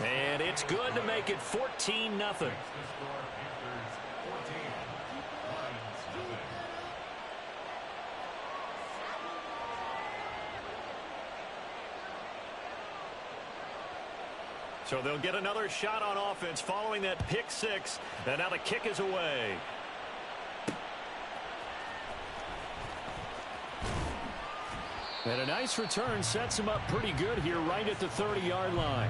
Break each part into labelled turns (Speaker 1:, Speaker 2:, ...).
Speaker 1: And it's good to make it 14-0. So they'll get another shot on offense following that pick six. And now the kick is away. And a nice return sets him up pretty good here right at the 30-yard line.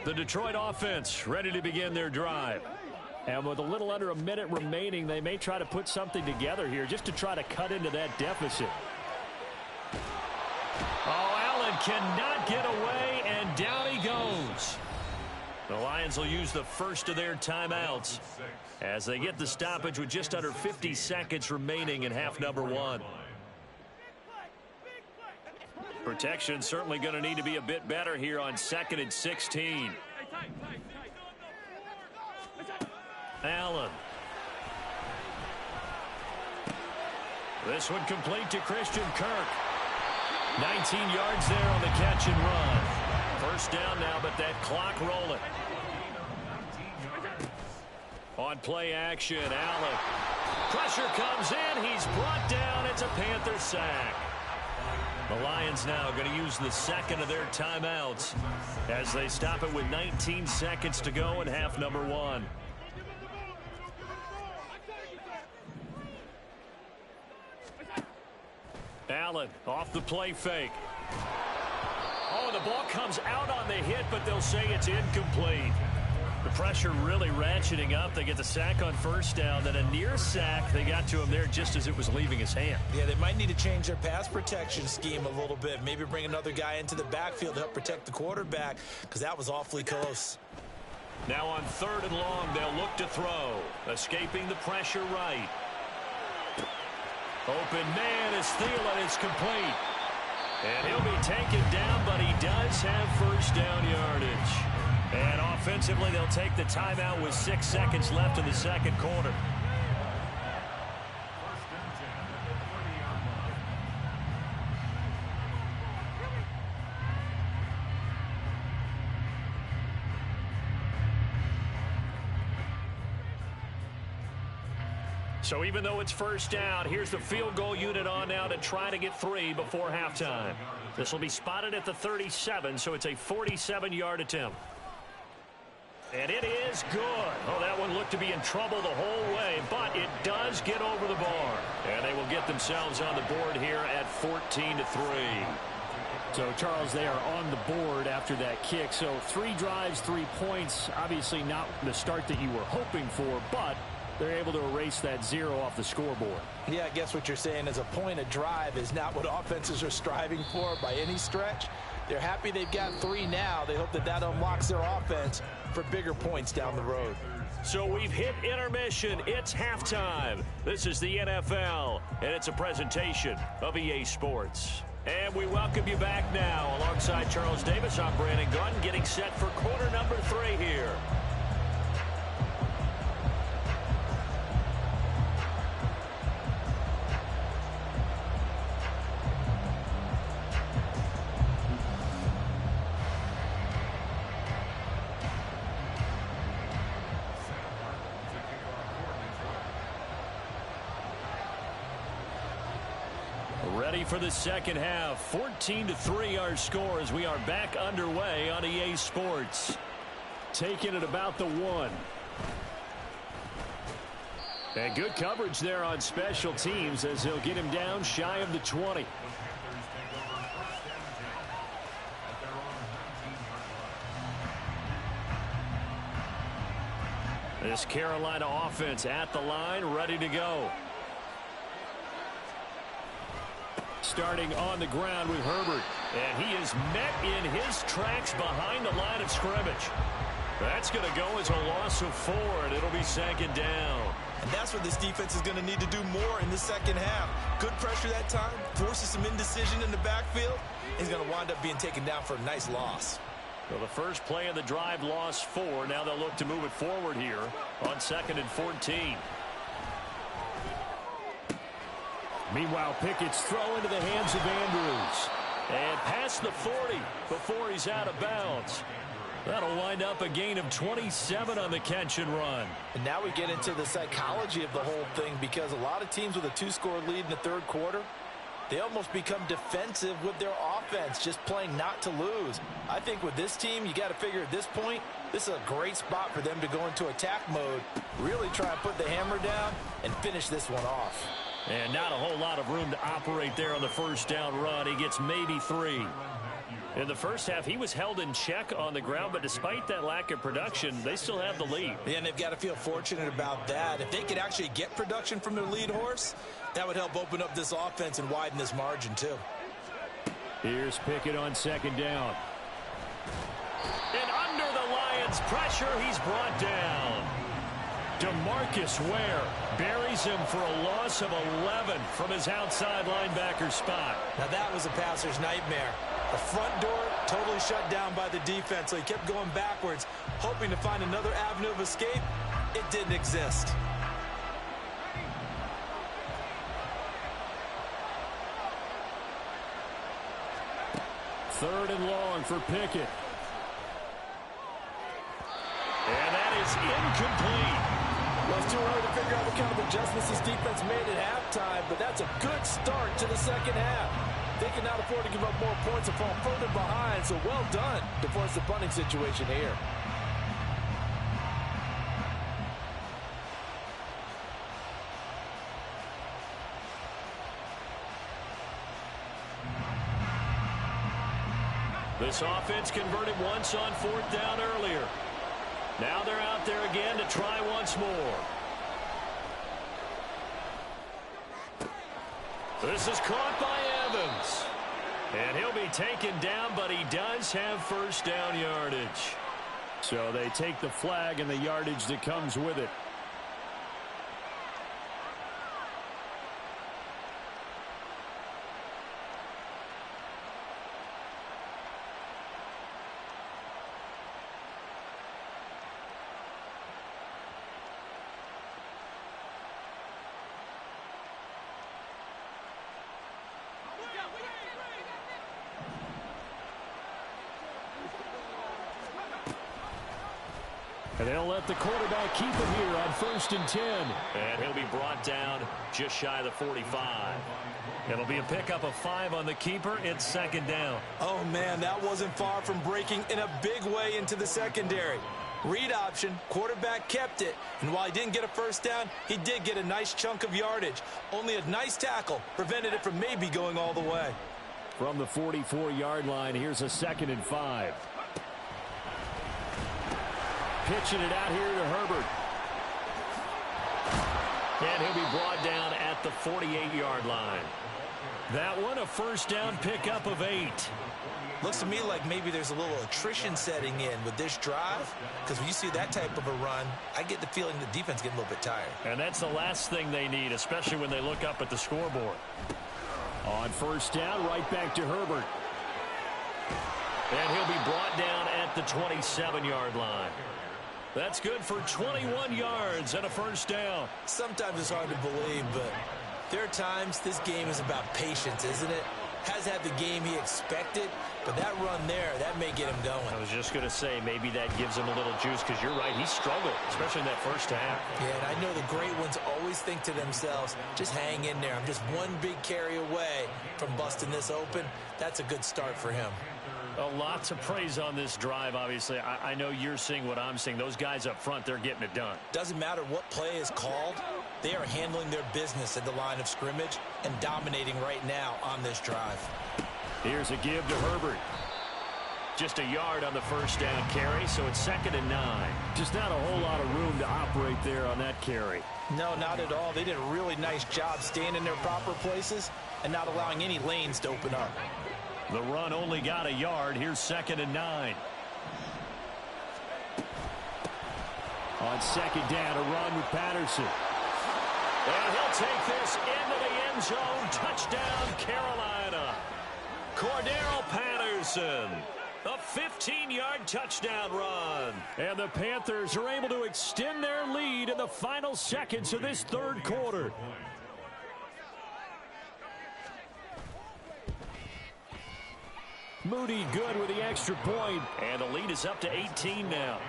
Speaker 1: The Detroit offense ready to begin their drive. And with a little under a minute remaining, they may try to put something together here just to try to cut into that deficit. Oh, Allen cannot get away, and down he goes. The Lions will use the first of their timeouts as they get the stoppage with just under 50 seconds remaining in half number one. Protection certainly going to need to be a bit better here on 2nd and 16. Allen. This one complete to Christian Kirk. 19 yards there on the catch and run. First down now, but that clock rolling. On play action, Allen. Pressure comes in. He's brought down. It's a Panther sack. The Lions now going to use the second of their timeouts as they stop it with 19 seconds to go in half number one. Allen off the play fake. Oh, the ball comes out on the hit, but they'll say it's incomplete. The pressure really ratcheting up. They get the sack on first down. Then a near sack. They got to him there just as it was leaving his hand.
Speaker 2: Yeah, they might need to change their pass protection scheme a little bit. Maybe bring another guy into the backfield to help protect the quarterback, because that was awfully close.
Speaker 1: Now on 3rd and long, they'll look to throw. Escaping the pressure right. Open man is Thielen. It's complete. And he'll be taken down, but he does have first down yardage. And offensively, they'll take the timeout with 6 seconds left in the second quarter. So even though it's first down, here's the field goal unit on now to try to get 3 before halftime. This will be spotted at the 37, so it's a 47-yard attempt. And it is good. Oh, that one looked to be in trouble the whole way, but it does get over the bar. And they will get themselves on the board here at 14-3.
Speaker 3: So, Charles, they are on the board after that kick. So 3 drives, 3 points. Obviously not the start that you were hoping for, but they're able to erase that 0 off the scoreboard.
Speaker 2: Yeah, I guess what you're saying is a point a drive is not what offenses are striving for by any stretch. They're happy they've got 3 now. They hope that that unlocks their offense for bigger points down the road.
Speaker 1: So we've hit intermission. It's halftime. This is the NFL, and it's a presentation of EA Sports. And we welcome you back now. Alongside Charles Davis, I'm Brandon Gunn, getting set for quarter number 3 here. Ready for the second half. 14-3 our score as we are back underway on EA Sports. Taking it about the 1. And good coverage there on special teams as they'll get him down shy of the 20. This Carolina offense at the line, ready to go. Starting on the ground with Herbert. And he is met in his tracks behind the line of scrimmage. That's going to go as a loss of 4, and it'll be second down.
Speaker 2: And that's what this defense is going to need to do more in the second half. Good pressure that time, forces some indecision in the backfield. He's going to wind up being taken down for a nice loss.
Speaker 1: Well, the first play of the drive lost 4. Now they'll look to move it forward here on 2nd and 14.
Speaker 3: Meanwhile, Pickett's throw into the hands of Andrews.
Speaker 1: And past the 40 before he's out of bounds. That'll wind up a gain of 27 on the catch and run.
Speaker 2: And now we get into the psychology of the whole thing, because a lot of teams with a 2-score lead in the third quarter, they almost become defensive with their offense, just playing not to lose. I think with this team, you got to figure at this point, this is a great spot for them to go into attack mode, really try and put the hammer down and finish this one off.
Speaker 1: And not a whole lot of room to operate there on the first down run. He gets maybe 3. In the first half, he was held in check on the ground, but despite that lack of production, they still have the lead.
Speaker 2: Yeah, and they've got to feel fortunate about that. If they could actually get production from their lead horse, that would help open up this offense and widen this margin, too.
Speaker 3: Here's Pickett on 2nd down.
Speaker 1: And under the Lions' pressure, he's brought down. DeMarcus Ware buries him for a loss of 11 from his outside linebacker spot.
Speaker 2: Now that was a passer's nightmare. The front door totally shut down by the defense, so he kept going backwards, hoping to find another avenue of escape. It didn't exist.
Speaker 3: Third and long for Pickett.
Speaker 1: And that is incomplete.
Speaker 2: Well, it's too early to figure out what kind of adjustments this defense made at halftime, but that's a good start to the second half. They cannot afford to give up more points and fall further behind, so well done to force the punting situation here.
Speaker 1: This offense converted once on 4th down earlier. Now they're out there again to try once more. This is caught by Evans. And he'll be taken down, but he does have first down yardage.
Speaker 3: So they take the flag and the yardage that comes with it. And they'll let the quarterback keep it here on 1st and 10.
Speaker 1: And he'll be brought down just shy of the 45. It'll be a pickup of 5 on the keeper. It's 2nd down.
Speaker 2: Oh, man, that wasn't far from breaking in a big way into the secondary. Read option, quarterback kept it. And while he didn't get a first down, he did get a nice chunk of yardage. Only a nice tackle prevented it from maybe going all the way.
Speaker 3: From the 44-yard line, here's a 2nd and 5. Pitching it out here to Herbert.
Speaker 1: And he'll be brought down at the 48-yard line. That one, a first down pickup of 8.
Speaker 2: Looks to me like maybe there's a little attrition setting in with this drive, because when you see that type of a run, I get the feeling the defense getting a little bit tired.
Speaker 1: And that's the last thing they need, especially when they look up at the scoreboard.
Speaker 3: On first down, right back to Herbert.
Speaker 1: And he'll be brought down at the 27-yard line. That's good for 21 yards and a first down.
Speaker 2: Sometimes it's hard to believe, but there are times this game is about patience, isn't it? Has had the game he expected, but that run there, that may get him going.
Speaker 1: I was just going to say, maybe that gives him a little juice, because you're right, he struggled, especially in that first half.
Speaker 2: Yeah, and I know the great ones always think to themselves, just hang in there. I'm just one big carry away from busting this open. That's a good start for him.
Speaker 1: A lot to praise on this drive, obviously. I know you're seeing what I'm seeing. Those guys up front, they're getting it done.
Speaker 2: Doesn't matter what play is called. They are handling their business at the line of scrimmage and dominating right now on this drive.
Speaker 3: Here's a give to Herbert.
Speaker 1: Just a yard on the first down carry, so it's 2nd and 9.
Speaker 3: Just not a whole lot of room to operate there on that carry.
Speaker 2: No, not at all. They did a really nice job staying in their proper places and not allowing any lanes to open up.
Speaker 1: The run only got a yard. Here's 2nd and 9.
Speaker 3: On 2nd down, a run with Patterson.
Speaker 1: And he'll take this into the end zone. Touchdown, Carolina. Cordero Patterson. A 15-yard touchdown run.
Speaker 3: And the Panthers are able to extend their lead in the final seconds of this third quarter. Moody good with the extra point.
Speaker 1: And the lead is up to 18 now.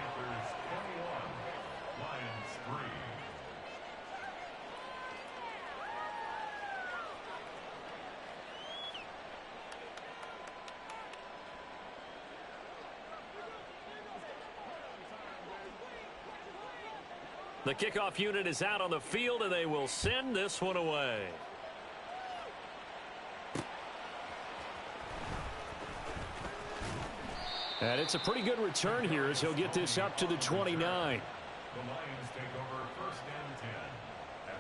Speaker 1: The kickoff unit is out on the field, and they will send this one away.
Speaker 3: And it's a pretty good return here as he'll get this up to the 29.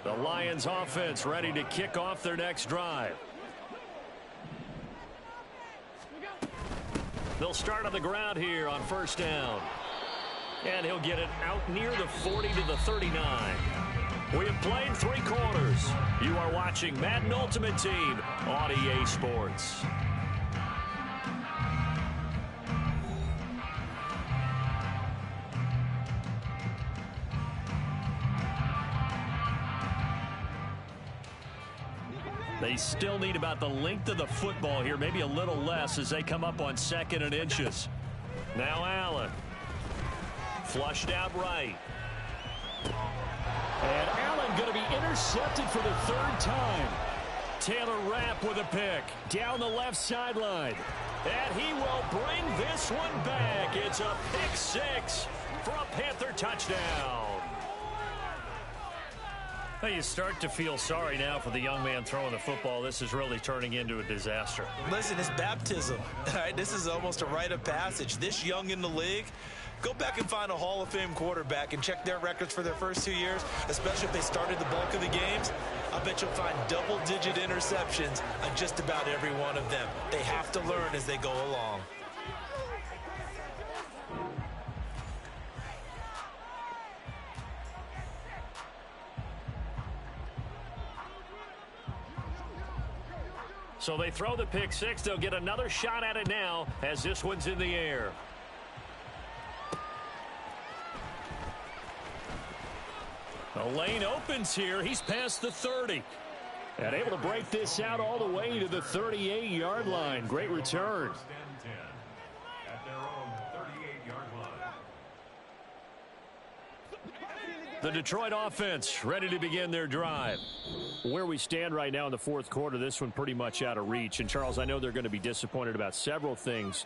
Speaker 1: The Lions offense ready to kick off their next drive. They'll start on the ground here on first down. And he'll get it out near the 40 to the 39. We have played 3 quarters. You are watching Madden Ultimate Team on EA Sports. They still need about the length of the football here, maybe a little less as they come up on 2nd and inches. Now Allen. Flushed out right.
Speaker 3: And Allen going to be intercepted for the 3rd time. Taylor Rapp with a pick down the left sideline.
Speaker 1: And he will bring this one back. It's a pick 6 for a Panther touchdown. Well, you start to feel sorry now for the young man throwing the football. This is really turning into a disaster.
Speaker 2: Listen, it's baptism. All right, this is almost a rite of passage. This young in the league, go back and find a Hall of Fame quarterback and check their records for their first 2 years, especially if they started the bulk of the games. I bet you'll find double-digit interceptions on just about every one of them. They have to learn as they go along.
Speaker 1: So they throw the pick 6. They'll get another shot at it now as this one's in the air. The lane opens here. He's past the 30.
Speaker 3: And able to break this out all the way to the 38-yard line. Great return.
Speaker 1: The Detroit offense ready to begin their drive.
Speaker 3: Where we stand right now in the 4th quarter, this one pretty much out of reach. And, Charles, I know they're going to be disappointed about several things.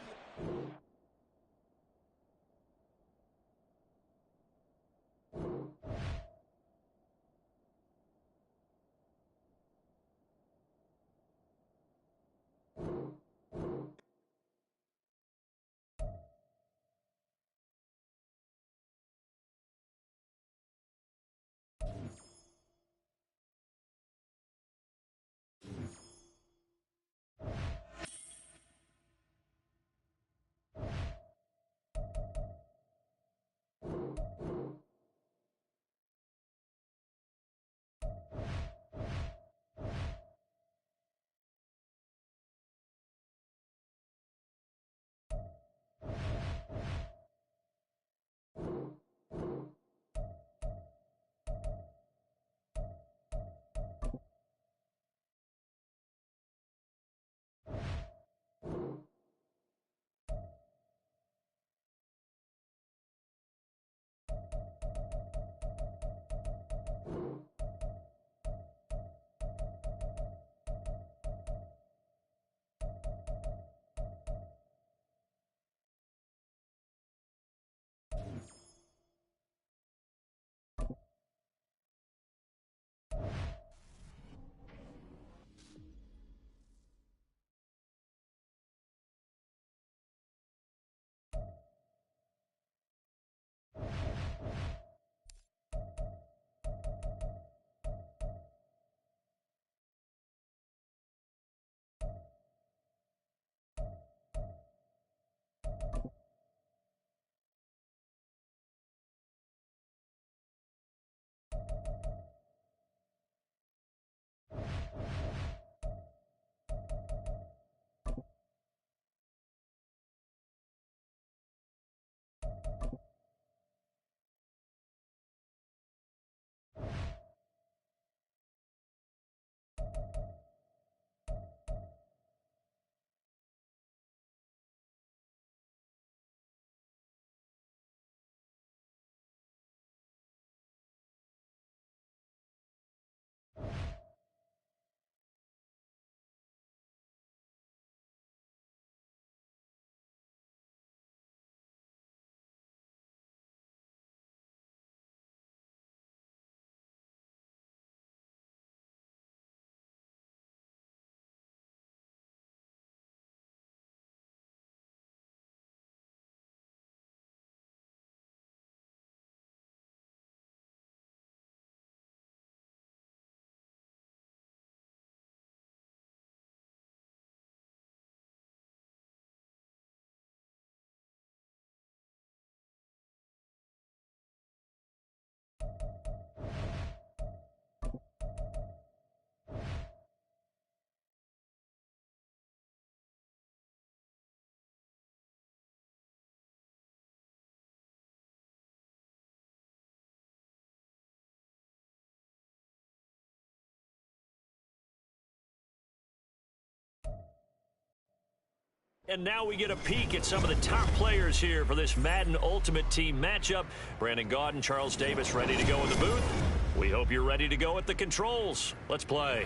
Speaker 1: And now we get a peek at some of the top players here for this Madden Ultimate Team matchup. Brandon Gaudin, Charles Davis ready to go in the booth. We hope you're ready to go at the controls. Let's play.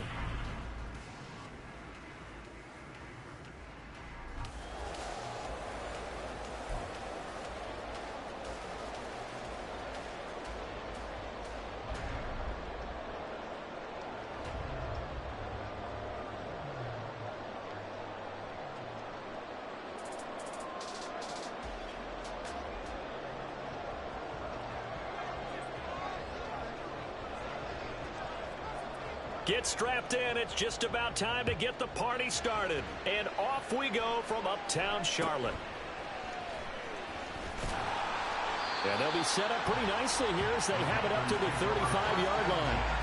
Speaker 1: Get strapped in. It's just about time to get the party started. And off we go from uptown Charlotte.
Speaker 3: And they'll be set up pretty nicely here as they have it up to the 35-yard line.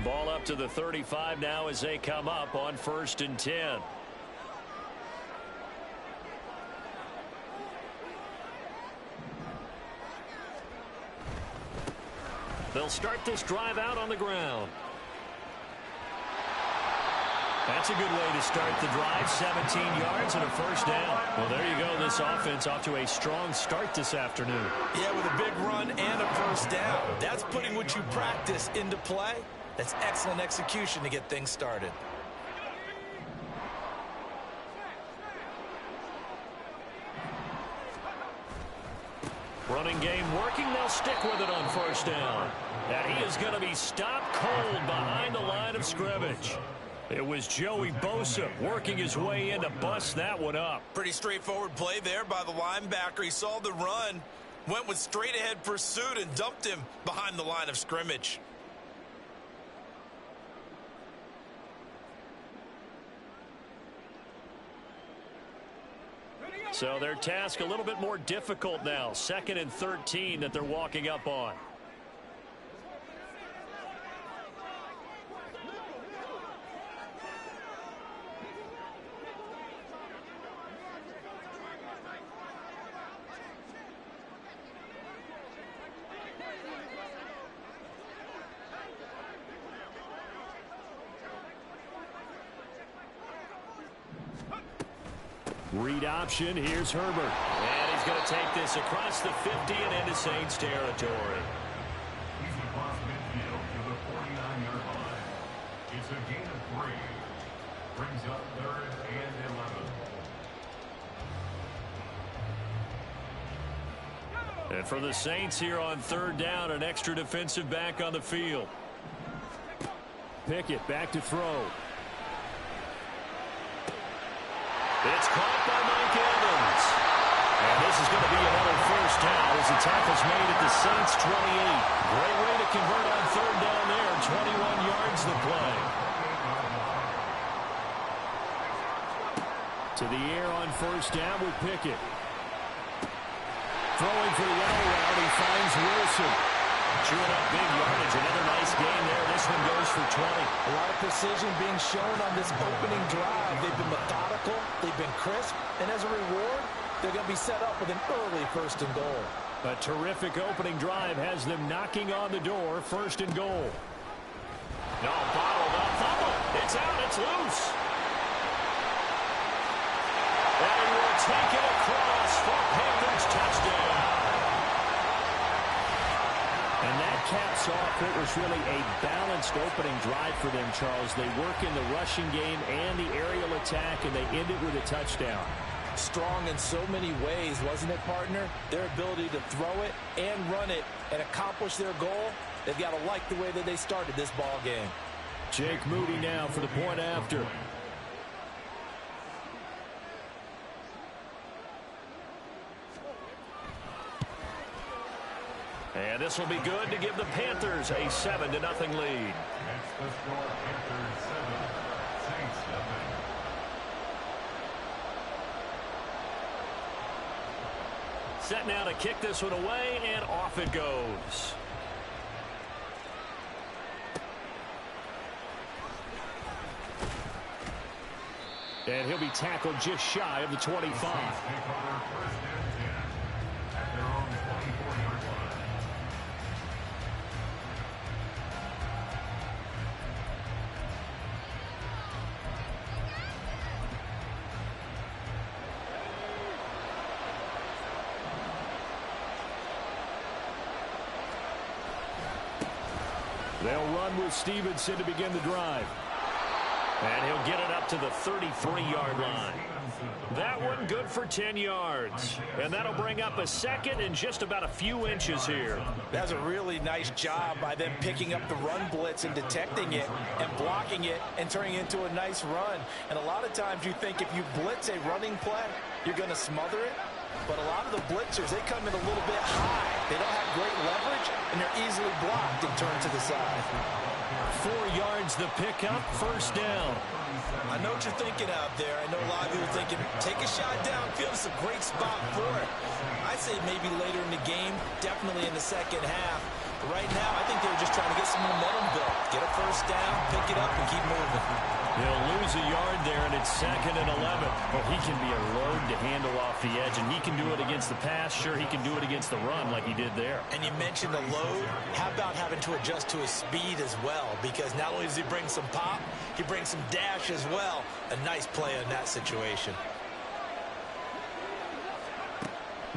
Speaker 1: Ball up to the 35 now as they come up on 1st and 10. They'll start this drive out on the ground. That's a good way to start the drive. 17 yards and a 1st down. Well, there you go. This offense off to a strong start this afternoon.
Speaker 2: Yeah, with a big run and a 1st down. That's putting what you practice into play. That's excellent execution to get things started.
Speaker 1: Running game working. They'll stick with it on 1st down. And he is going to be stopped cold behind the line of scrimmage. It was Joey Bosa working his way in to bust that one up.
Speaker 2: Pretty straightforward play there by the linebacker. He saw the run, went with straight-ahead pursuit, and dumped him behind the line of scrimmage.
Speaker 1: So their task a little bit more difficult now. 2nd and 13 that they're walking up on.
Speaker 3: Read option. Here's Herbert.
Speaker 1: And he's going to take this across the 50 and into Saints territory.
Speaker 4: He's across midfield to the 49-yard line. It's a gain of 3. Brings up 3rd and 11.
Speaker 1: And for the Saints here on 3rd down, an extra defensive back on the field.
Speaker 3: Pickett back to throw.
Speaker 1: It's caught by Mike Evans. And this is going to be another 1st down as the tackle's made at the Saints 28. Great way to convert on 3rd down there. 21 yards the play.
Speaker 3: To the air on 1st down with Pickett. Throwing for the out route. He finds Wilson.
Speaker 1: Chewing up big yardage. Another nice game there. This one goes for 20.
Speaker 2: A lot of precision being shown on this opening drive. They've been methodical. They've been crisp. And as a reward, they're going to be set up with an early 1st and goal.
Speaker 3: A terrific opening drive has them knocking on the door. 1st and goal.
Speaker 1: No, bottled up. Fumble. It's out. It's loose. And we'll take it across for Panthers touchdown.
Speaker 3: And that caps off what was really a balanced opening drive for them, Charles. They work in the rushing game and the aerial attack, and they end it with a touchdown.
Speaker 2: Strong in so many ways, wasn't it, partner? Their ability to throw it and run it and accomplish their goal, they've got to like the way that they started this ball game.
Speaker 3: Jake Moody now for the point after.
Speaker 1: And this will be good to give the Panthers a 7-0 lead.
Speaker 4: That's the score. Panthers 7, Saints 7.
Speaker 1: Set now to kick this one away, and off it goes.
Speaker 3: And he'll be tackled just shy of the 25. They'll run with Stevenson to begin the drive.
Speaker 1: And he'll get it up to the 33-yard line. That one good for 10 yards. And that'll bring up a second and just about a few inches here.
Speaker 2: That's a really nice job by them picking up the run blitz and detecting it and blocking it and turning it into a nice run. And a lot of times you think if you blitz a running play, you're going to smother it. But a lot of the blitzers, they come in a little bit high. They don't have great leverage, and they're easily blocked and turned to the side.
Speaker 1: 4 yards the pickup, first down.
Speaker 2: I know what you're thinking out there. I know a lot of you are thinking, take a shot downfield. It's a great spot for it. I say maybe later in the game, definitely in the second half. But right now, I think they were just trying to get some momentum built. Get a first down, pick it up, and keep moving.
Speaker 1: He'll lose a yard there, and it's 2nd and 11.
Speaker 3: Well, he can be a load to handle off the edge, and he can do it against the pass. Sure, he can do it against the run like he did there.
Speaker 2: And you mentioned a load. How about having to adjust to his speed as well? Because not only does he bring some pop, he brings some dash as well. A nice play in that situation.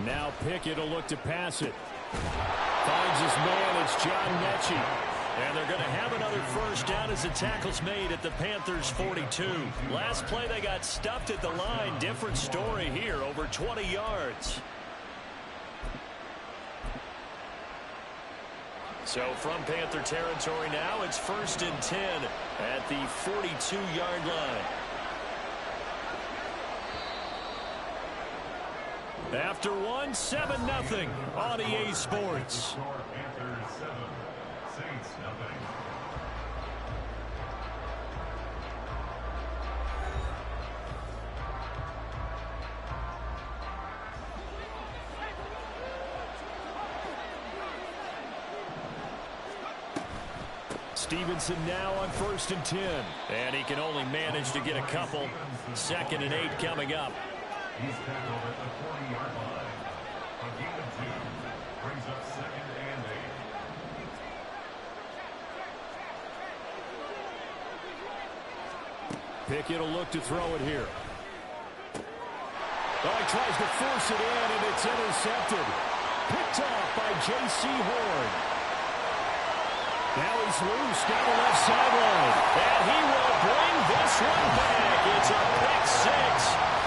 Speaker 3: Now Pickett will look to pass it. Finds his man. It's John Mechie.
Speaker 1: And they're going to have another first down as the tackle's made at the Panthers' 42. Last play, they got stuffed at the line. Different story here, over 20 yards. So from Panther territory now, it's 1st and 10 at the 42-yard line. After one, 7-0 on EA Sports. Stevenson now on 1st and 10. And he can only manage to get a couple. 2nd and 8 coming up.
Speaker 4: He's tackled at the 40-yard line. A gain of 2 brings up 2nd and 8.
Speaker 3: Pickett will look to throw it here. Oh, he tries to force it in, and it's intercepted. Picked off by J.C. Horn. Now he's loose down the left sideline.
Speaker 1: And he will bring this one back. It's a pick 6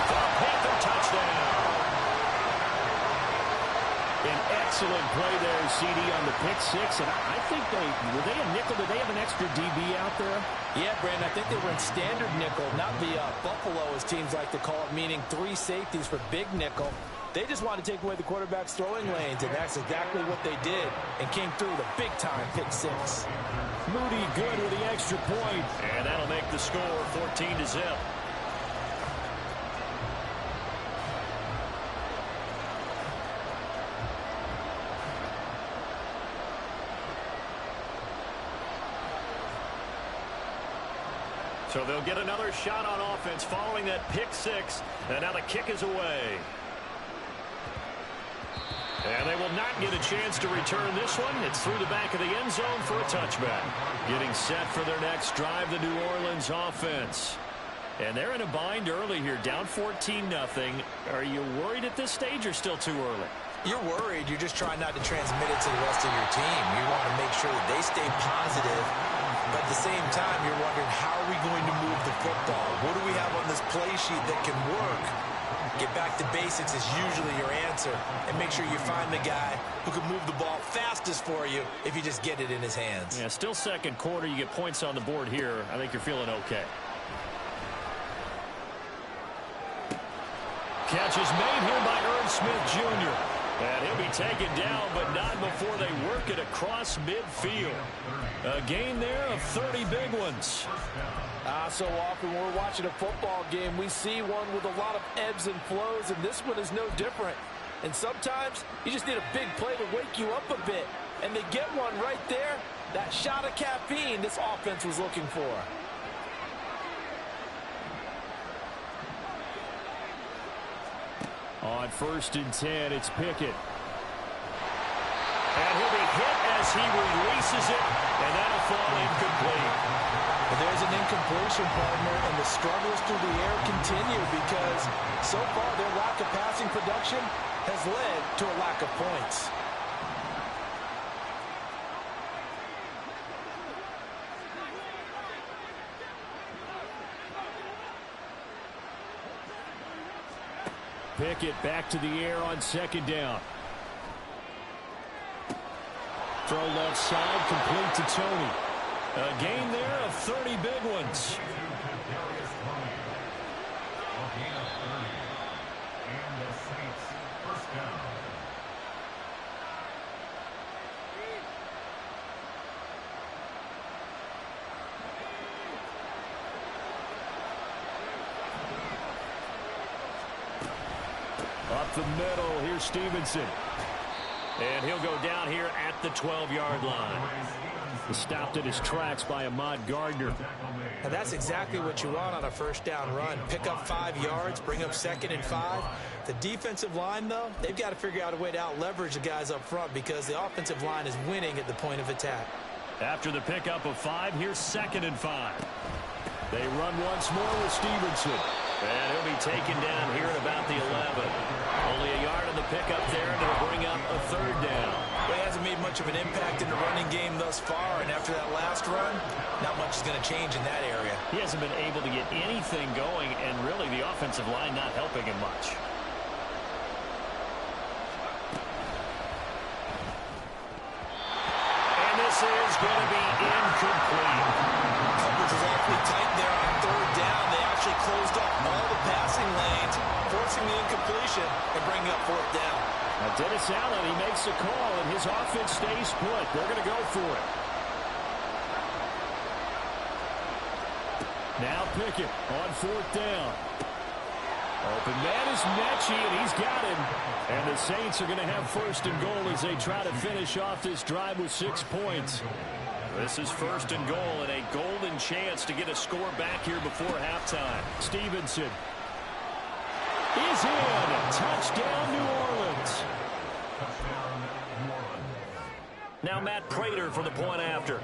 Speaker 1: for a Panther touchdown.
Speaker 3: An excellent play there, CD, on the pick 6. And I think were they a nickel? Did they have an extra DB out there?
Speaker 2: Yeah, Brandon, I think they were in standard nickel, not the Buffalo, as teams like to call it, meaning 3 safeties for big nickel. They just wanted to take away the quarterback's throwing lanes, and that's exactly what they did, and came through with a big-time pick 6.
Speaker 3: Moody good with the extra point.
Speaker 1: And that'll make the score 14-0. So they'll get another shot on offense following that pick 6. And now the kick is away. And they will not get a chance to return this one. It's through the back of the end zone for a touchback. Getting set for their next drive, the New Orleans offense. And they're in a bind early here, down 14-0. Are you worried at this stage or still too early?
Speaker 2: You're worried. You're just trying not to transmit it to the rest of your team. You want to make sure that they stay positive. But at the same time, you're wondering, how are we going to move the football? What do we have on this play sheet that can work? Get back to basics is usually your answer. And make sure you find the guy who can move the ball fastest for you if you just get it in his hands.
Speaker 1: Yeah, still second quarter. You get points on the board here. I think you're feeling okay. Catch is made here by Irv Smith Jr. And he'll be taken down, but not before they work it across midfield. A gain there of 30 big ones.
Speaker 2: So often when we're watching a football game, we see one with a lot of ebbs and flows, and this one is no different. And sometimes you just need a big play to wake you up a bit. And they get one right there, that shot of caffeine this offense was looking for.
Speaker 3: On 1st and 10, it's Pickett.
Speaker 1: And he'll be hit as he releases it, and that'll fall incomplete.
Speaker 2: But there's an incompletion, partner, and the struggles through the air continue because so far their lack of passing production has led to a lack of points.
Speaker 3: Pickett back to the air on 2nd down. Throw left side, complete to Tony.
Speaker 1: A gain there of 30 big ones.
Speaker 3: Up the middle, here's Stevenson.
Speaker 1: And he'll go down here at the 12-yard line.
Speaker 3: Stopped at his tracks by Ahmad Gardner.
Speaker 2: And that's exactly what you want on a 1st down run. Pick up 5 yards, bring up 2nd and 5. The defensive line, though, they've got to figure out a way to out-leverage the guys up front because the offensive line is winning at the point of attack.
Speaker 1: After the pickup of 5, here's 2nd and 5.
Speaker 3: They run once more with Stevenson.
Speaker 1: And he'll be taken down here at about the 11. Only a yard on the pickup there, and it'll bring up a 3rd down.
Speaker 2: Well, he hasn't made much of an impact in the running game thus far, and after that last run, not much is going to change in that area.
Speaker 1: He hasn't been able to get anything going, and really the offensive line not helping him much. And this is going to be incomplete.
Speaker 2: Coverage was awfully tight there on 3rd down. They actually closed off all the passing lanes, forcing the incompletion and bringing up 4th down.
Speaker 3: Now Dennis Allen, he makes a call, and his offense stays put. They're going to go for it. Now Pickett on 4th down. Open man is Mechie, and he's got him. And the Saints are going to have 1st and goal as they try to finish off this drive with 6 points.
Speaker 1: This is 1st and goal, and a golden chance to get a score back here before halftime.
Speaker 3: Stevenson is in. Touchdown, New Orleans.
Speaker 1: Now Matt Prater for the point after.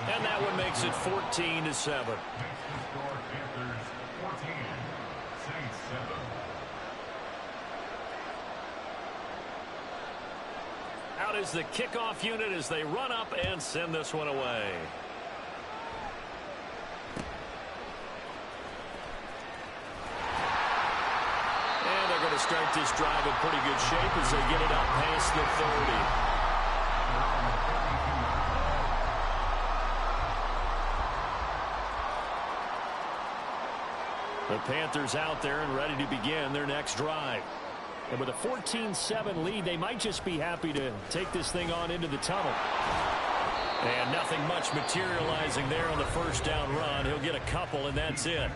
Speaker 1: And that one makes it 14-7. Out is the kickoff unit as they run up and send this one away. And they're going to start this drive in pretty good shape as they get it up past the 30. The Panthers out there and ready to begin their next drive. And with a 14-7 lead, they might just be happy to take this thing on into the tunnel. And nothing much materializing there on the 1st down run. He'll get a couple, and that's it.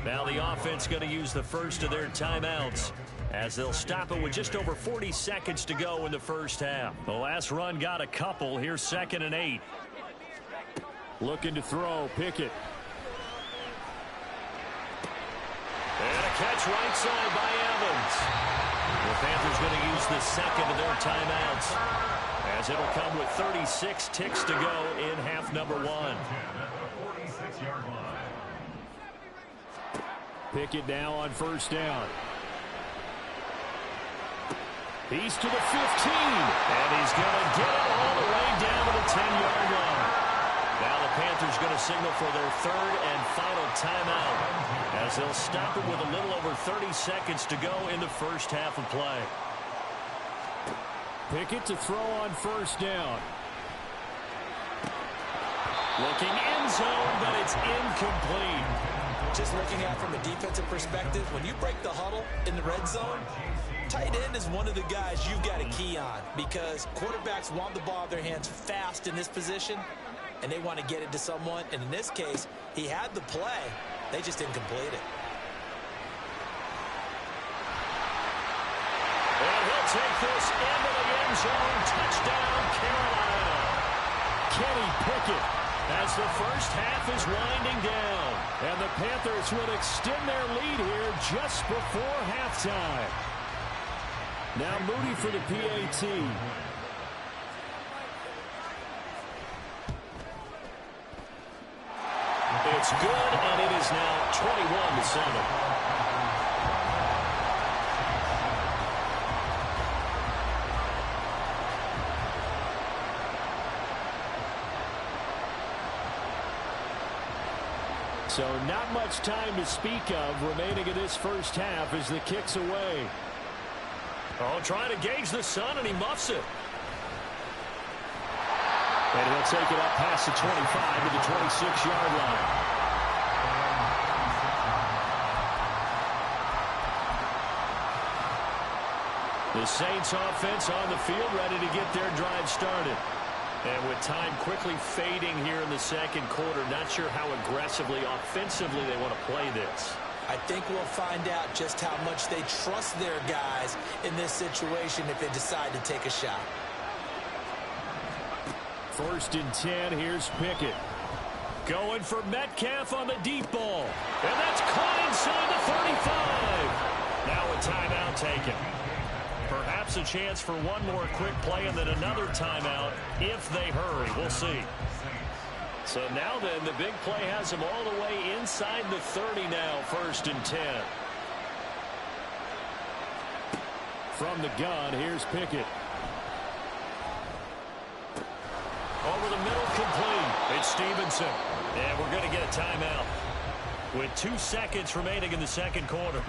Speaker 1: Now the offense going to use the first of their timeouts as they'll stop it with just over 40 seconds to go in the 1st half. The last run got a couple. Here's 2nd and 8.
Speaker 3: Looking to throw, Pickett.
Speaker 1: And a catch right side by Evans. The Panthers going to use the 2nd of their timeouts as it'll come with 36 ticks to go in half number 1.
Speaker 3: Pickett now on 1st down. He's to the 15.
Speaker 1: And he's going to get it all the way down to the 10-yard line. Now the Panthers going to signal for their 3rd and final timeout as they'll stop it with a little over 30 seconds to go in the 1st half of play.
Speaker 3: Pickett to throw on 1st down.
Speaker 1: Looking end zone, but it's incomplete.
Speaker 2: Just looking at it from a defensive perspective, when you break the huddle in the red zone, tight end is one of the guys you've got to key on because quarterbacks want the ball in their hands fast in this position, and they want to get it to someone. And in this case, he had the play. They just didn't complete it.
Speaker 1: And he'll take this into the end zone. Touchdown, Carolina.
Speaker 3: Kenny Pickett
Speaker 1: as the first half is winding down.
Speaker 3: And the Panthers will extend their lead here just before halftime. Now Moody for the PAT.
Speaker 1: It's good, and it is now 21-7.
Speaker 3: So not much time to speak of remaining in this first half as the kick's away.
Speaker 1: Oh, trying to gauge the sun, and he muffs it.
Speaker 3: And he'll take it up past the 25 to the 26-yard line.
Speaker 1: The Saints offense on the field, ready to get their drive started. And with time quickly fading here in the second quarter, not sure how aggressively, offensively they want to play this.
Speaker 2: I think we'll find out just how much they trust their guys in this situation if they decide to take a shot.
Speaker 3: 1st and 10, here's Pickett.
Speaker 1: Going for Metcalf on the deep ball. And that's caught inside the 35. Now a timeout taken. Perhaps a chance for one more quick play and then another timeout if they hurry. We'll see. So now then, the big play has them all the way inside the 30 now, 1st and 10.
Speaker 3: From the gun, here's Pickett.
Speaker 1: Over the middle, complete. It's Stevenson. And we're going to get a timeout with 2 seconds remaining in the second quarter.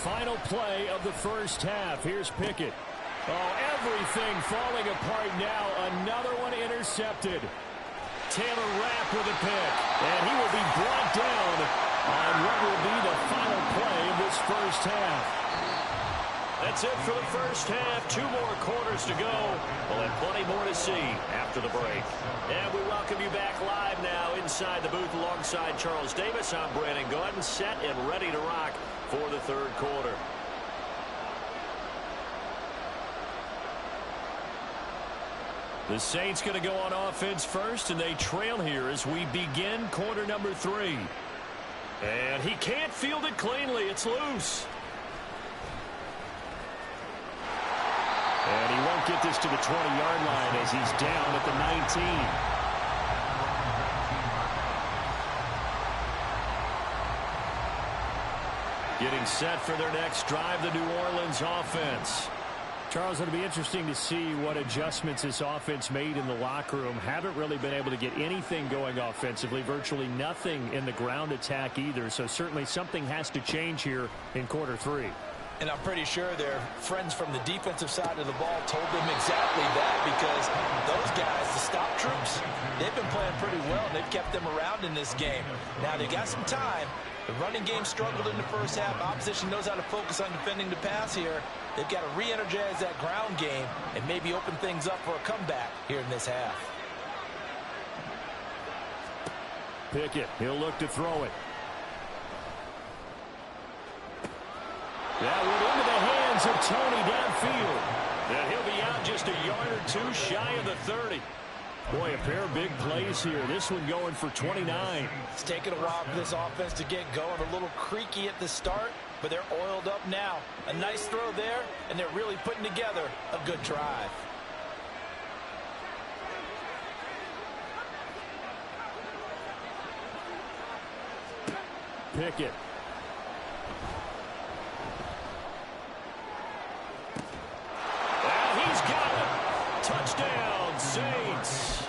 Speaker 3: Final play of the first half. Here's Pickett. Oh, everything falling apart now. Another one intercepted.
Speaker 1: Taylor Rapp with a pick.
Speaker 3: And he will be brought down on what will be the final play of this first half.
Speaker 1: That's it for the first half. 2 more quarters to go. We'll have plenty more to see after the break. And we welcome you back live now inside the booth alongside Charles Davis. I'm Brandon Gordon, set and ready to rock for the third quarter. The Saints going to go on offense first, and they trail here as we begin quarter number 3. And he can't field it cleanly. It's loose.
Speaker 3: And he won't get this to the 20-yard line as he's down at the 19.
Speaker 1: Getting set for their next drive, the New Orleans offense.
Speaker 3: Charles, it'll be interesting to see what adjustments this offense made in the locker room. Haven't really been able to get anything going offensively, virtually nothing in the ground attack either. So certainly something has to change here in quarter 3.
Speaker 2: And I'm pretty sure their friends from the defensive side of the ball told them exactly that, because those guys, the stop troops, they've been playing pretty well, and they've kept them around in this game. Now, they got some time. The running game struggled in the first half. Opposition knows how to focus on defending the pass here. They've got to re-energize that ground game and maybe open things up for a comeback here in this half.
Speaker 3: Pickett, he'll look to throw it.
Speaker 1: That went into the hands of Tony downfield. And he'll be out just a yard or 2 shy of the 30.
Speaker 3: Boy, a pair of big plays here. This one going for 29.
Speaker 2: It's taken a while for this offense to get going. A little creaky at the start, but they're oiled up now. A nice throw there, and they're really putting together a good drive.
Speaker 3: Pickett.
Speaker 1: And he's got it. Touchdown, Saints.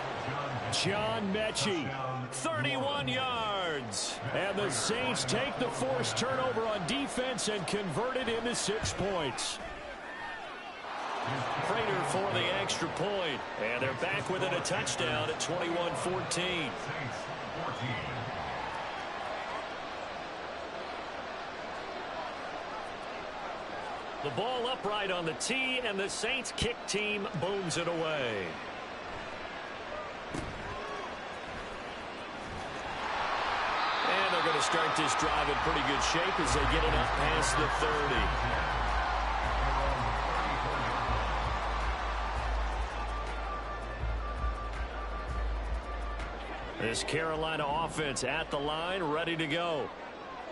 Speaker 3: John Mechie.
Speaker 1: 31 yards.
Speaker 3: And the Saints take the forced turnover on defense and convert it into 6 points.
Speaker 1: Prater for the extra point. And they're back within a touchdown at 21-14. The ball upright on the tee, and the Saints kick team booms it away. And they're going to start this drive in pretty good shape as they get it up past the 30. This Carolina offense at the line, ready to go.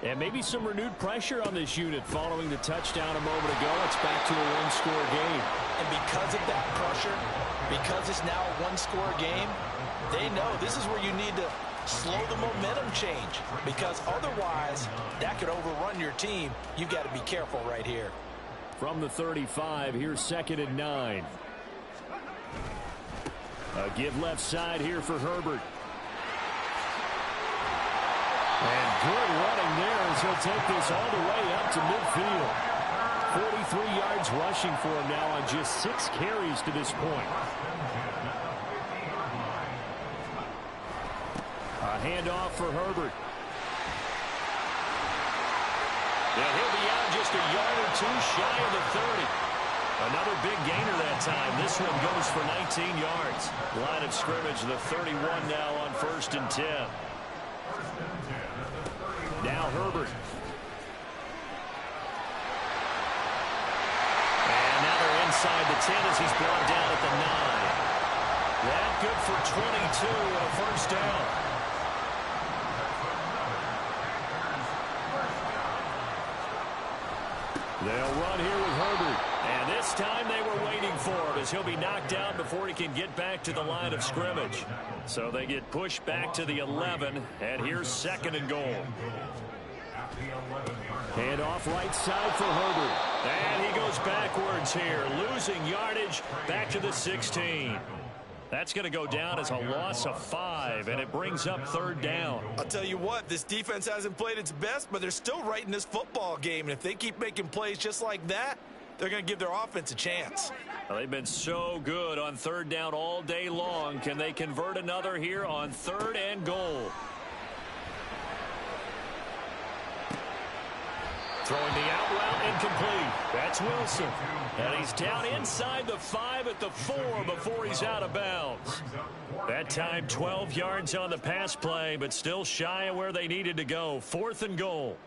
Speaker 1: And maybe some renewed pressure on this unit following the touchdown a moment ago. It's back to a one-score game.
Speaker 2: And because of that pressure, because it's now a one-score game, they know this is where you need to slow the momentum change, because otherwise that could overrun your team. You've got to be careful right here.
Speaker 3: From the 35, here's 2nd and 9. A give left side here for Herbert. And good running there as he'll take this all the way up to midfield. 43 yards rushing for him now on just 6 carries to this point. A handoff for Herbert. And he'll be out just a yard or two shy of the 30. Another big gainer that time. This one goes for 19 yards. Line of scrimmage, the 31 now on 1st and 10. Now Herbert. And now they're inside the 10 as he's brought down at the 9. That good for 22 and a 1st down. They'll run here with Herbert. And this time they were waiting for him as he'll be knocked down before he can get back to the line of scrimmage. So they get pushed back to the 11, and here's 2nd and goal. Hand off right side for Herbert. And he goes backwards here, losing yardage back to the 16. That's going to go down as a loss of 5, and it brings up 3rd down.
Speaker 2: I'll tell you what, this defense hasn't played its best, but they're still right in this football game. And if they keep making plays just like that, they're going to give their offense a chance.
Speaker 1: Well, they've been so good on 3rd down all day long. Can they convert another here on 3rd and goal? Throwing the out route, incomplete. That's Wilson. And he's down inside the 5 at the 4 before he's out of bounds. That time 12 yards on the pass play, but still shy of where they needed to go. 4th and goal.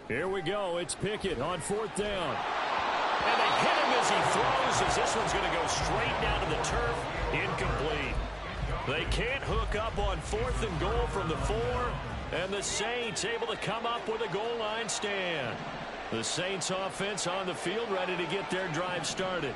Speaker 1: Here we go. It's Pickett on 4th down. And they hit him as he throws, as this one's going to go straight down to the turf. Incomplete. They can't hook up on 4th and goal from the 4. And the Saints able to come up with a goal line stand. The Saints offense on the field ready to get their drive started.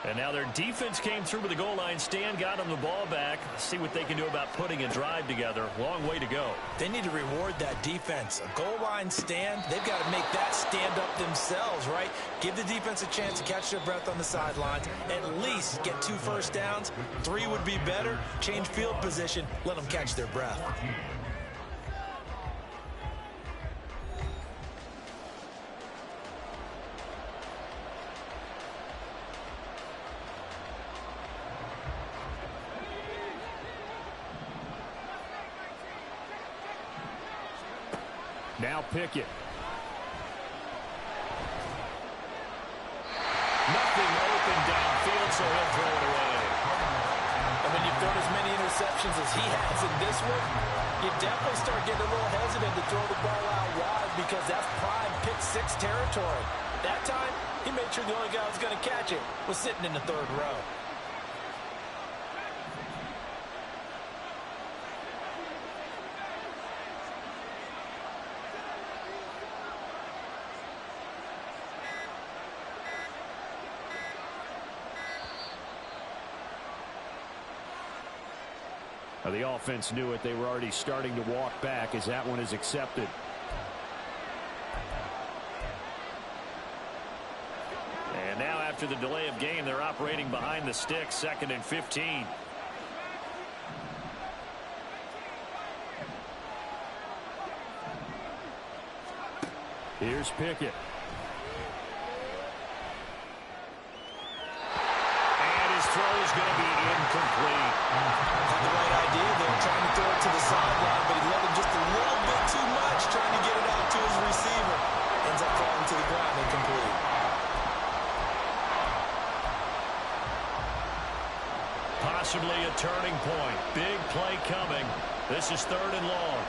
Speaker 1: And now their defense came through with a goal line stand, got them the ball back. See what they can do about putting a drive together. Long way to go.
Speaker 2: They need to reward that defense. A goal line stand, they've got to make that stand up themselves, right? Give the defense a chance to catch their breath on the sidelines. At least get 2 first downs. 3 would be better. Change field position. Let them catch their breath.
Speaker 3: Now Pickett.
Speaker 1: Nothing open downfield, so he'll throw it away.
Speaker 2: And when you've thrown as many interceptions as he has in this one, you definitely start getting a little hesitant to throw the ball out wide, because that's prime pick 6 territory. That time, he made sure the only guy who was going to catch it was sitting in the 3rd row.
Speaker 3: The offense knew it. They were already starting to walk back as that one is accepted.
Speaker 1: And now after the delay of game, they're operating behind the sticks, 2nd and 15.
Speaker 3: Here's Pickett.
Speaker 2: Had the right idea there, trying to throw it to the sideline, but he let him just a little bit too much, trying to get it out to his receiver. Ends up falling to the ground incomplete.
Speaker 1: Possibly a turning point. Big play coming. This is 3rd and long.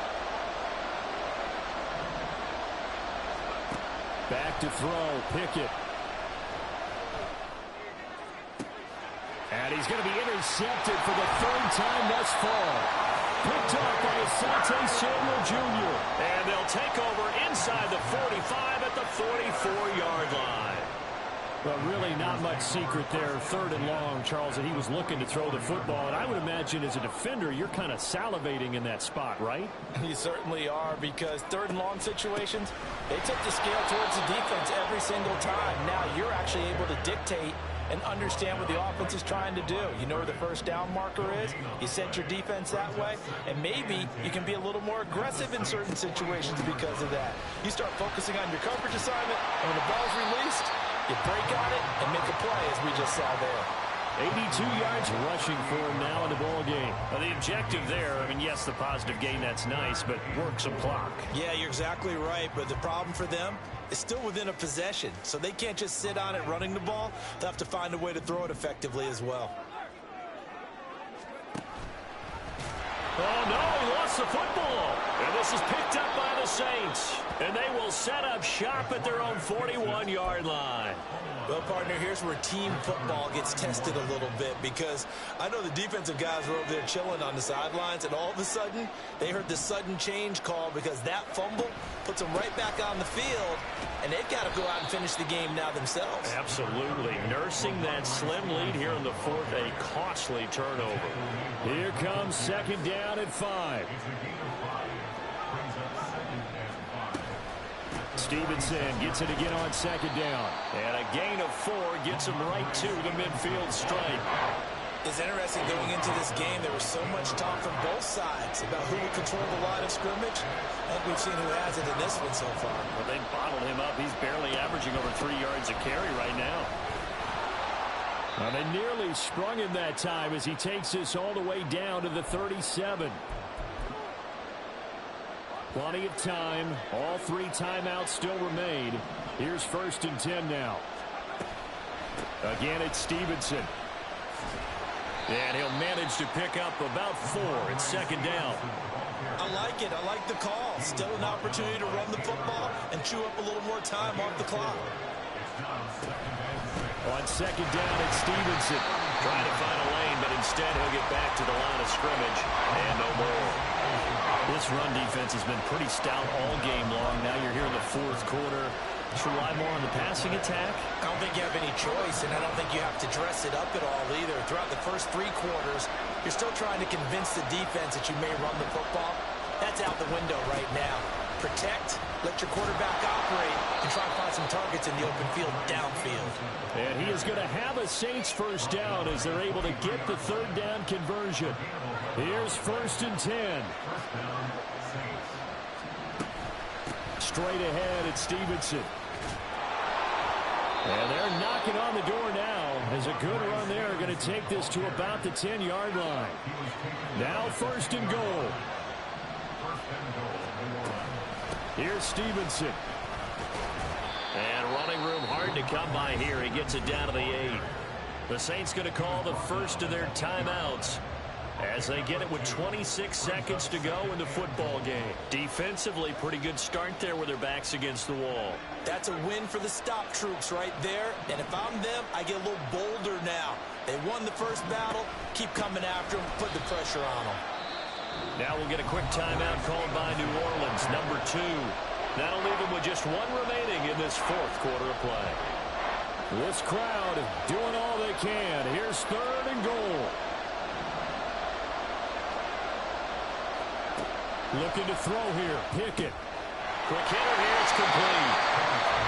Speaker 3: Back to throw. Pickett. And he's going to be intercepted for the 3rd time thus far. Picked off by Asante Samuel Jr.
Speaker 1: And they'll take over inside the 45 at the 44-yard line.
Speaker 3: Well, really not much secret there. 3rd and long, Charles, and he was looking to throw the football. And I would imagine as a defender, you're kind of salivating in that spot, right?
Speaker 2: You certainly are, because 3rd and long situations, they tip the scale towards the defense every single time. Now you're actually able to dictate and understand what the offense is trying to do. You know where the first down marker is. You set your defense that way, and maybe you can be a little more aggressive in certain situations because of that. You start focusing on your coverage assignment, and when the ball's released, you break on it and make a play, as we just saw there.
Speaker 3: 82 yards rushing for him now in the ball game.
Speaker 1: Well, the objective there, I mean, yes, the positive gain, that's nice, but work some clock.
Speaker 2: Yeah, you're exactly right, but the problem for them is still within a possession, so they can't just sit on it running the ball. They'll have to find a way to throw it effectively as well.
Speaker 1: Oh, no, he lost the football. And this is picked up by the Saints. And they will set up shop at their own 41-yard line.
Speaker 2: Well, partner, here's where team football gets tested a little bit, because I know the defensive guys were over there chilling on the sidelines, and all of a sudden, they heard the sudden change call because that fumble puts them right back on the field, and they've got to go out and finish the game now themselves.
Speaker 1: Absolutely. Nursing that slim lead here in the 4th, a costly turnover.
Speaker 3: Here comes 2nd down at 5. Stevenson gets it again on 2nd down.
Speaker 1: And a gain of 4 gets him right to the midfield stripe.
Speaker 2: It's interesting going into this game. There was so much talk from both sides about who would control the line of scrimmage. I think we've seen who has it in this one so far.
Speaker 1: Well, they bottled him up. He's barely averaging over 3 yards a carry right now.
Speaker 3: Well, they nearly sprung him that time as he takes this all the way down to the 37. Plenty of time. All 3 timeouts still remain. Here's 1st and 10 now. Again, it's Stevenson.
Speaker 1: And he'll manage to pick up about 4 at 2nd down.
Speaker 2: I like it. I like the call. Still an opportunity to run the football and chew up a little more time off the clock.
Speaker 3: On 2nd down, it's Stevenson.
Speaker 1: Trying to find a lane, but instead he'll get back to the line of scrimmage. And no more.
Speaker 3: This run defense has been pretty stout all game long. Now you're here in the 4th quarter. Just rely more on the passing attack?
Speaker 2: I don't think you have any choice, and I don't think you have to dress it up at all either. Throughout the first 3 quarters, you're still trying to convince the defense that you may run the football. That's out the window right now. Protect, let your quarterback operate, and try to find some targets in the open field downfield.
Speaker 3: And he is going to have a Saints 1st down as they're able to get the 3rd down conversion. Here's 1st and 10. Straight ahead at Stevenson. And they're knocking on the door now as a good run there are going to take this to about the 10-yard line. Now 1st and goal. Here's Stevenson.
Speaker 1: And running room hard to come by here. He gets it down to the 8. The Saints going to call the first of their timeouts as they get it with 26 seconds to go in the football game. Defensively, pretty good start there with their backs against the wall.
Speaker 2: That's a win for the stop troops right there. And if I'm them, I get a little bolder now. They won the first battle. Keep coming after them. Put the pressure on them.
Speaker 1: Now we'll get a quick timeout called by New Orleans, number 2. That'll leave them with just 1 remaining in this 4th quarter of play.
Speaker 3: This crowd doing all they can. Here's 3rd and goal. Looking to throw here. Pickett.
Speaker 1: Quick hitter here. It's complete.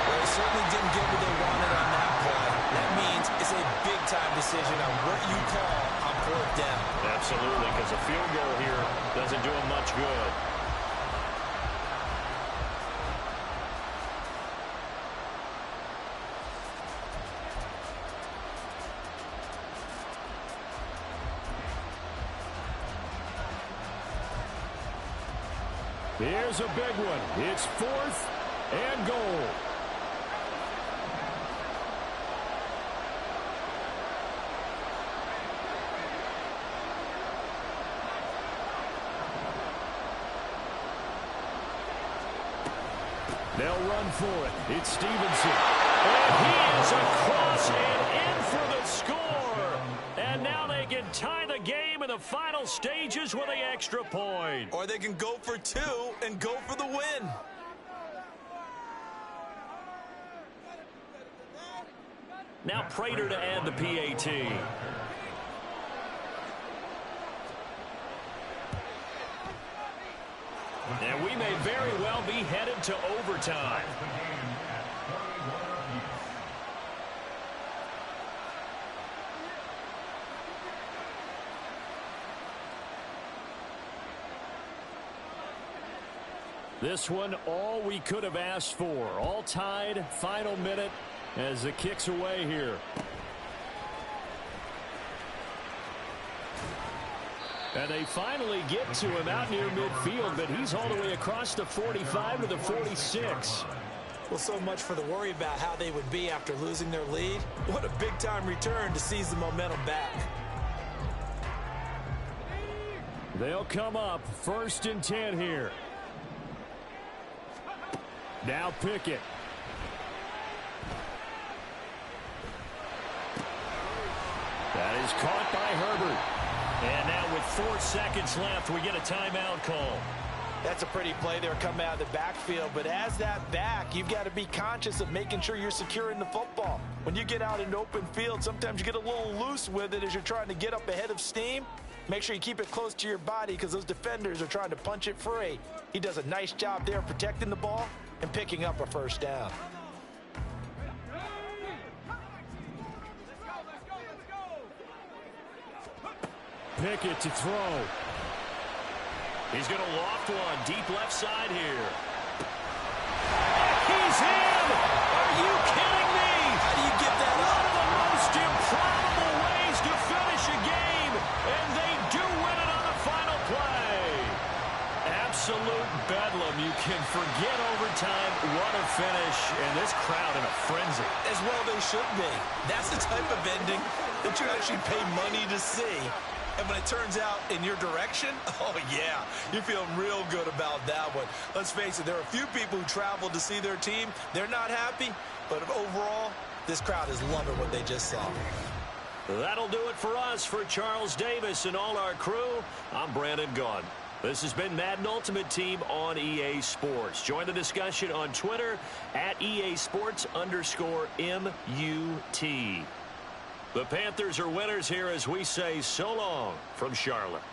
Speaker 2: Well, they certainly didn't get what they wanted on that play. That means it's a big-time decision on what you call on 4th down.
Speaker 1: Absolutely, because a field goal here doesn't do them much good.
Speaker 3: Here's a big one. It's 4th and goal. They'll run for it. It's Stevenson.
Speaker 1: And he is across and in for the score. And now they can tie the game in the final stages with the extra point.
Speaker 2: Or they can go for 2 and go for the win.
Speaker 1: Now Prater to add the PAT. And we may very well be headed to overtime.
Speaker 3: This one, all we could have asked for. All tied, final minute as the kick's away here. And they finally get to him out near midfield, but he's all the way across the 45 to the 46.
Speaker 2: Well, so much for the worry about how they would be after losing their lead. What a big-time return to seize the momentum back.
Speaker 3: They'll come up 1st and 10 here. Now Pickett. That is caught by Herbert.
Speaker 1: And now with 4 seconds left, we get a timeout call.
Speaker 2: That's a pretty play there coming out of the backfield, but as that back, you've got to be conscious of making sure you're securing the football. When you get out in open field, sometimes you get a little loose with it as you're trying to get up ahead of steam. Make sure you keep it close to your body because those defenders are trying to punch it free. He does a nice job there protecting the ball and picking up a 1st down.
Speaker 3: Pickett to throw.
Speaker 1: He's going to loft one deep left side here. He's in! Are you kidding me?
Speaker 2: How do you get that
Speaker 1: One
Speaker 2: up?
Speaker 1: of the most improbable ways to finish a game, and they do win it on the final play. Absolute bedlam. You can forget overtime. What a finish, and this crowd in a frenzy.
Speaker 2: As well they should be. That's the type of ending that you actually pay money to see. And when it turns out in your direction, oh, yeah, you're feeling real good about that one. Let's face it, there are a few people who travel to see their team. They're not happy, but overall, this crowd is loving what they just saw.
Speaker 1: That'll do it for us. For Charles Davis and all our crew, I'm Brandon Gaudin. This has been Madden Ultimate Team on EA Sports. Join the discussion on Twitter at EA Sports_MUT. The Panthers are winners here as we say so long from Charlotte.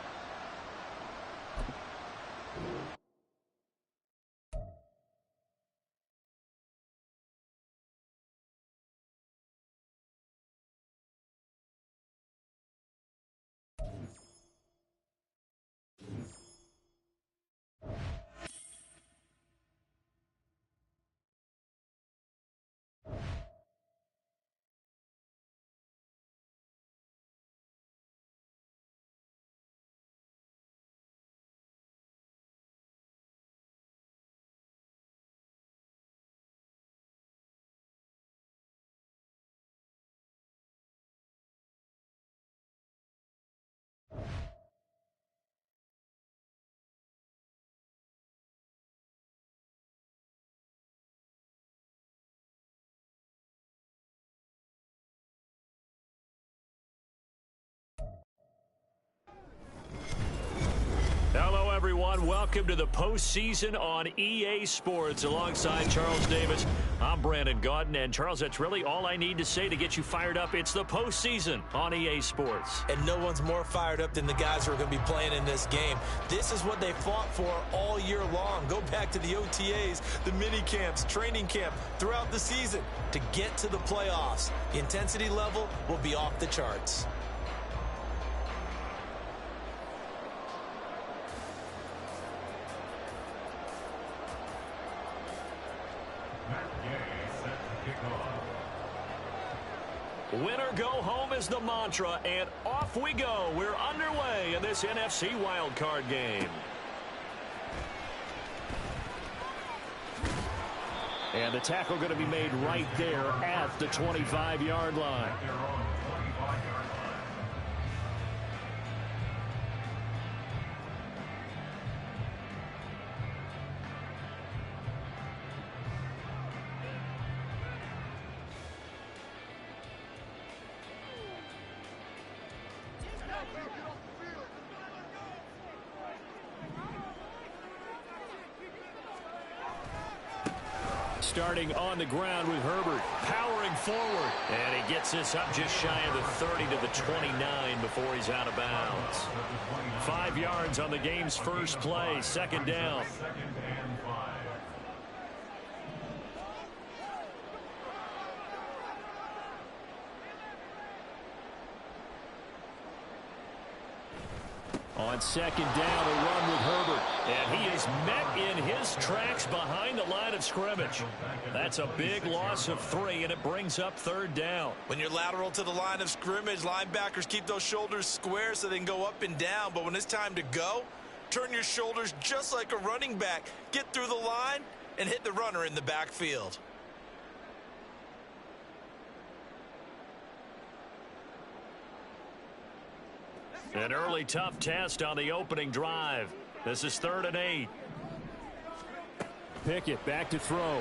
Speaker 1: Hello, everyone. Welcome to the postseason on EA Sports. Alongside Charles Davis, I'm Brandon Gaudin. And, Charles, that's really all I need to say to get you fired up. It's the postseason on EA Sports.
Speaker 2: And no one's more fired up than the guys who are going to be playing in this game. This is what they fought for all year long. Go back to the OTAs, the mini camps, training camp, throughout the season to get to the playoffs. The intensity level will be off the charts.
Speaker 1: Winner go home is the mantra, and off we go. We're underway in this NFC wildcard game.
Speaker 3: And the tackle going to be made right there at the 25-yard line. Starting on the ground with Herbert, powering forward. And he gets this up just shy of the 30 to the 29 before he's out of bounds. 5 yards on the game's first play, second down. On second down, a run with Herbert. And he is met in his tracks behind the line of scrimmage. That's a big loss of 3, and it brings up third down.
Speaker 2: When you're lateral to the line of scrimmage, linebackers keep those shoulders square so they can go up and down. But when it's time to go, turn your shoulders just like a running back. Get through the line and hit the runner in the backfield.
Speaker 1: An early tough test on the opening drive. This is 3rd and 8.
Speaker 3: Pickett back to throw.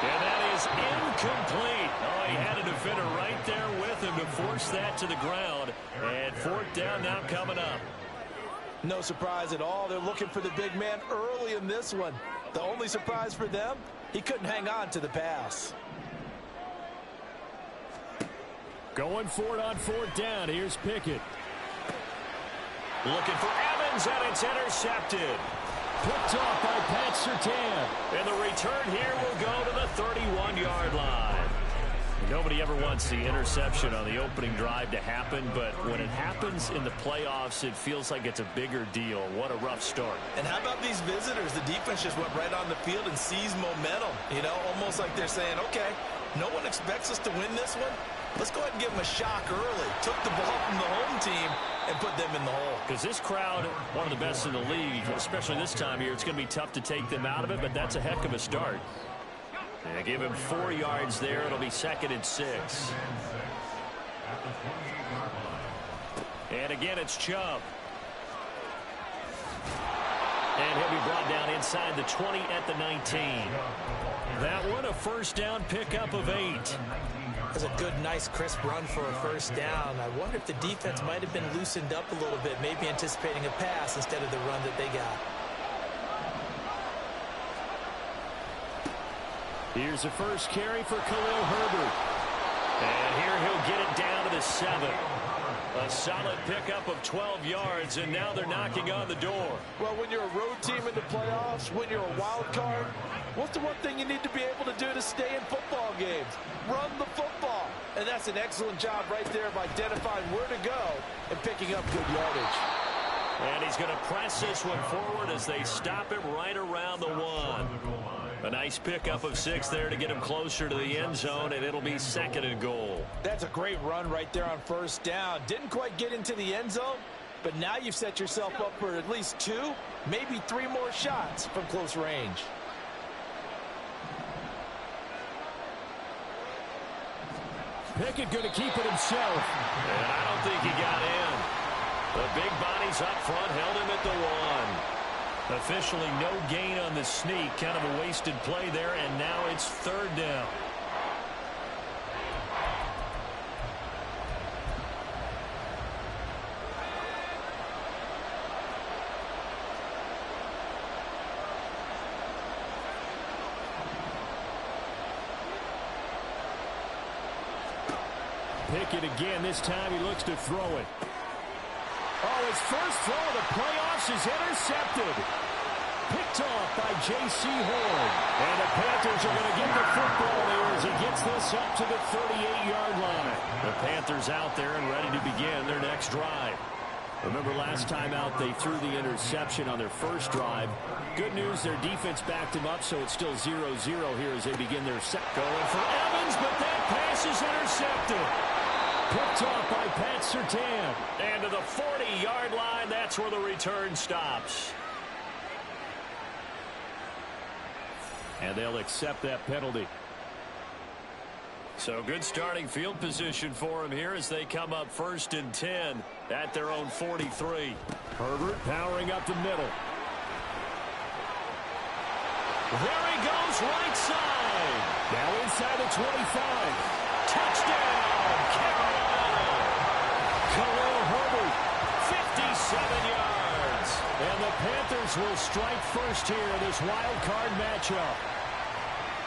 Speaker 1: And that is incomplete. Oh, he had a defender right there with him to force that to the ground. And 4th down now coming up.
Speaker 2: No surprise at all. They're looking for the big man early in this one. The only surprise for them, he couldn't hang on to the pass.
Speaker 3: Going for it on 4th down. Here's Pickett.
Speaker 1: Looking for Evans, and it's intercepted.
Speaker 3: Picked off by Pat Surtain.
Speaker 1: And the return here will go to the 31-yard line. Nobody ever wants the interception on the opening drive to happen, but when it happens in the playoffs, it feels like it's a bigger deal. What a rough start.
Speaker 2: And how about these visitors? The defense just went right on the field and seized momentum. You know, almost like they're saying, okay, no one expects us to win this one. Let's go ahead and give them a shock early. Took the ball from the home team and put them in the hole.
Speaker 1: Because this crowd, one of the best in the league, especially this time of year, it's going to be tough to take them out of it, but that's a heck of a start. And they give him 4 yards there. It'll be 2nd and 6. And again, it's Chubb. And he'll be brought down inside the 20 at the 19. That one, a first down pickup of 8.
Speaker 2: That's a good, nice, crisp run for a first down. I wonder if the defense might have been loosened up a little bit, maybe anticipating a pass instead of the run that they got.
Speaker 3: Here's the first carry for Khalil Herbert.
Speaker 1: And here he'll get it down to the 7. A solid pickup of 12 yards, and now they're knocking on the door.
Speaker 2: Well, when you're a road team in the playoffs, when you're a wild card, what's the one thing you need to be able to do to stay in football games? Run the football. And that's an excellent job right there of identifying where to go and picking up good yardage.
Speaker 1: And he's going to press this one forward as they stop him right around the 1. A nice pickup of 6 there to get him closer to the end zone, and it'll be 2nd and goal.
Speaker 2: That's a great run right there on first down. Didn't quite get into the end zone, but now you've set yourself up for at least 2, maybe 3 more shots from close range.
Speaker 3: Pickett going to keep it himself.
Speaker 1: And I don't think he got in. The big bodies up front held him at the 1. Officially no gain on the sneak. Kind of a wasted play there, and now it's 3rd down.
Speaker 3: Pickett again. This time he looks to throw it. Oh, his first throw of the playoffs is intercepted. Picked off by J.C. Horn. And the Panthers are going to get the football there as he gets this up to the 38-yard line.
Speaker 1: The Panthers out there and ready to begin their next drive.
Speaker 3: Remember last time out they threw the interception on their first drive. Good news, their defense backed them up, so it's still 0-0 here as they begin their set.
Speaker 1: Going for Evans, but that pass is intercepted.
Speaker 3: Picked off by Pat Surtain.
Speaker 1: And to the 40-yard line, that's where the return stops.
Speaker 3: And they'll accept that penalty.
Speaker 1: So good starting field position for them here as they come up 1st and 10 at their own 43.
Speaker 3: Herbert powering up the middle.
Speaker 1: There he goes, right side.
Speaker 3: Now inside the 25.
Speaker 1: Touchdown, Carolina.
Speaker 3: Khalil Herbert.
Speaker 1: 57 yards.
Speaker 3: And the Panthers will strike first here in this wild card matchup.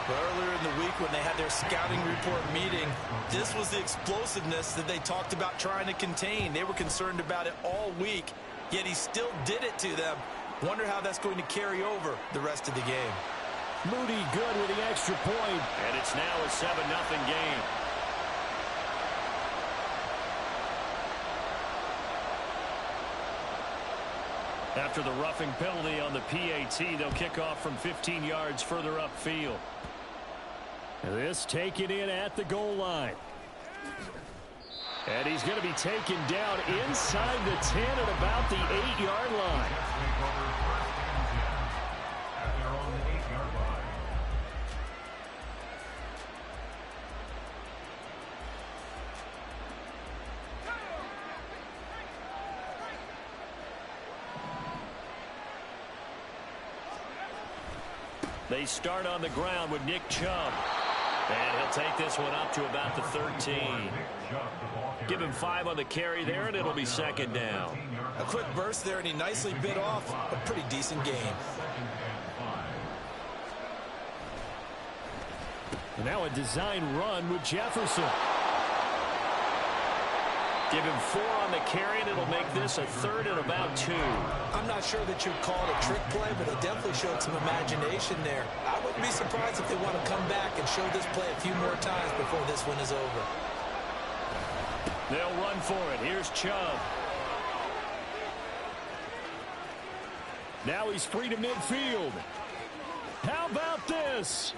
Speaker 2: Earlier in the week when they had their scouting report meeting, this was the explosiveness that they talked about trying to contain. They were concerned about it all week, yet he still did it to them. Wonder how that's going to carry over the rest of the game.
Speaker 3: Moody good with the extra point.
Speaker 1: And it's now a 7-0 game. After the roughing penalty on the PAT, they'll kick off from 15 yards further upfield.
Speaker 3: This taken in at the goal line. And he's going to be taken down inside the 10 at about the 8-yard line.
Speaker 1: They start on the ground with Nick Chubb. And he'll take this one up to about the 13. Give him 5 on the carry there, and it'll be 2nd down.
Speaker 2: A quick burst there, and he nicely bit off a pretty decent game.
Speaker 3: And now a design run with Jefferson.
Speaker 1: Give him 4 on the carry, and it'll make this a 3rd and about 2.
Speaker 2: I'm not sure that you'd call it a trick play, but they definitely showed some imagination there. I wouldn't be surprised if they want to come back and show this play a few more times before this one is over.
Speaker 1: They'll run for it. Here's Chubb.
Speaker 3: Now he's free to midfield. How about this?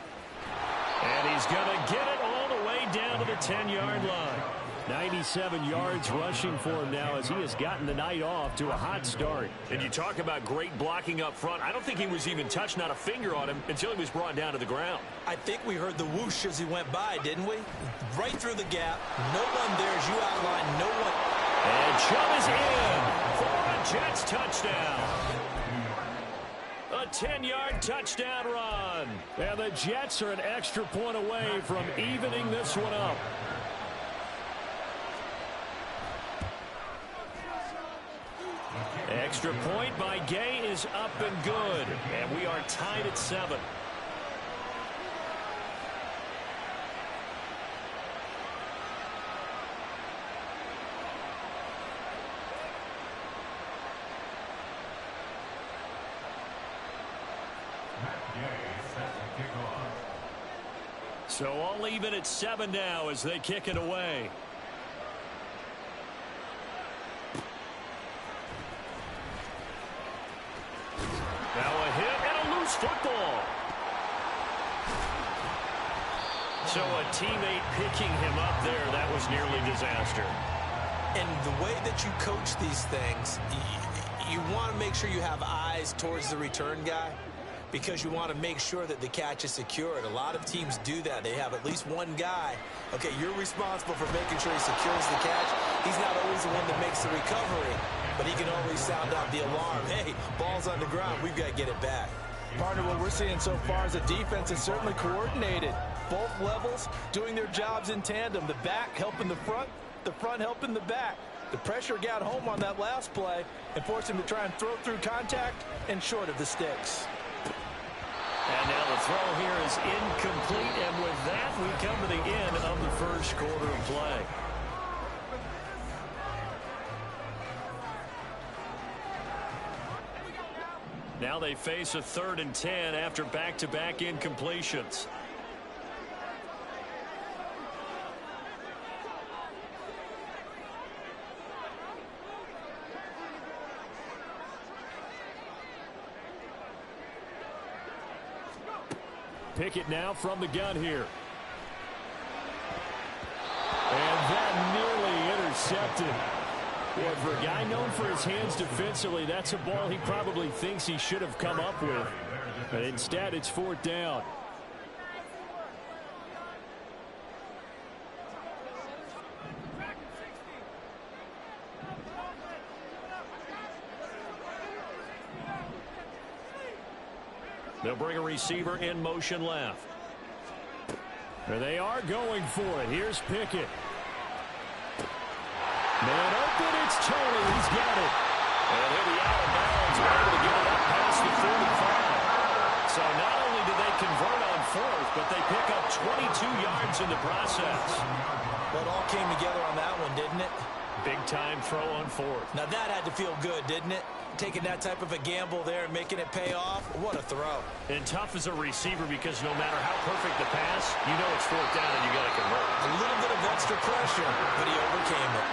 Speaker 1: And he's going to get it all the way down to the 10-yard line.
Speaker 3: 97 yards rushing for him now as he has gotten the night off to a hot start.
Speaker 1: And you talk about great blocking up front. I don't think he was even touched, not a finger on him, until he was brought down to the ground.
Speaker 2: I think we heard the whoosh as he went by, didn't we? Right through the gap. No one there, as you outlined. No one.
Speaker 1: And Chubb is in for a Jets touchdown. A 10-yard touchdown run.
Speaker 3: And the Jets are an extra point away from evening this one up.
Speaker 1: Extra point by Gay is up and good. And we are tied at 7. So all even at 7 now as they kick it away. Now a hit and a loose football. So a teammate picking him up there, that was nearly disaster.
Speaker 2: And the way that you coach these things, you want to make sure you have eyes towards the return guy because you want to make sure that the catch is secured. A lot of teams do that. They have at least one guy. Okay, you're responsible for making sure he secures the catch. He's not always the one that makes the recovery, but he can always sound out the alarm. Hey, ball's on the ground. We've got to get it back. Partner, what we're seeing so far is the defense is certainly coordinated. Both levels doing their jobs in tandem. The back helping the front helping the back. The pressure got home on that last play and forced him to try and throw through contact and short of the sticks.
Speaker 1: And now the throw here is incomplete, and with that, we come to the end of the first quarter of play. Now they face a 3rd and 10 after back-to-back incompletions.
Speaker 3: Pickett now from the gun here. And that nearly intercepted. Boy, for a guy known for his hands defensively, that's a ball he probably thinks he should have come up with. But instead, it's 4th down.
Speaker 1: They'll bring a receiver in motion left.
Speaker 3: There they are going for it. Here's Pickett. Man open, it's Tony. He's got it.
Speaker 1: And he'll be out of bounds, able to get it up past the 45. So not only do they convert on fourth, but they pick up 22 yards in the process.
Speaker 2: Well, it all came together on that one, didn't it?
Speaker 1: Big-time throw on fourth.
Speaker 2: Now that had to feel good, didn't it? Taking that type of a gamble there and making it pay off. What a throw.
Speaker 1: And tough as a receiver because no matter how perfect the pass, you know it's fourth down and you got to convert.
Speaker 2: A little bit of extra pressure, but he overcame it.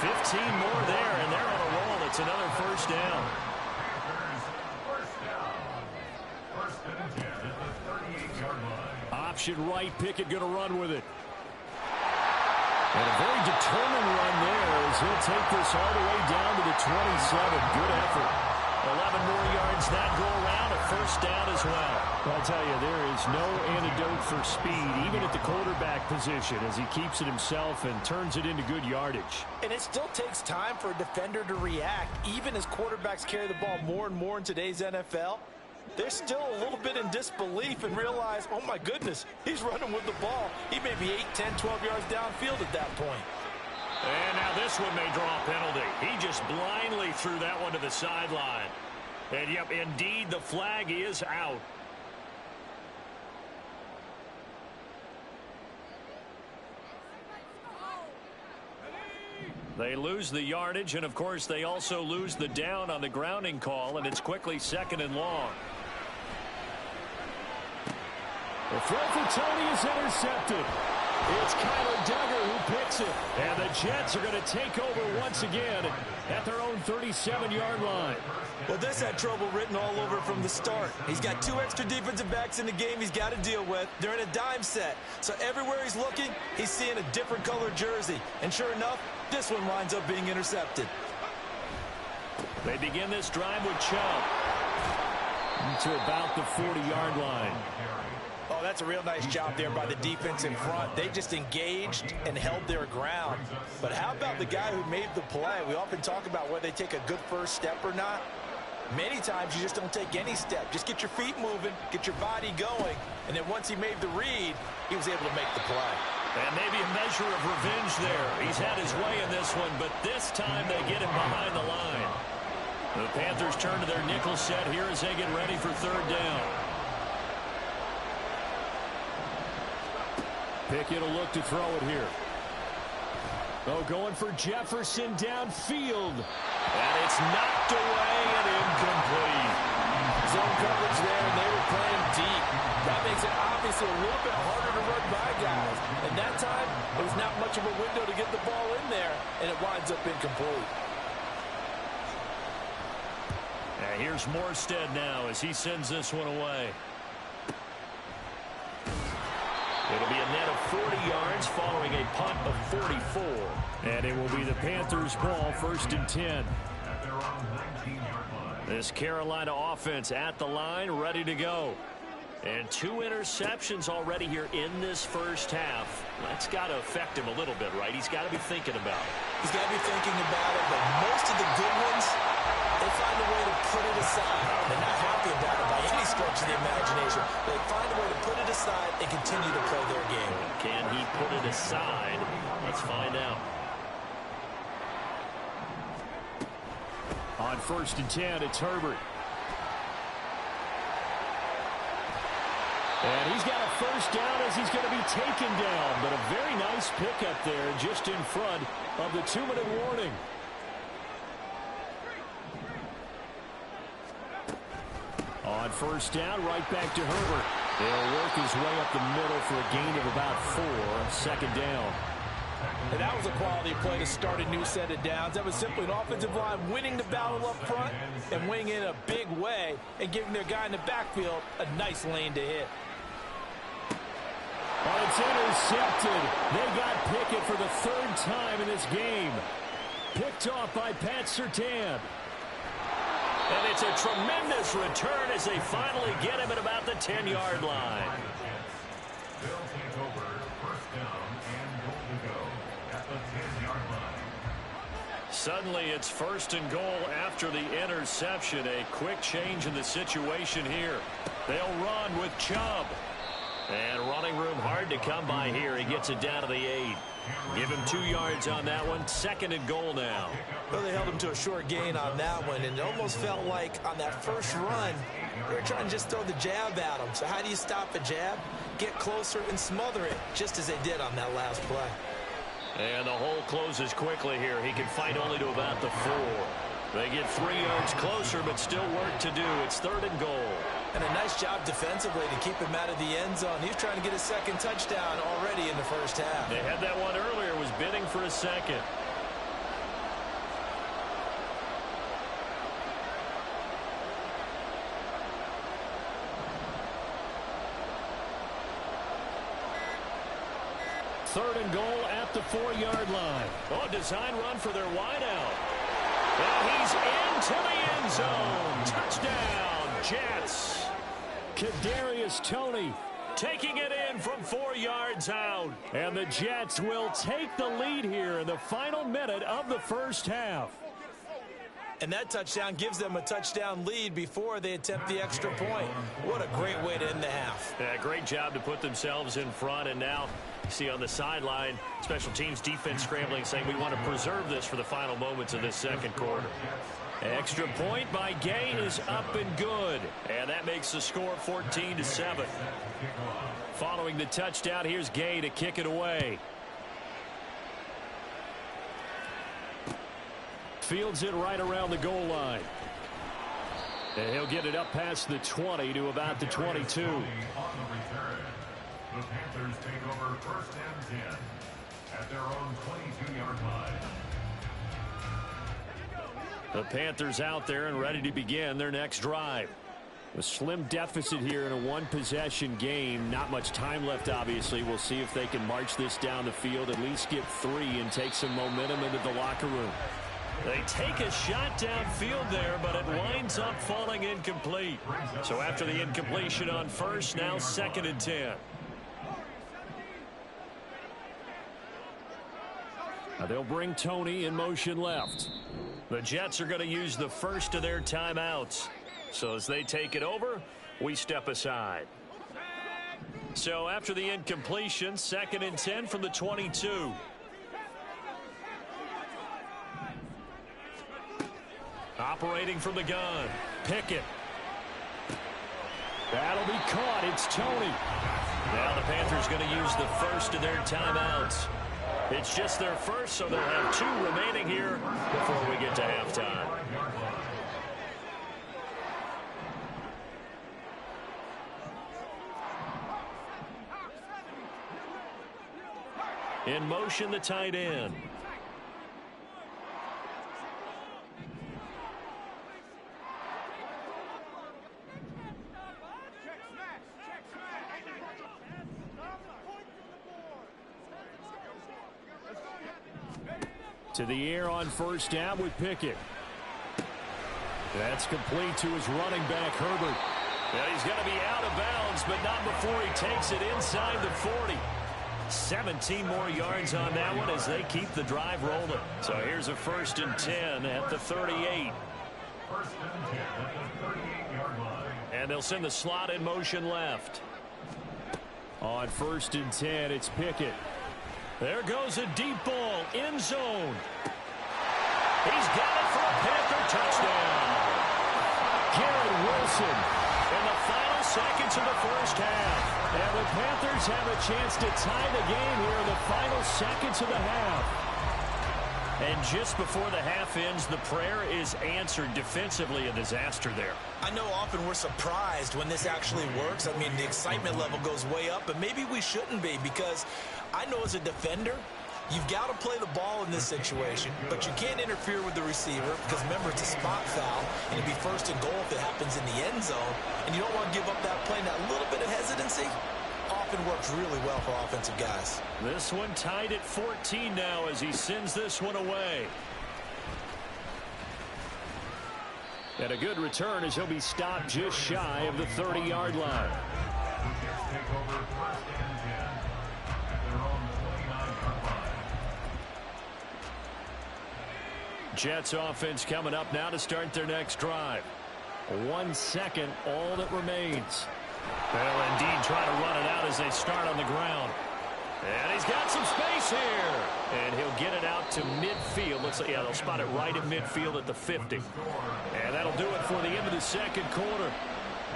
Speaker 1: 15 more there, and they're on a roll. It's another first down.
Speaker 4: First down. First and 10 at the 38-yard line.
Speaker 3: Option right, Pickett going to run with it. And a very determined run there as he'll take this all the way down to the 27. Good effort.
Speaker 1: 11 more yards that go around, a first down as well.
Speaker 3: I'll tell you, there is no antidote for speed, even at the quarterback position, as he keeps it himself and turns it into good yardage.
Speaker 2: And it still takes time for a defender to react, even as quarterbacks carry the ball more and more in today's NFL. They're still a little bit in disbelief and realize, oh my goodness, he's running with the ball. He may be 8, 10, 12 yards downfield at that point.
Speaker 1: And now this one may draw a penalty. He just blindly threw that one to the sideline. And yep, indeed, the flag is out. They lose the yardage, and of course they also lose the down on the grounding call, and it's quickly second and long.
Speaker 3: The throw for Tony is intercepted. It's Kyler Duggar who picks it. And the Jets are going to take over once again at their own 37-yard line.
Speaker 2: Well, this had trouble written all over from the start. He's got 2 extra defensive backs in the game he's got to deal with. They're in a dime set. So everywhere he's looking, he's seeing a different colored jersey. And sure enough, this one winds up being intercepted.
Speaker 1: They begin this drive with Chubb.
Speaker 3: To about the 40-yard line.
Speaker 2: Oh, that's a real nice job there by the defense in front. They just engaged and held their ground. But how about the guy who made the play? We often talk about whether they take a good first step or not. Many times you just don't take any step. Just get your feet moving, get your body going, and then once he made the read, he was able to make the play.
Speaker 1: And maybe a measure of revenge there. He's had his way in this one, but this time they get him behind the line. The Panthers turn to their nickel set here as they get ready for third down.
Speaker 3: Pickett will look to throw it here. Oh, going for Jefferson downfield.
Speaker 1: And it's knocked away and incomplete.
Speaker 2: Zone coverage there, and they were playing deep. That makes it obviously a little bit harder to run by guys. And that time, it was not much of a window to get the ball in there, and it winds up incomplete.
Speaker 1: And here's Morstead now as he sends this one away. It'll be a net of 40 yards following a punt of 44.
Speaker 3: And it will be the Panthers' ball, 1st and 10.
Speaker 1: This Carolina offense at the line, ready to go. And 2 interceptions already here in this first half. That's got to affect him a little bit, right? He's got to be thinking about it.
Speaker 2: He's got to be thinking about it, but most of the good ones, they find a way to put it aside. They're not happy about it by any stretch of the imagination. They find a way to put it aside and continue to play their game.
Speaker 1: Can he put it aside? Let's find out.
Speaker 3: On 1st and 10, it's Herbert. And he's got a first down as he's going to be taken down. But a very nice pickup there just in front of the 2-minute warning. On 1st down, right back to Herbert. He'll work his way up the middle for a gain of about 4. 2nd down.
Speaker 2: And that was a quality play to start a new set of downs. That was simply an offensive line winning the battle up front and winning in a big way and giving their guy in the backfield a nice lane to hit.
Speaker 3: Oh, it's intercepted. They got Pickett for the 3rd time in this game. Picked off by Pat Surtain.
Speaker 1: And it's a tremendous return as they finally get him at about the 10-yard line.
Speaker 4: They'll take over 1st down and goal to go at the 10-yard line.
Speaker 1: Suddenly it's 1st and goal after the interception. A quick change in the situation here. They'll run with Chubb. And running room hard to come by here. He gets it down to the 8. Give him 2 yards on that one. 2nd and goal now.
Speaker 2: Well, they held him to a short gain on that one, and it almost felt like on that first run, they were trying to just throw the jab at him. So how do you stop a jab? Get closer and smother it, just as they did on that last play.
Speaker 1: And the hole closes quickly here. He can fight only to about the 4. They get 3 yards closer, but still work to do. It's 3rd and goal.
Speaker 2: And a nice job defensively to keep him out of the end zone. He's trying to get his 2nd touchdown already in the first half.
Speaker 1: They had that one earlier, was bidding for a 2nd. Third and goal at the 4-yard line. Oh, design run for their wideout. And he's into the end zone. Touchdown, Jets. Kadarius Toney taking it in from 4 yards out. And the Jets will take the lead here in the final minute of the first half.
Speaker 2: And that touchdown gives them a touchdown lead before they attempt the extra point. What a great way to end the half.
Speaker 1: Yeah, great job to put themselves in front. And now, see on the sideline, special teams defense scrambling, saying we want to preserve this for the final moments of this 2nd quarter. Extra point by Gay is up and good. And that makes the score 14-7. Following the touchdown, here's Gay to kick it away. Fields it right around the goal line. And he'll get it up past the 20 to about the 22.
Speaker 4: The Panthers take over 1st and 10 at their own 22-yard line.
Speaker 1: The Panthers out there and ready to begin their next drive. A slim deficit here in a 1-possession game. Not much time left, obviously. We'll see if they can march this down the field, at least get 3 and take some momentum into the locker room. They take a shot downfield there, but it winds up falling incomplete. So after the incompletion on first, now 2nd and 10. Now they'll bring Toney in motion left. The Jets are going to use the first of their timeouts. So as they take it over, we step aside. So after the incompletion, 2nd and 10 from the 22. Operating from the gun, Pickett. That'll be caught. It's Toney. Now the Panthers going to use the first of their timeouts. It's just their first, so they'll have 2 remaining here before we get to halftime. In motion, the tight end. To the air on first down with Pickett. That's complete to his running back, Herbert. And he's going to be out of bounds, but not before he takes it inside the 40. 17 more yards on that one as they keep the drive rolling. So here's a 1st and 10 at the 38.
Speaker 4: 1st and 10 at the 38-yard line.
Speaker 1: And they'll send the slot in motion left. On 1st and 10, it's Pickett. There goes a deep ball, end zone. He's got it for a Panther touchdown. Garrett Wilson in the final seconds of the first half. And the Panthers have a chance to tie the game here in the final seconds of the half. And just before the half ends, the prayer is answered. Defensively, a disaster there.
Speaker 2: I know often we're surprised when this actually works. I mean, the excitement level goes way up, but maybe we shouldn't be, because I know as a defender, you've got to play the ball in this situation, but you can't interfere with the receiver because, remember, it's a spot foul, and it'd be 1st and goal if it happens in the end zone, and you don't want to give up that play. And that little bit of hesitancy often works really well for offensive guys.
Speaker 1: This one tied at 14 now as he sends this one away. And a good return as he'll be stopped just shy of the 30-yard line.
Speaker 4: Take over 1st and 10 at their own 29-yard line.
Speaker 1: Jets offense coming up now to start their next drive.
Speaker 3: 1 second, all that remains.
Speaker 1: They'll indeed try to run it out as they start on the ground. And he's got some space here. And he'll get it out to midfield. Looks like, yeah, they'll spot it right in midfield at the 50. And that'll do it for the end of the second quarter.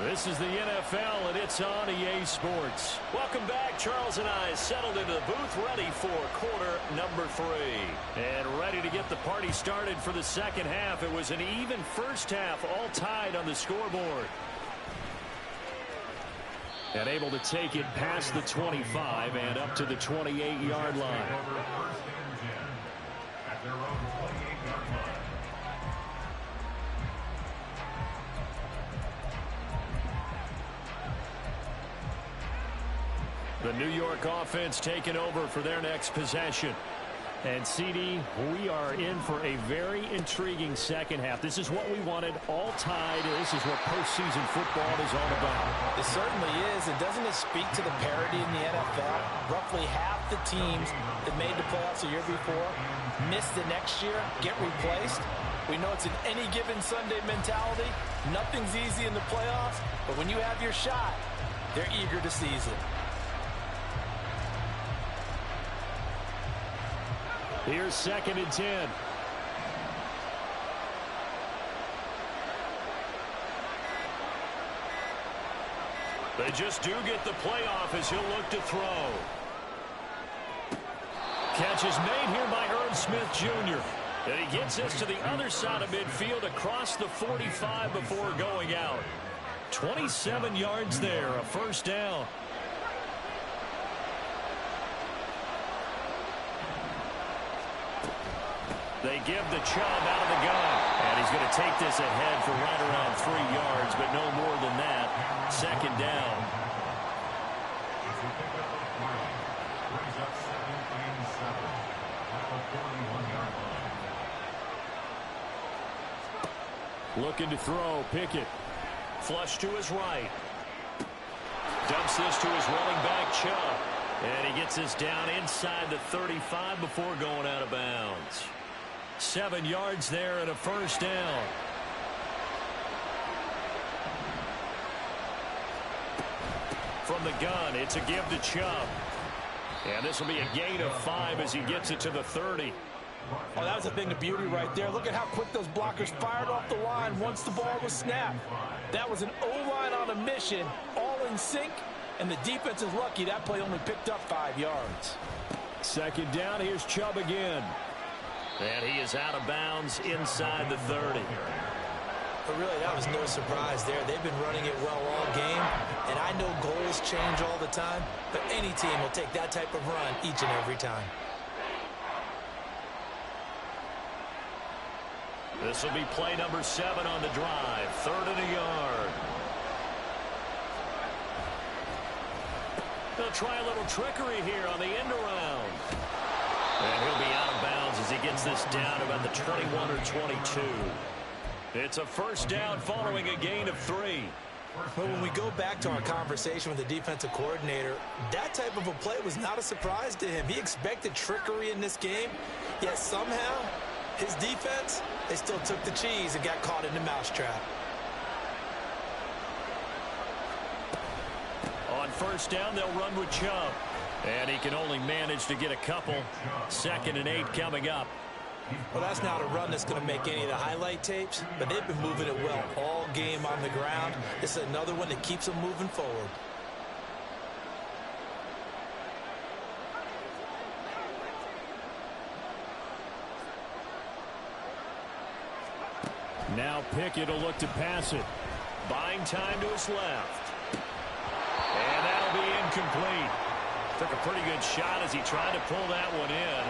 Speaker 1: This is the NFL, and it's on EA Sports. Welcome back. Charles and I settled into the booth, ready for quarter number 3. And ready to get the party started for the second half. It was an even first half, all tied on the scoreboard. And able to take it past the 25 and up to the 28-yard line.
Speaker 4: At their own 28-yard line.
Speaker 1: The New York offense taking over for their next possession.
Speaker 3: And, CD, we are in for a very intriguing second half. This is what we wanted, all tied. This is what postseason football is all about.
Speaker 2: It certainly is. And doesn't it speak to the parity in the NFL? Roughly half the teams that made the playoffs the year before miss the next year, get replaced. We know it's an any given Sunday mentality. Nothing's easy in the playoffs, but when you have your shot, they're eager to seize it.
Speaker 3: Here's 2nd and 10.
Speaker 1: They just do get the playoff as he'll look to throw. Catch is made here by Irv Smith Jr. And he gets this to the other side of midfield across the 45 before going out. 27 yards there, a first down. They give the Chubb out of the gun. And he's going to take this ahead for right around 3 yards, but no more than that. Second down.
Speaker 4: Brings up 2nd and 7. At the 41-yard line.
Speaker 3: Looking to throw, Pickett.
Speaker 1: Flush to his right. Dumps this to his running back, Chubb. And he gets this down inside the 35 before going out of bounds. 7 yards there and a first down. From the gun, it's a give to Chubb. And this will be a gain of 5 as he gets it to the 30.
Speaker 2: Oh, that was a thing of beauty right there. Look at how quick those blockers fired off the line once the ball was snapped. That was an O-line on a mission, all in sync, and the defense is lucky that play only picked up 5 yards.
Speaker 3: 2nd down, here's Chubb again.
Speaker 1: And he is out of bounds inside the 30.
Speaker 2: But really, that was no surprise there. They've been running it well all game, and I know goals change all the time, but any team will take that type of run each and every time.
Speaker 1: This will be play number 7 on the drive. 3rd and a yard. They'll try a little trickery here on the end around. And he'll be out of bounds as he gets this down about the 21 or 22. It's a first down following a gain of 3.
Speaker 2: But when we go back to our conversation with the defensive coordinator, that type of a play was not a surprise to him. He expected trickery in this game, yet somehow his defense, they still took the cheese and got caught in the mousetrap.
Speaker 1: On first down, they'll run with Chubb. And he can only manage to get a couple. 2nd and 8 coming up.
Speaker 2: Well, that's not a run that's going to make any of the highlight tapes, but they've been moving it well all game on the ground. This is another one that keeps them moving forward.
Speaker 3: Now Pickett will look to pass it.
Speaker 1: Buying time to his left. And that'll be incomplete. Took a pretty good shot as he tried to pull that one in.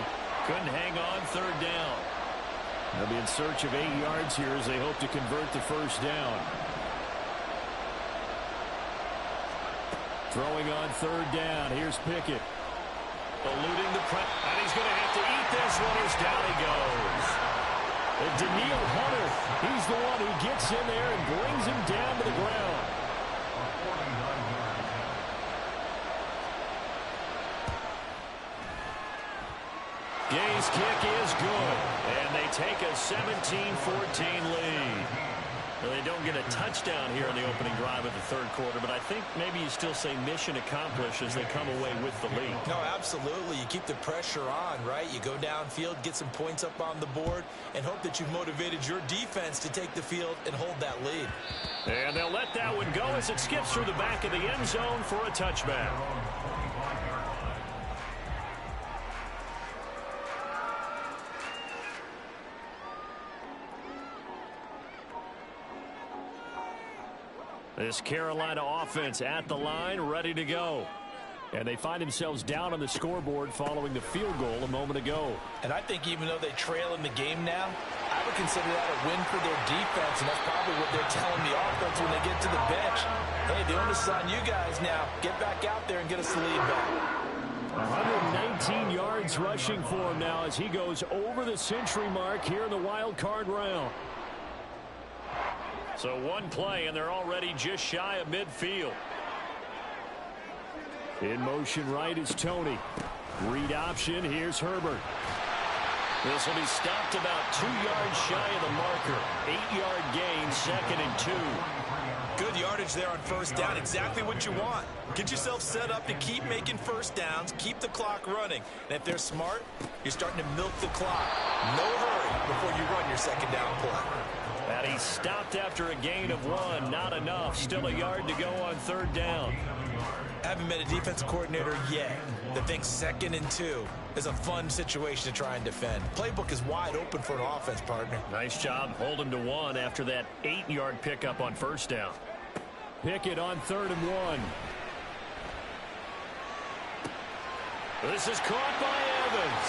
Speaker 1: Couldn't hang on 3rd down.
Speaker 3: They'll be in search of 8 yards here as they hope to convert the first down. Throwing on 3rd down. Here's Pickett.
Speaker 1: Eluding the press. And he's going to have to eat this one as down he goes.
Speaker 3: And Daniil Hunter, he's the one who gets in there and brings him down to the ground.
Speaker 1: Gay's kick is good, and they take a 17-14 lead. Well, they don't get a touchdown here in the opening drive of the third quarter, but I think maybe you still say mission accomplished as they come away with the lead.
Speaker 2: No, absolutely. You keep the pressure on, right? You go downfield, get some points up on the board, and hope that you've motivated your defense to take the field and hold that lead.
Speaker 1: And they'll let that one go as it skips through the back of the end zone for a touchback. This Carolina offense at the line, ready to go. And they find themselves down on the scoreboard following the field goal a moment ago.
Speaker 2: And I think even though they trail in the game now, I would consider that a win for their defense, and that's probably what they're telling the offense when they get to the bench. Hey, the onus is on you guys now. Get back out there and get us the lead back.
Speaker 3: 119 yards rushing for him now as he goes over the century mark here in the wild card round.
Speaker 1: So one play, and they're already just shy of midfield.
Speaker 3: In motion right is Tony. Read option, here's Herbert.
Speaker 1: This will be stopped about 2 yards shy of the marker. 8-yard gain, 2nd and 2.
Speaker 2: Good yardage there on first down. Exactly what you want. Get yourself set up to keep making first downs, keep the clock running. And if they're smart, you're starting to milk the clock. No hurry before you run your second down play.
Speaker 1: And he stopped after a gain of 1. Not enough. Still a yard to go on third down.
Speaker 2: I haven't met a defensive coordinator yet that thinks 2nd and 2 is a fun situation to try and defend. Playbook is wide open for an offense, partner.
Speaker 1: Nice job holding to 1 after that 8-yard pickup on first down.
Speaker 3: Pickett on 3rd and 1.
Speaker 1: This is caught by Evans.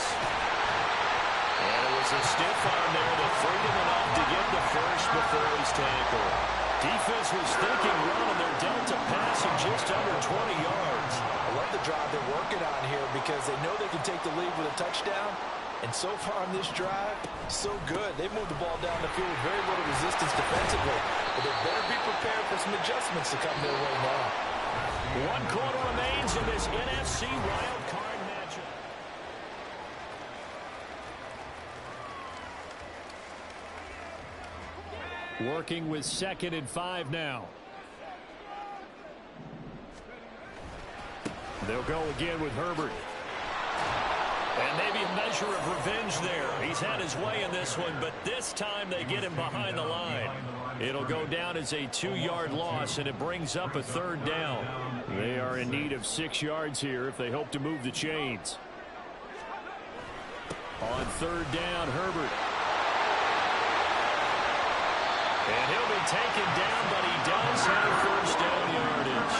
Speaker 1: And it was a stiff arm there that freed him enough to get the first before he's tackled. Defense was thinking run, and they're dealt a pass of just under 20 yards.
Speaker 2: I love the drive they're working on here because they know they can take the lead with a touchdown. And so far on this drive, so good. They've moved the ball down the field with very little resistance defensively. But they better be prepared for some adjustments to come their way now.
Speaker 1: 1 quarter remains in this NFC wild card matchup.
Speaker 3: Working with 2nd and 5 now. They'll go again with Herbert.
Speaker 1: And maybe a measure of revenge there. He's had his way in this one, but this time they get him behind the line. It'll go down as a 2-yard loss, and it brings up a 3rd down.
Speaker 3: They are in need of 6 yards here if they hope to move the chains. On 3rd down, Herbert.
Speaker 1: And he'll be taken down, but he does have first down yardage.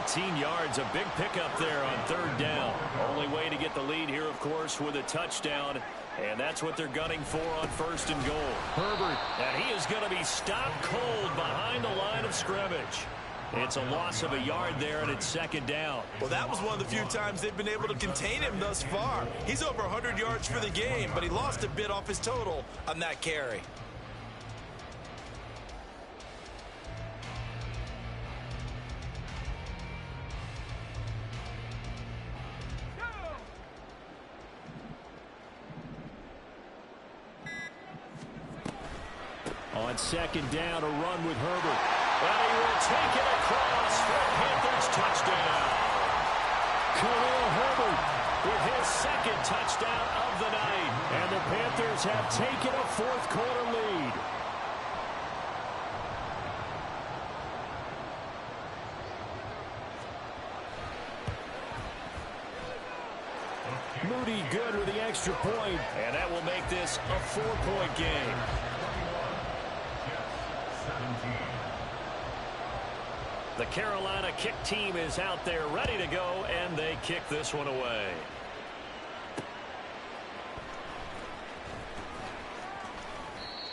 Speaker 1: 18 yards, a big pickup there on 3rd down. Only way to get the lead here, of course, with a touchdown. And that's what they're gunning for on 1st and goal.
Speaker 3: Herbert.
Speaker 1: And he is going to be stopped cold behind the line of scrimmage. It's a loss of a yard there, and it's 2nd down.
Speaker 2: Well, that was one of the few times they've been able to contain him thus far. He's over 100 yards for the game, but he lost a bit off his total on that carry.
Speaker 3: On 2nd down, a run with Herbert.
Speaker 1: And he will take it across for a Panthers touchdown.
Speaker 3: Khalil Herbert
Speaker 1: With his 2nd touchdown of the night.
Speaker 3: And the Panthers have taken a 4th quarter lead. Moody good with the extra point.
Speaker 1: And that will make this a 4-point game. The Carolina kick team is out there ready to go, and they kick this one away.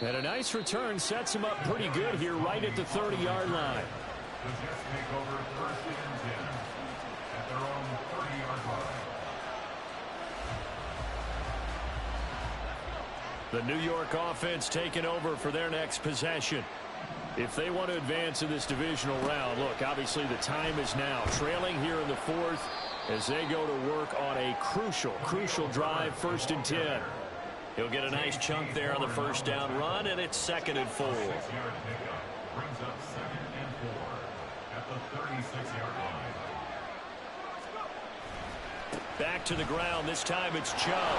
Speaker 3: And a nice return sets him up pretty good here right at the 30-yard line.
Speaker 4: The Jets take over 1st and 10 at their own 30-yard line.
Speaker 3: The New York offense taking over for their next possession. If they want to advance in this divisional round, look, obviously the time is now. Trailing here in the 4th as they go to work on a crucial drive, 1st and 10.
Speaker 1: He'll get a nice chunk there on the first down run, and it's 2nd and 4.
Speaker 4: Brings up 2nd and 4 at the 36-yard line.
Speaker 1: Back to the ground. This time it's Chubb.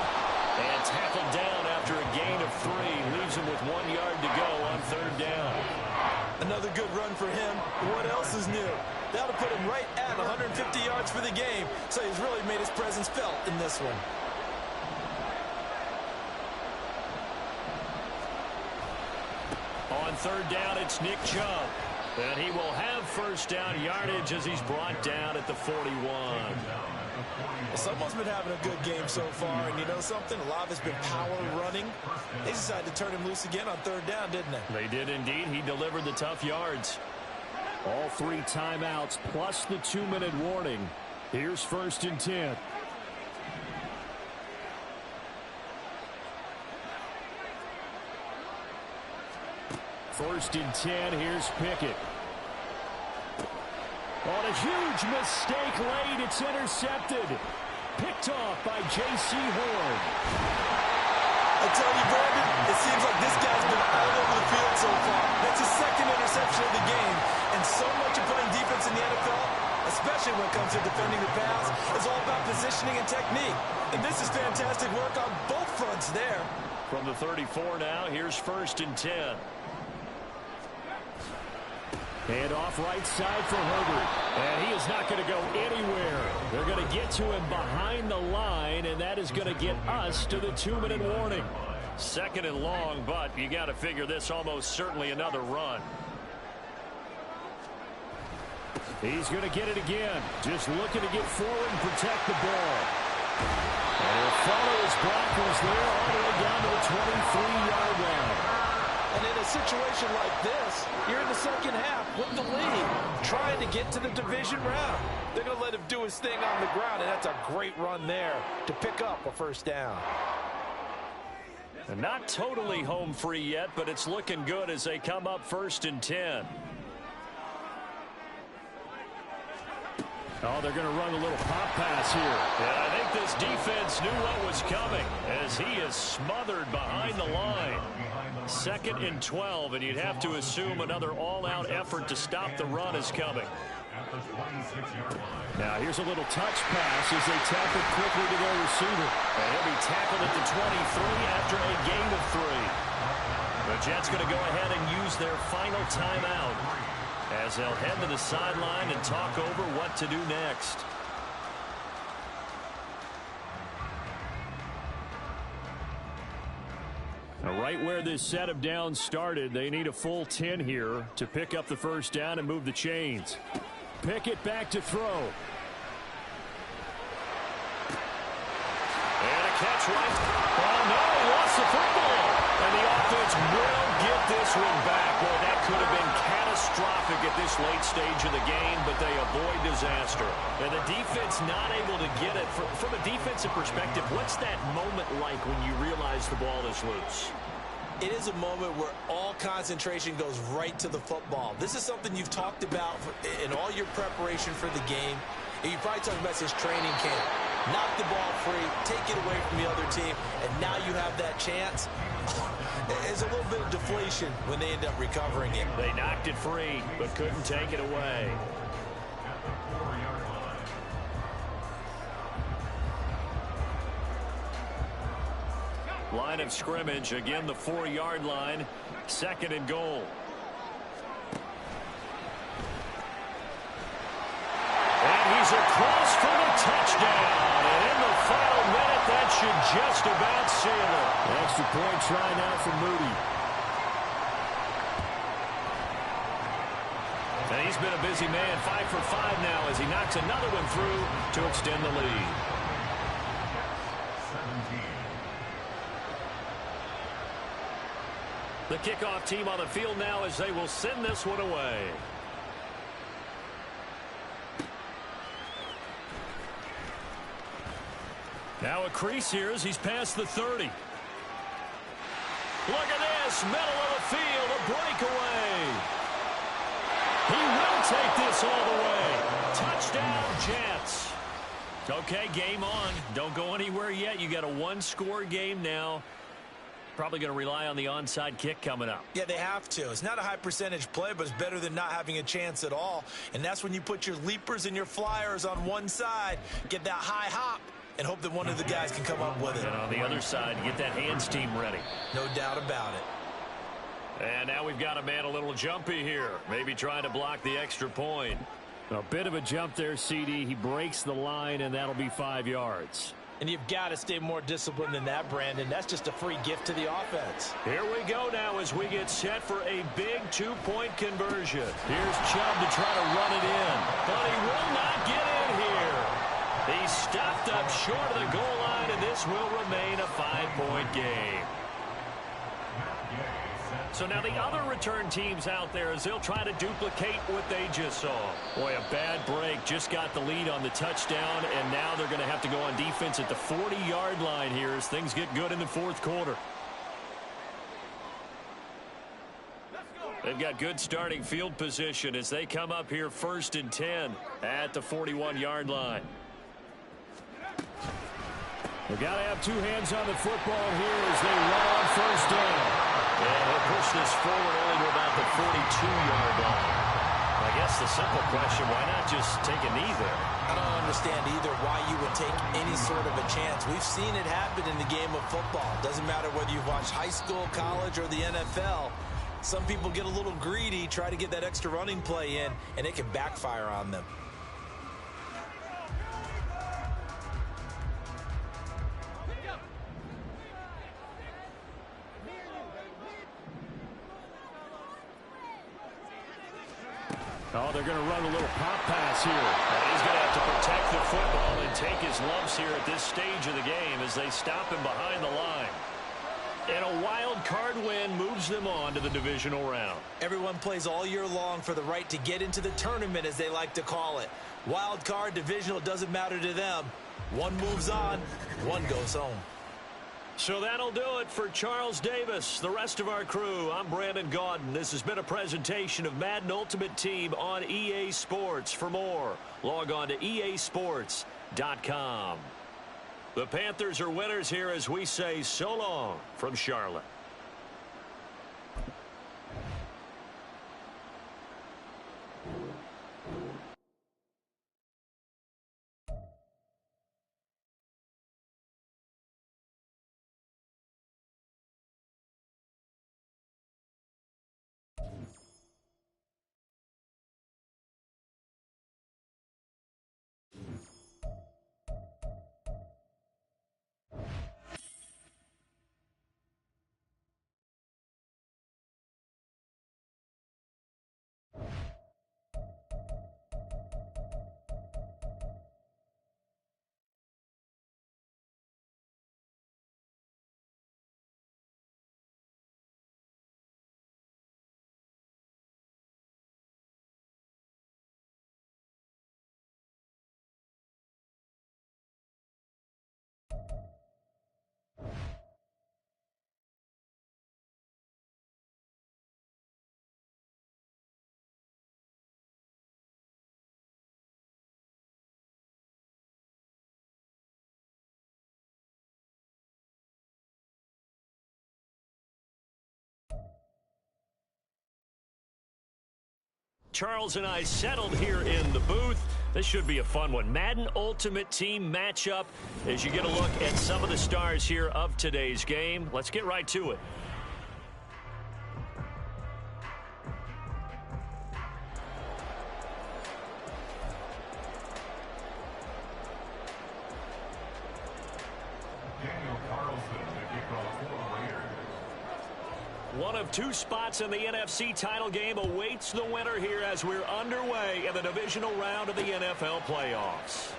Speaker 1: And tackled down after a gain of 3. Leaves him with 1 yard to go on 3rd down.
Speaker 2: Another good run for him. What else is new? That'll put him right at 150 yards for the game. So he's really made his presence felt in this one.
Speaker 1: On 3rd down, it's Nick Chubb. And he will have first down yardage as he's brought down at the 41.
Speaker 2: Well, someone's been having a good game so far, and you know something? A lot of it's been power running. They decided to turn him loose again on 3rd down, didn't they?
Speaker 1: They did indeed. He delivered the tough yards.
Speaker 3: All 3 timeouts plus the 2-minute warning. Here's 1st and 10. First and 10, here's Pickett. On a huge mistake late, it's intercepted. Picked off by J.C. Horn.
Speaker 2: I tell you, Brandon, it seems like this guy's been all over the field so far. That's his 2nd interception of the game. And so much of playing defense in the NFL, especially when it comes to defending the pass, is all about positioning and technique. And this is fantastic work on both fronts there.
Speaker 1: From the 34 now, here's 1st and 10.
Speaker 3: And off right side for Herbert. And he is not going to go anywhere. They're going to get to him behind the line, and that is going to get us to the 2-minute warning.
Speaker 1: 2nd and long, but you got to figure this almost certainly another run.
Speaker 3: He's going to get it again. Just looking to get forward and protect the ball. And he'll follow his blockers there all the way down to the 23-yard line.
Speaker 2: And in a situation like this, you're in the 2nd half with the lead, trying to get to the division round. They're going to let him do his thing on the ground, and that's a great run there to pick up a first down.
Speaker 1: And not totally home free yet, but it's looking good as they come up 1st and 10.
Speaker 3: Oh, they're going to run a little pop pass here.
Speaker 1: And I think this defense knew what was coming as he is smothered behind the line. 2nd and 12, and you'd have to assume another all-out effort to stop the run is coming.
Speaker 3: Now here's a little touch pass as they tackle quickly to their receiver.
Speaker 1: And he'll be tackled at the 23 after a gain of 3. The Jets going to go ahead and use their final timeout as they'll head to the sideline and talk over what to do next.
Speaker 3: Now, right where this set of downs started, they need a full 10 here to pick up the first down and move the chains. Pickett back to throw.
Speaker 1: And a catch right. Oh, no, he lost the football. And the offense will get this one back. Boy, that could have been catastrophic at this late stage of the game, but they avoid disaster. And the defense not able to get it. From a defensive perspective, what's that moment like when you realize the ball is loose?
Speaker 2: It is a moment where all concentration goes right to the football. This is something you've talked about in all your preparation for the game. And you probably talked about this training camp. Knock the ball free, take it away from the other team, and now you have that chance. There's a little bit of deflation when they end up recovering it.
Speaker 1: They knocked it free, but couldn't take it away. Line of scrimmage, again the 4-yard line, 2nd and goal. And he's across for the touchdown. And in the final minute, that should just about seal it.
Speaker 3: Extra point try now for Moody.
Speaker 1: And he's been a busy man, 5 for 5 now as he knocks another one through to extend the lead. The kickoff team on the field now as they will send this one away. Now a crease here as he's past the 30. Look at this, middle of the field, a breakaway. He will take this all the way. Touchdown, Jets. Okay, game on. Don't go anywhere yet. You got a 1-score game now. Probably going to rely on the onside kick coming up.
Speaker 2: Yeah, they have to. It's not a high percentage play, but it's better than not having a chance at all. And that's when you put your leapers and your flyers on one side, get that high hop, and hope that one of the guys can come up with it.
Speaker 1: And on the other side, get that hands team ready.
Speaker 2: No doubt about it.
Speaker 1: And now we've got a man a little jumpy here. Maybe trying to block the extra point.
Speaker 3: A bit of a jump there, CD. He breaks the line, and that'll be 5 yards.
Speaker 2: And you've got to stay more disciplined than that, Brandon. That's just a free gift to the offense.
Speaker 1: Here we go now as we get set for a big two-point conversion. Here's Chubb to try to run it in. But he will not get in here. He's stopped up short of the goal line, and this will remain a 5-point game. So now the other return teams out there as they'll try to duplicate what they just saw. Boy, a bad break. Just got the lead on the touchdown, and now they're going to have to go on defense at the 40-yard line here as things get good in the fourth quarter. They've got good starting field position as they come up here 1st and 10 at the 41-yard line.
Speaker 3: They've got to have two hands on the football here as they run on 1st down.
Speaker 1: And he'll push this forward only to about the 42-yard line. I guess the simple question, why not just take a knee there?
Speaker 2: I don't understand either why you would take any sort of a chance. We've seen it happen in the game of football. Doesn't matter whether you've watched high school, college, or the NFL. Some people get a little greedy, try to get that extra running play in, and it can backfire on them.
Speaker 3: Oh, they're going to run a little pop pass here.
Speaker 1: And he's going to have to protect the football and take his lumps here at this stage of the game as they stop him behind the line. And a wild card win moves them on to the divisional round.
Speaker 2: Everyone plays all year long for the right to get into the tournament, as they like to call it. Wild card, divisional, doesn't matter to them. One moves on, one goes home.
Speaker 1: So that'll do it for Charles Davis, the rest of our crew. I'm Brandon Gaudin. This has been a presentation of Madden Ultimate Team on EA Sports. For more, log on to easports.com. The Panthers are winners here as we say so long from Charlotte. Charles and I settled here in the booth. This should be a fun one. Madden Ultimate Team matchup as you get a look at some of the stars here of today's game. Let's get right to it. One of two spots in the NFC title game awaits the winner here as we're underway in the divisional round of the NFL playoffs.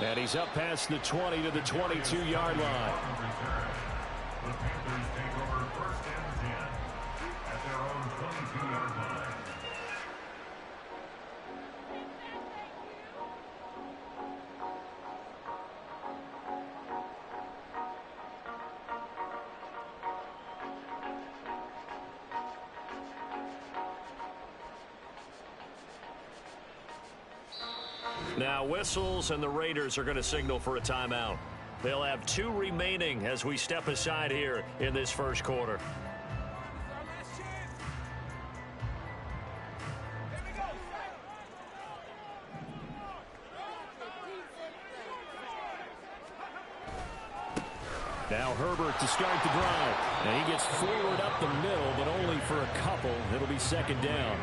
Speaker 3: And he's up past the 20 to the 22-yard line.
Speaker 4: The Panthers take over 1st and 10 at their own 22-yard line.
Speaker 1: Now whistles and the Raiders are going to signal for a timeout. They'll have 2 remaining as we step aside here in this first quarter.
Speaker 3: Now Herbert to start the drive. And he gets forward up the middle, but only for a couple. It'll be second down.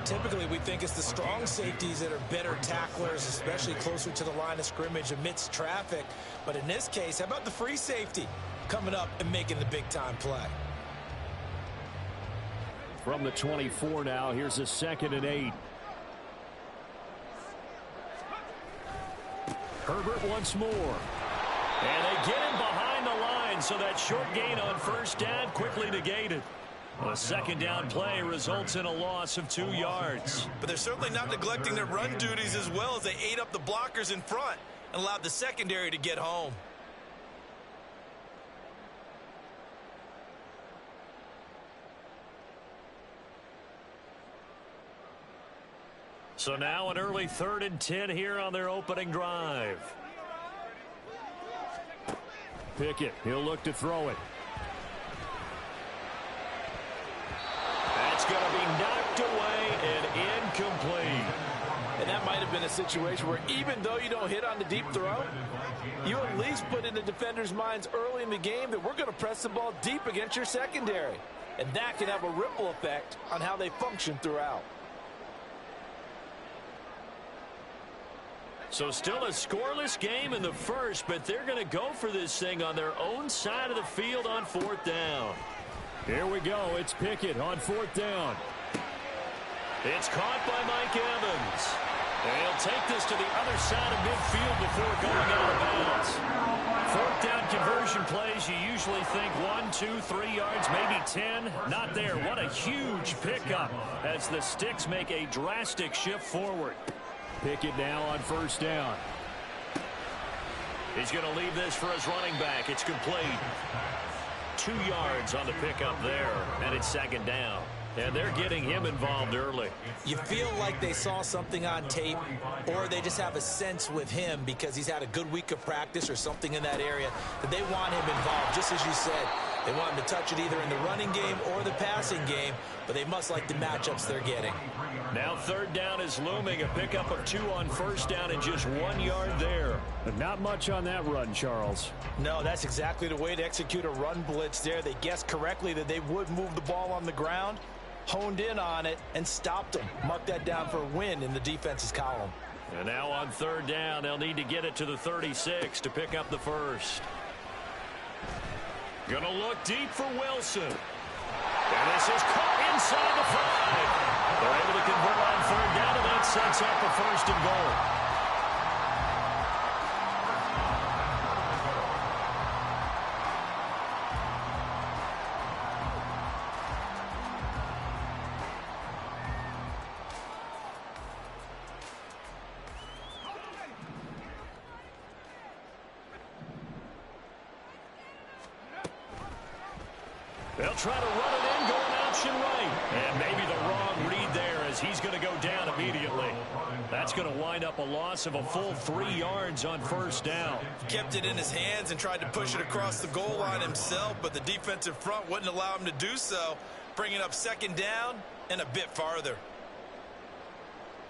Speaker 2: Typically, we think it's the strong safeties that are better tacklers, especially closer to the line of scrimmage amidst traffic. But in this case, how about the free safety coming up and making the big-time play?
Speaker 3: From the 24 now, here's a 2nd and 8. Herbert once more.
Speaker 1: And they get him behind the line, so that short gain on first down quickly negated. A second down play results in a loss of 2 yards.
Speaker 2: But they're certainly not neglecting their run duties as well as they ate up the blockers in front and allowed the secondary to get home.
Speaker 1: So now an early 3rd and 10 here on their opening drive.
Speaker 3: Pickett, he'll look to throw it.
Speaker 1: That's going to be knocked away and incomplete.
Speaker 2: And that might have been a situation where even though you don't hit on the deep throw, you at least put in the defender's minds early in the game that we're going to press the ball deep against your secondary. And that can have a ripple effect on how they function throughout.
Speaker 1: So still a scoreless game in the first, but they're going to go for this thing on their own side of the field on 4th down.
Speaker 3: Here we go. It's Pickett on 4th down.
Speaker 1: It's caught by Mike Evans. They'll take this to the other side of midfield before going out of bounds. 4th down conversion plays, you usually think 1, 2, 3 yards, maybe 10. Not there. What a huge pickup as the Sticks make a drastic shift forward.
Speaker 3: Pickett now on 1st down.
Speaker 1: He's going to leave this for his running back. It's complete. 2 yards on the pickup there, and it's 2nd down. And they're getting him involved early.
Speaker 2: You feel like they saw something on tape, or they just have a sense with him because he's had a good week of practice or something in that area that they want him involved, just as you said. They want him to touch it either in the running game or the passing game, but they must like the matchups they're getting.
Speaker 1: Now 3rd down is looming. A pickup of 2 on 1st down and just 1 yard there.
Speaker 3: But not much on that run, Charles.
Speaker 2: No, that's exactly the way to execute a run blitz there. They guessed correctly that they would move the ball on the ground, honed in on it, and stopped them. Mark that down for a win in the defense's column.
Speaker 1: And now on 3rd down, they'll need to get it to the 36 to pick up the first. Going to look deep for Wilson. And this is caught inside the 5. They're able to convert on 3rd down, and that sets up a 1st and goal. They'll try to run it in, going option right. And maybe the wrong read there as he's going to go down immediately. That's going to wind up a loss of a full 3 yards on 1st down.
Speaker 2: Kept it in his hands and tried to push it across the goal line himself, but the defensive front wouldn't allow him to do so, bringing up 2nd down and a bit farther.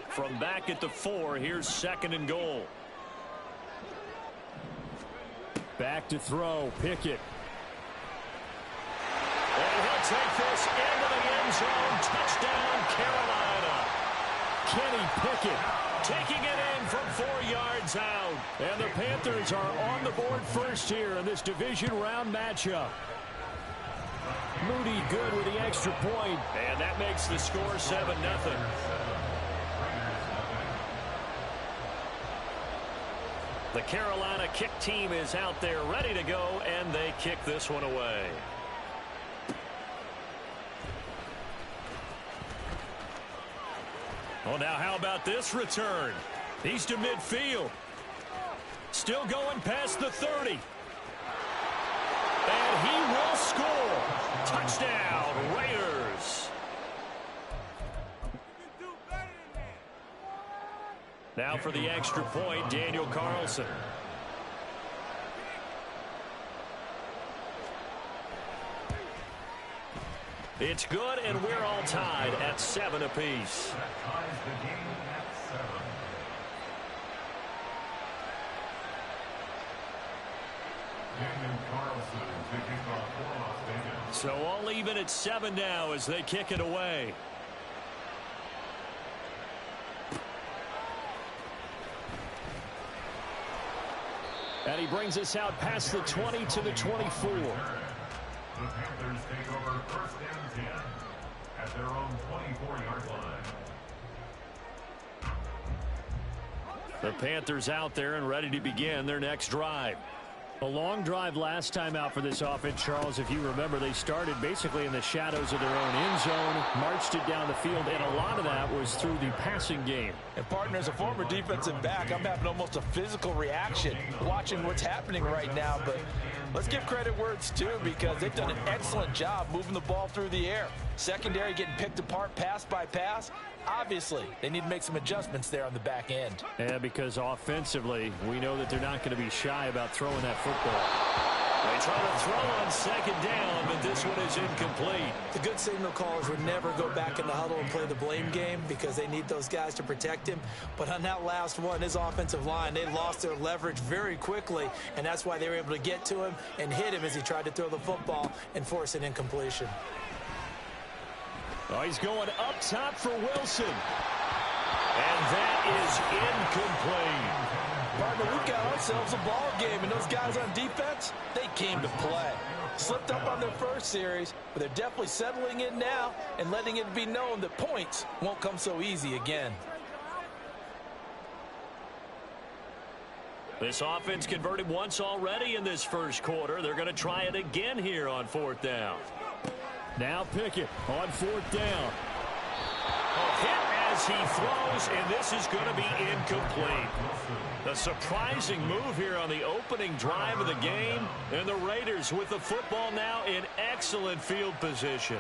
Speaker 1: From back at the 4, here's 2nd and goal.
Speaker 3: Back to throw, Pickett.
Speaker 1: And he'll take this into the end zone. Touchdown, Carolina.
Speaker 3: Kenny Pickett
Speaker 1: taking it in from 4 yards out.
Speaker 3: And the Panthers are on the board first here in this division round matchup. Moody good with the extra point.
Speaker 1: And that makes the score 7-0. The Carolina kick team is out there ready to go, and they kick this one away. Well, now how about this return? He's to midfield. Still going past the 30. And he will score. Touchdown, Raiders. Now for the extra point, Daniel Carlson. It's good, and we're all tied at 7 apiece.
Speaker 4: That ties the game at 7. Daniel Carlson to kick off for Las Vegas.
Speaker 1: So all even at 7 now as they kick it away. And he brings us out past the 20 to the 24.
Speaker 4: The Panthers take over first and 10 at their own 24-yard line.
Speaker 1: The Panthers out there and ready to begin their next drive.
Speaker 3: A long drive last time out for this offense, Charles. If you remember, they started basically in the shadows of their own end zone, marched it down the field, and a lot of that was through the passing game.
Speaker 2: And partner, as a former defensive back, I'm having almost a physical reaction watching what's happening right now. But let's give credit where it's due, because they've done an excellent job moving the ball through the air. Secondary getting picked apart pass by pass. Obviously, they need to make some adjustments there on the back end.
Speaker 3: Yeah, because offensively, we know that they're not going to be shy about throwing that football.
Speaker 1: They try to throw on second down, but this one is incomplete.
Speaker 2: The good signal callers would never go back in the huddle and play the blame game, because they need those guys to protect him. But on that last one, his offensive line, they lost their leverage very quickly, and that's why they were able to get to him and hit him as he tried to throw the football and force an incompletion.
Speaker 3: Oh, he's going up top for Wilson.
Speaker 1: And that is incomplete.
Speaker 2: Partner, we've got ourselves a ball game, and those guys on defense, they came to play. Slipped up on their first series, but they're definitely settling in now and letting it be known that points won't come so easy again.
Speaker 1: This offense converted once already in this first quarter. They're going to try it again here on 4th down.
Speaker 3: Now Pickett on 4th down.
Speaker 1: A hit as he throws, and this is going to be incomplete. A surprising move here on the opening drive of the game, and the Raiders with the football now in excellent field position.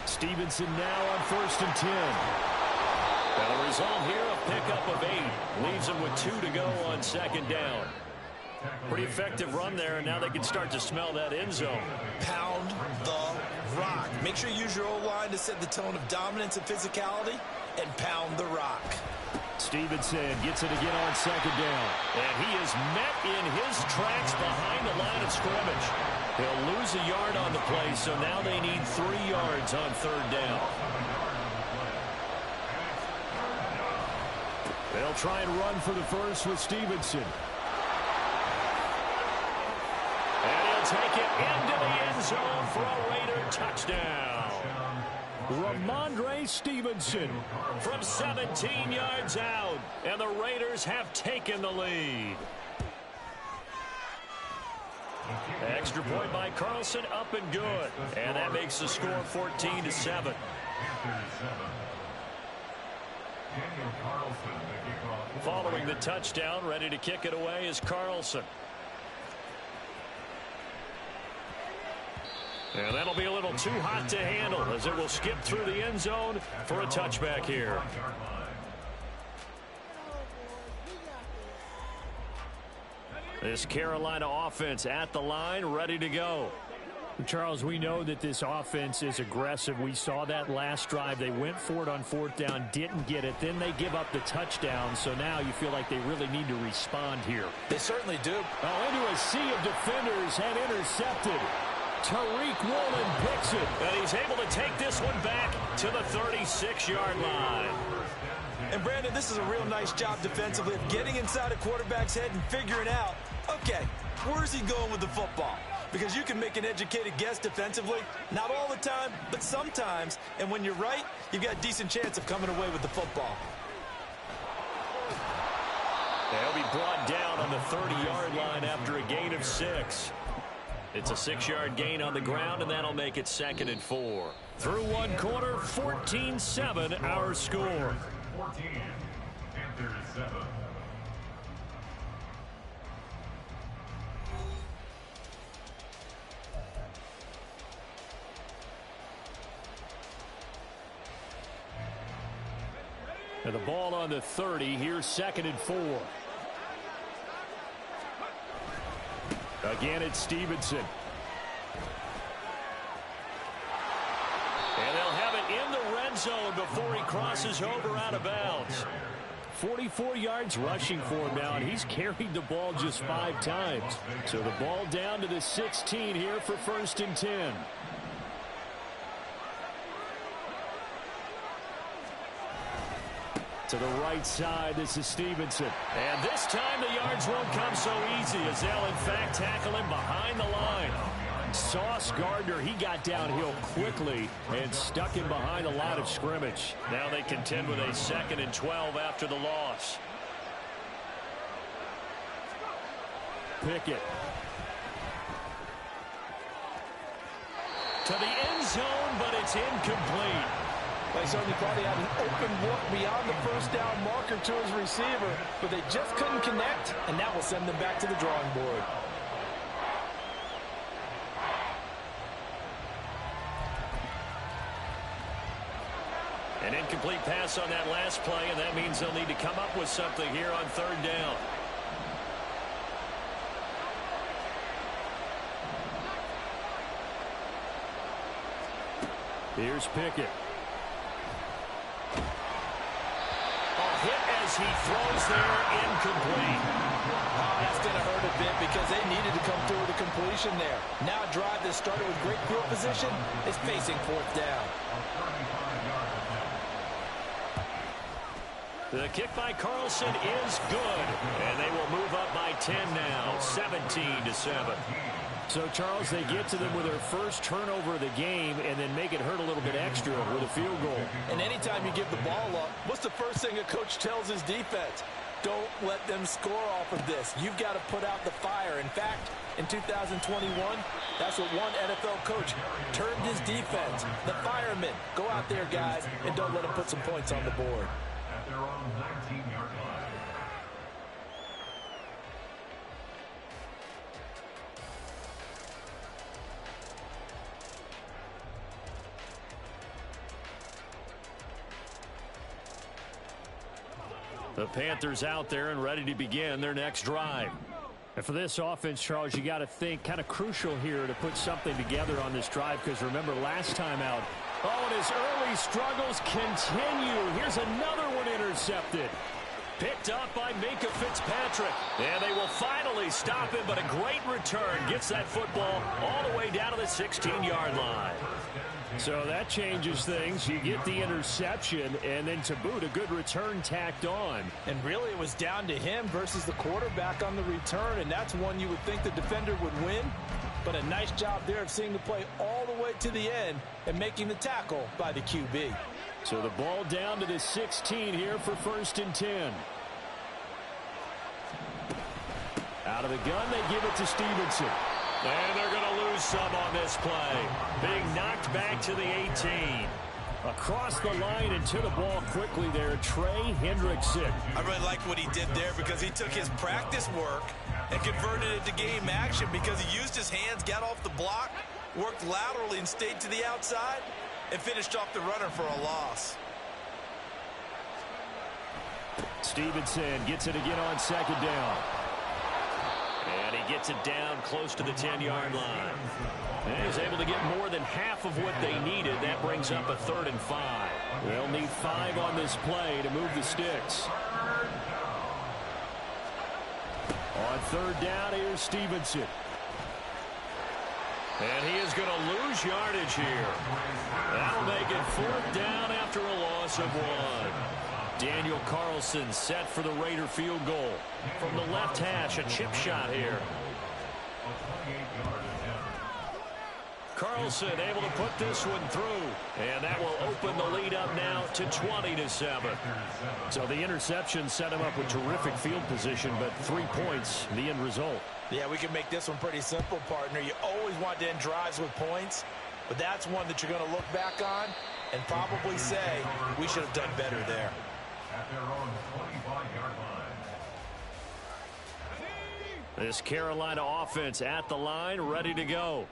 Speaker 3: Stevenson now on 1st and 10.
Speaker 1: Now the result here, a pickup of 8. Leaves them with 2 to go on 2nd down. Pretty effective run there, and now they can start to smell that end zone.
Speaker 2: Pound the rock. Make sure you use your O-line to set the tone of dominance and physicality, and pound the rock.
Speaker 3: Stevenson gets it again on 2nd down.
Speaker 1: And he is met in his tracks behind the line of scrimmage. He'll lose a yard on the play, so now they need 3 yards on 3rd down.
Speaker 3: They'll try and run for the first with Stevenson.
Speaker 1: And he'll take it into the end zone for a Raider touchdown.
Speaker 3: Ramondre Stevenson
Speaker 1: from 17 yards out, and the Raiders have taken the lead. Extra point by Carlson, up and good. And that makes the score 14-7. Following the touchdown, ready to kick it away is Carlson. And that'll be a little too hot to handle as it will skip through the end zone for a touchback here. This Carolina offense at the line, ready to go.
Speaker 3: Charles, we know that this offense is aggressive. We saw that last drive. They went for it on 4th down, didn't get it. Then they give up the touchdown. So now you feel like they really need to respond here.
Speaker 2: They certainly do.
Speaker 3: Oh, into a sea of defenders and intercepted. Tariq Woolen picks it.
Speaker 1: And he's able to take this one back to the 36-yard line.
Speaker 2: And Brandon, this is a real nice job defensively of getting inside a quarterback's head and figuring out, okay, where's he going with the football? Because you can make an educated guess defensively, not all the time, but sometimes. And when you're right, you've got a decent chance of coming away with the football.
Speaker 1: They'll be brought down on the 30-yard line after a gain of 6. It's a 6-yard gain on the ground, and that'll make it 2nd and 4. Through one quarter, 14-7 our score.
Speaker 4: 14, Panthers 7.
Speaker 3: And the ball on the 30. Here's 2nd and 4. Again, it's Stevenson. And they'll have it in the red zone before he crosses over out of bounds. 44 yards rushing for him now, and he's carried the ball just 5 times. So the ball down to the 16 here for 1st and 10. To the right side, this is Stevenson.
Speaker 1: And this time the yards won't come so easy as they'll, in fact, tackle him behind the line.
Speaker 3: Sauce Gardner, he got downhill quickly and stuck him behind the line of scrimmage.
Speaker 1: Now they contend with a 2nd and 12 after the loss.
Speaker 3: Pickett.
Speaker 1: To the end zone, but it's incomplete.
Speaker 2: They certainly thought he had an open look beyond the first down marker to his receiver, but they just couldn't connect, and that will send them back to the drawing board.
Speaker 1: An incomplete pass on that last play, and that means they'll need to come up with something here on 3rd down.
Speaker 3: Here's Pickett.
Speaker 1: Hit as he throws there, incomplete.
Speaker 2: Oh, that's going to hurt a bit because they needed to come through with a completion there. Now a drive that started with great field position is facing 4th down.
Speaker 1: The kick by Carlson is good, and they will move up by 10 now, 17-7.
Speaker 3: So, Charles, they get to them with their first turnover of the game and then make it hurt a little bit extra with a field goal.
Speaker 2: And anytime you give the ball up, what's the first thing a coach tells his defense? Don't let them score off of this. You've got to put out the fire. In fact, in 2021, that's what one NFL coach termed his defense. The firemen. Go out there, guys, and don't let them put some points on the board.
Speaker 4: At their own 19-yard line.
Speaker 1: The Panthers out there and ready to begin their next drive.
Speaker 3: And for this offense, Charles, you got to think kind of crucial here to put something together on this drive, because remember last time out, oh, and his early struggles continue. Here's another one intercepted.
Speaker 1: Picked up by Minka Fitzpatrick. And they will finally stop him, but a great return gets that football all the way down to the 16-yard line.
Speaker 3: So that changes things. You get the interception, and then to boot, a good return tacked on.
Speaker 2: And really, it was down to him versus the quarterback on the return, and that's one you would think the defender would win. But a nice job there of seeing the play all the way to the end and making the tackle by the QB.
Speaker 3: So the ball down to the 16 here for 1st and 10. Out of the gun, they give it to Stevenson.
Speaker 1: And they're going to lose some on this play. Being knocked back to the 18.
Speaker 3: Across the line and to the ball quickly there, Trey Hendrickson.
Speaker 5: I really like what he did there because he took his practice work and converted it to game action because he used his hands, got off the block, worked laterally and stayed to the outside, and finished off the runner for a loss.
Speaker 3: Stevenson gets it again on 2nd down.
Speaker 1: And he gets it down close to the 10-yard line. And he's able to get more than half of what they needed. That brings up a 3rd and 5.
Speaker 3: They'll need 5 on this play to move the sticks. On 3rd down, here's Stevenson.
Speaker 1: And he is going to lose yardage here. That'll make it 4th down after a loss of 1. Daniel Carlson set for the Raider field goal. From the left hash, a chip shot here. Carlson able to put this one through. And that will open the lead up now to 20-7.
Speaker 3: So the interception set him up with terrific field position, but 3 points, the end result.
Speaker 2: Yeah, we can make this one pretty simple, partner. You always want to end drives with points, but that's one that you're going to look back on and probably say, we should have done better there.
Speaker 4: At their own 25-yard line.
Speaker 1: This Carolina offense at the line, ready to go.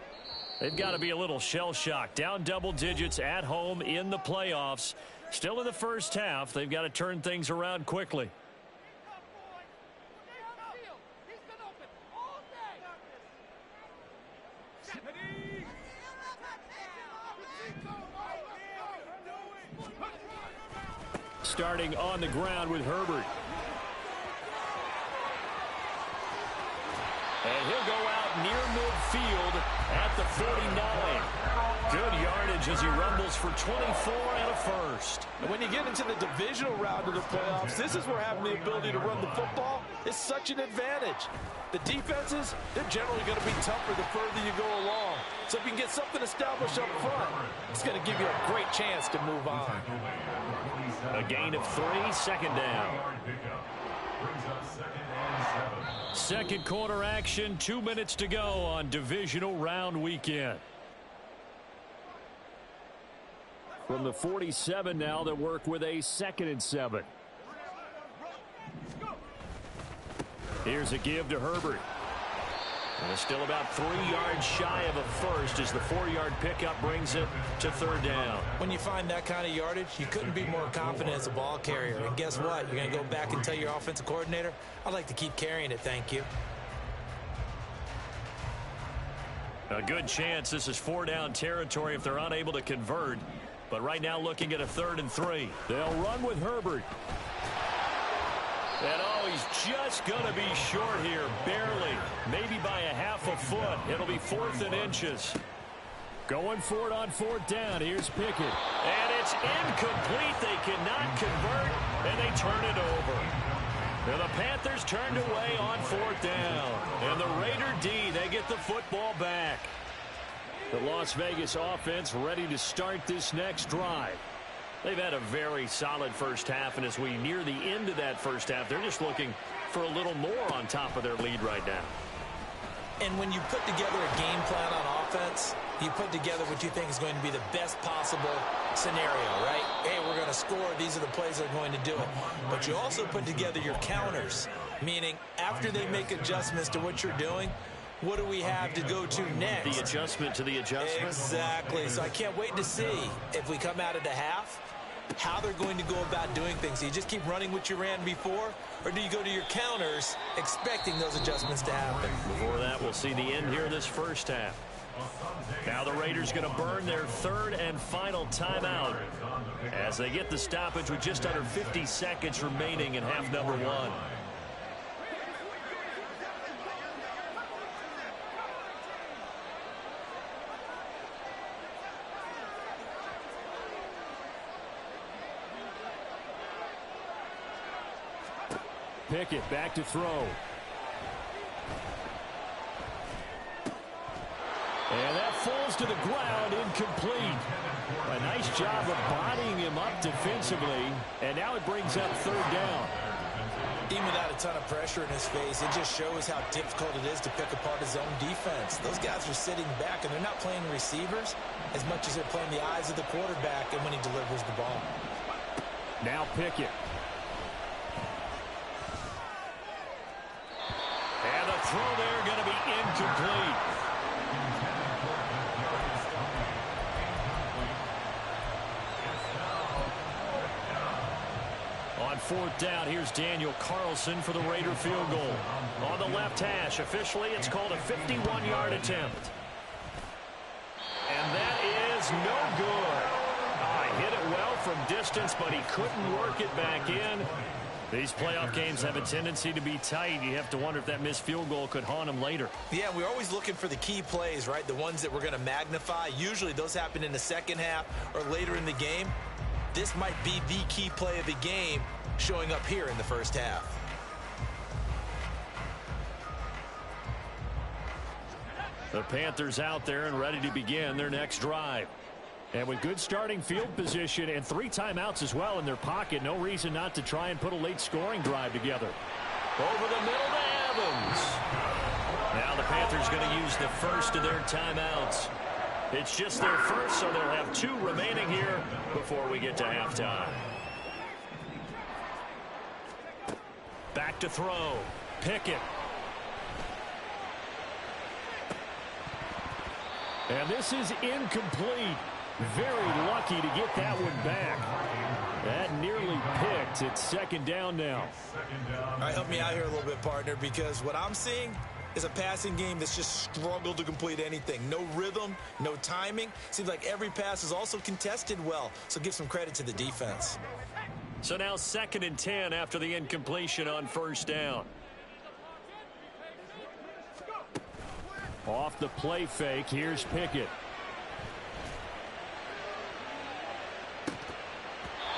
Speaker 1: They've got to be a little shell-shocked. Down double digits at home in the playoffs. Still in the first half. They've got to turn things around quickly. Starting on the ground with Herbert. And he'll go out near midfield at the 49. Good yardage as he rumbles for 24 and a first.
Speaker 2: And when you get into the divisional round of the playoffs, this is where having the ability to run the football is such an advantage. The defenses, they're generally going to be tougher the further you go along. So if you can get something established up front, it's going to give you a great chance to move on.
Speaker 1: A gain of 3, second down. Second quarter action, 2 minutes to go on divisional round weekend. From the 47 now, they work with a 2nd and 7. Here's a give to Herbert. And it's still about 3 yards shy of a first as the 4-yard pickup brings it to third down.
Speaker 2: When you find that kind of yardage, you couldn't be more confident as a ball carrier. And guess what? You're going to go back and tell your offensive coordinator, I'd like to keep carrying it, thank you.
Speaker 1: A good chance this is 4-down territory if they're unable to convert. But right now looking at a 3rd and 3. They'll run with Herbert. And oh, he's just going to be short here, barely. Maybe by a half a foot. It'll be 4th and inches. Going for it on 4th down. Here's Pickett. And it's incomplete. They cannot convert, and they turn it over. Now the Panthers turned away on 4th down. And the Raider D, they get the football back. The Las Vegas offense ready to start this next drive. They've had a very solid first half, and as we near the end of that first half, they're just looking for a little more on top of their lead right now.
Speaker 2: And when you put together a game plan on offense, you put together what you think is going to be the best possible scenario, right? Hey, we're going to score. These are the plays that are going to do it. But you also put together your counters, meaning after they make adjustments to what you're doing, what do we have to go to next?
Speaker 1: The adjustment to the adjustment.
Speaker 2: Exactly. So I can't wait to see if we come out of the half, how they're going to go about doing things. Do you just keep running what you ran before, or do you go to your counters expecting those adjustments to happen?
Speaker 1: Before that, we'll see the end here of this first half. Now the Raiders going to burn their 3rd and final timeout as they get the stoppage with just under 50 seconds remaining in half number 1. Pickett back to throw. And that falls to the ground, incomplete. A nice job of bodying him up defensively, and now it brings up 3rd down.
Speaker 2: Even without a ton of pressure in his face, it just shows how difficult it is to pick apart his own defense. Those guys are sitting back, and they're not playing receivers as much as they're playing the eyes of the quarterback and when he delivers the ball.
Speaker 1: Now Pickett. And the throw there going to be incomplete. On 4th down, here's Daniel Carlson for the Raider field goal. On the left hash, officially it's called a 51-yard attempt. And that is no good. Hit it well from distance, but he couldn't work it back in. These playoff games have a tendency to be tight. You have to wonder if that missed field goal could haunt him later.
Speaker 2: Yeah, we're always looking for the key plays, right? The ones that we're going to magnify. Usually those happen in the second half or later in the game. This might be the key play of the game showing up here in the first half.
Speaker 1: The Panthers out there and ready to begin their next drive. And with good starting field position and 3 timeouts as well in their pocket, no reason not to try and put a late scoring drive together. Over the middle to Evans. Now the Panthers going to use the first of their timeouts. It's just their first, so they'll have 2 remaining here before we get to halftime. Back to throw. Pickett. And this is incomplete. Very lucky to get that one back.
Speaker 3: That nearly picked. It's second down now.
Speaker 5: All right, help me out here a little bit, partner, because what I'm seeing is a passing game that's just struggled to complete anything. No rhythm, no timing. Seems like every pass is also contested well, so give some credit to the defense.
Speaker 1: So now 2nd and 10 after the incompletion on first down.
Speaker 3: Off the play fake, here's Pickett.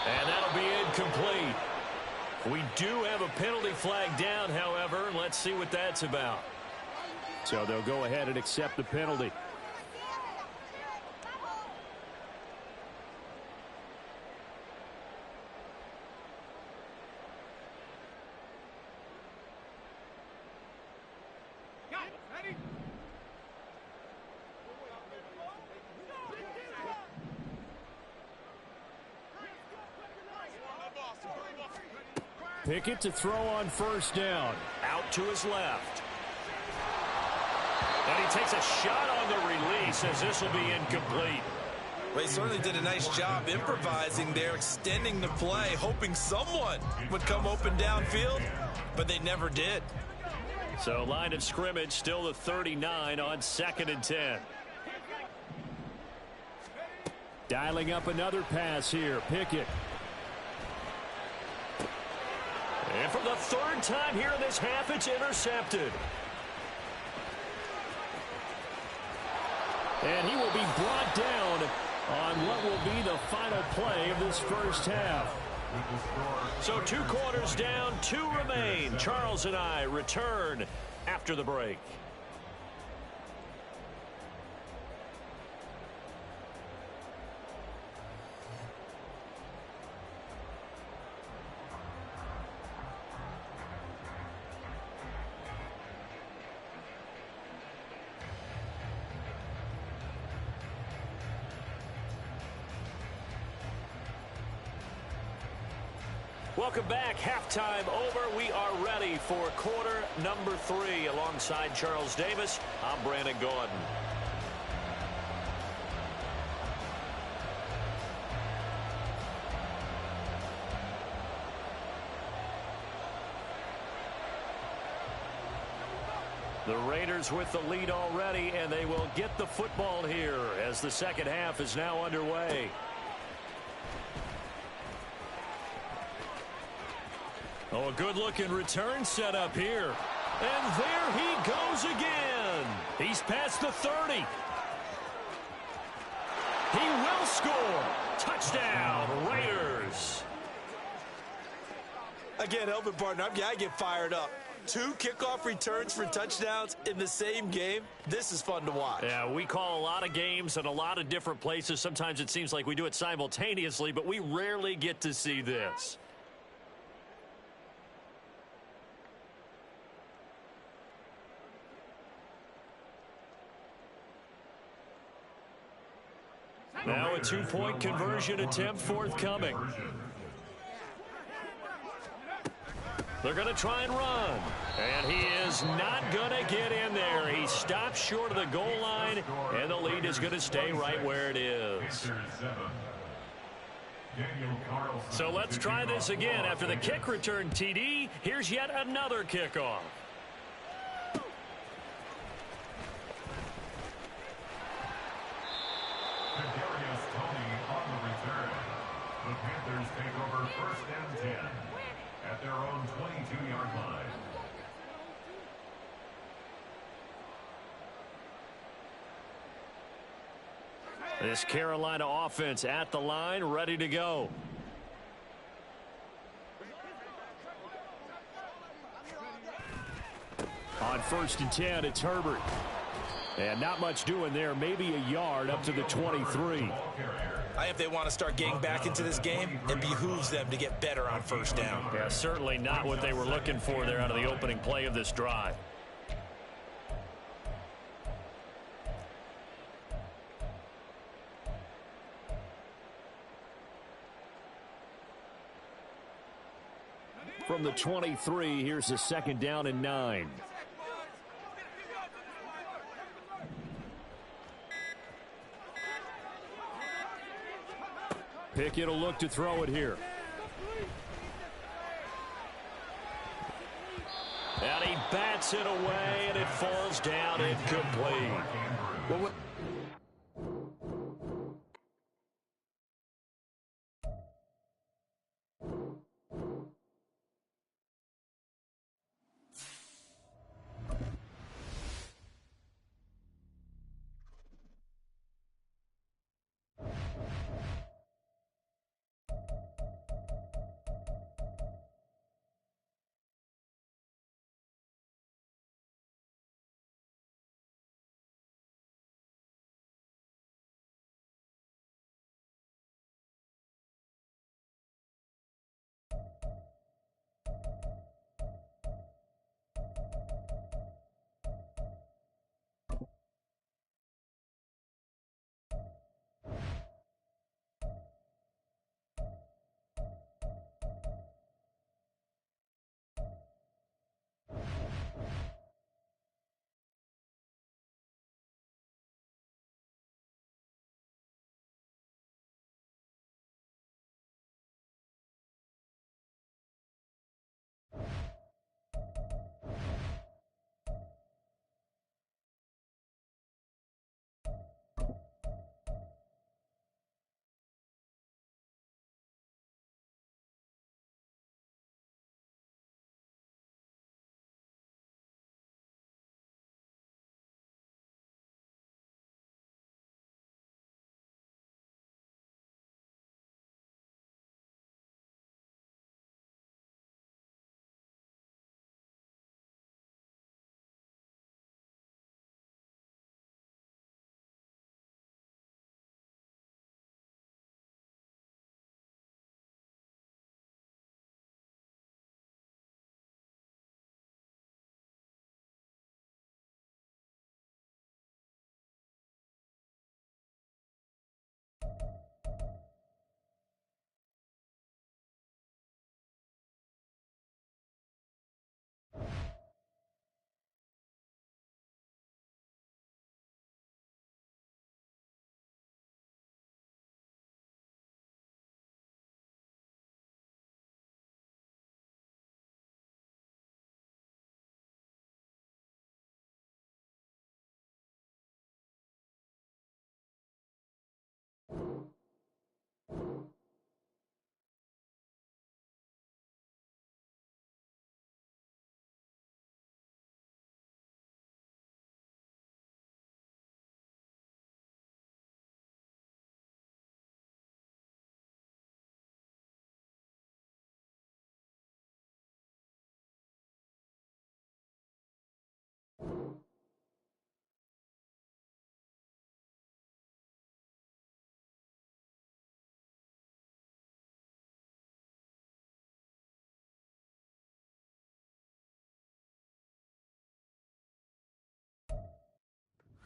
Speaker 1: And that'll be incomplete. We do have a penalty flag down, however. Let's see what that's about.
Speaker 3: So they'll go ahead and accept the penalty. Pickett to throw on first down.
Speaker 1: Out to his left. And he takes a shot on the release as this will be incomplete.
Speaker 5: Well, he certainly did a nice job improvising there, extending the play, hoping someone would come open downfield, but they never did.
Speaker 1: So line of scrimmage still the 39 on 2nd and 10.
Speaker 3: Dialing up another pass here. Pickett.
Speaker 1: And for the 3rd time here in this half, it's intercepted.
Speaker 3: And he will be brought down on what will be the final play of this first half.
Speaker 1: So 2 quarters down, 2 remain. Charles and I return after the break. Welcome back. Halftime over. We are ready for quarter number 3. Alongside Charles Davis, I'm Brandon Gordon. The Raiders with the lead already, and they will get the football here as the second half is now underway. Oh, a good-looking return set up here. And there he goes again. He's past the 30. He will score. Touchdown, Raiders.
Speaker 5: Again, help it, partner. I get fired up. 2 kickoff returns for touchdowns in the same game. This is fun to watch.
Speaker 1: Yeah, we call a lot of games in a lot of different places. Sometimes it seems like we do it simultaneously, but we rarely get to see this. Now a 2-point conversion attempt forthcoming. They're going to try and run. And he is not going to get in there. He stops short of the goal line, and the lead is going to stay right where it is. So let's try this again. After the kick return TD, here's yet another kickoff.
Speaker 4: The Panthers take over 1st and 10 at their own 22-yard line.
Speaker 1: This Carolina offense at the line, ready to go.
Speaker 3: On 1st and 10, it's Herbert. And not much doing there, maybe a yard up to the 23.
Speaker 5: If they want to start getting back into this game, it behooves them to get better on first down.
Speaker 1: Yeah, certainly not what they were looking for there out of the opening play of this drive.
Speaker 3: From the 23, here's the 2nd down and 9. Pickett will look to throw it here.
Speaker 1: Rips it away, and it falls down incomplete. Well,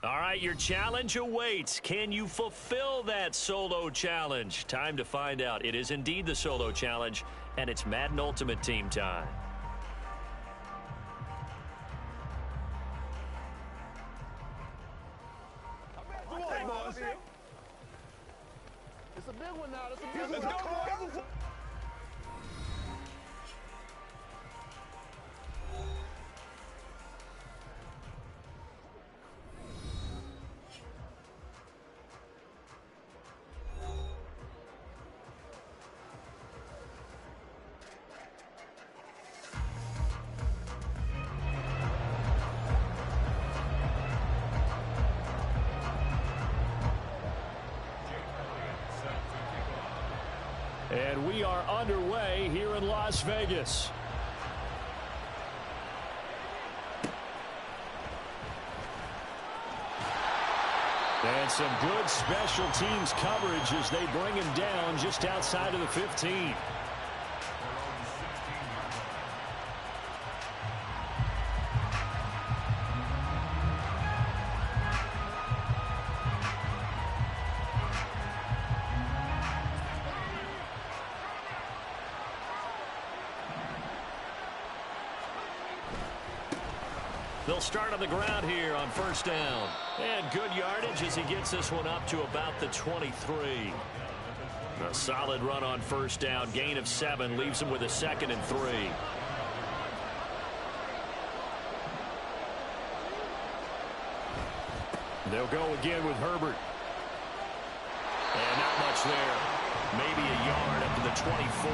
Speaker 1: all right, your challenge awaits. Can you fulfill that solo challenge? Time to find out. It is indeed the solo challenge, and it's Madden Ultimate Team time.
Speaker 6: It's a big one now. It's a big one.
Speaker 3: And we are underway here in Las Vegas. And some good special teams coverage as they bring him down just outside of the 15.
Speaker 1: They'll start on the ground here on first down. And good yardage as he gets this one up to about the 23. A solid run on first down. Gain of 7 leaves him with a 2nd and 3.
Speaker 3: They'll go again with Herbert. And not much there. Maybe a yard up to the 24.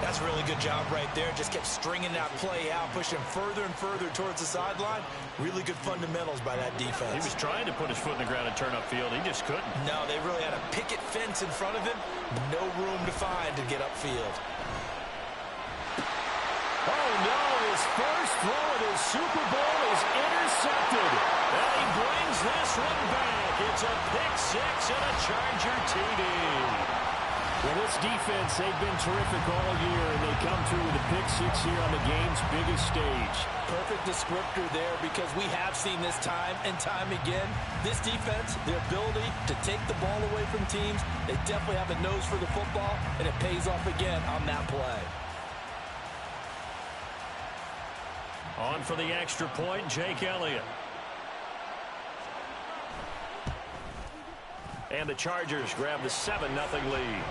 Speaker 5: That's a really good job right there. Just kept stringing that play out, pushing further and further towards the sideline. Really good fundamentals by that defense.
Speaker 1: He was trying to put his foot in the ground and turn upfield. He just couldn't.
Speaker 5: No, they really had a picket fence in front of him. No room to find to get upfield.
Speaker 3: Oh, no. His first throw of the Super Bowl is intercepted.
Speaker 1: And he brings this one back. It's a pick six and a Charger TD.
Speaker 3: Well, this defense, they've been terrific all year, and they come through with a pick six here on the game's biggest stage.
Speaker 2: Perfect descriptor there, because we have seen this time and time again. This defense, their ability to take the ball away from teams, they definitely have a nose for the football, and it pays off again on that play.
Speaker 1: On for the extra point, Jake Elliott. And the Chargers grab the 7-0 lead.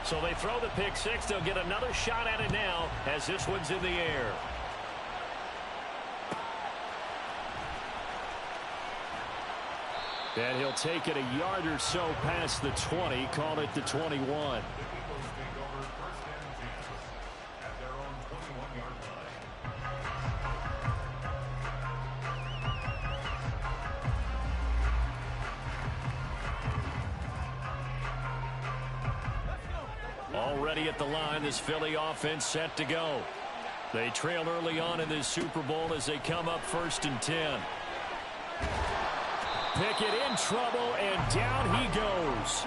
Speaker 1: So they throw the pick six. They'll get another shot at it now as this one's in the air.
Speaker 3: And he'll take it a yard or so past the 20, call it the 21.
Speaker 1: Already at the line, this Philly offense set to go. They trail early on in this Super Bowl as they come up 1st and 10.
Speaker 3: Pickett in trouble, and down he goes.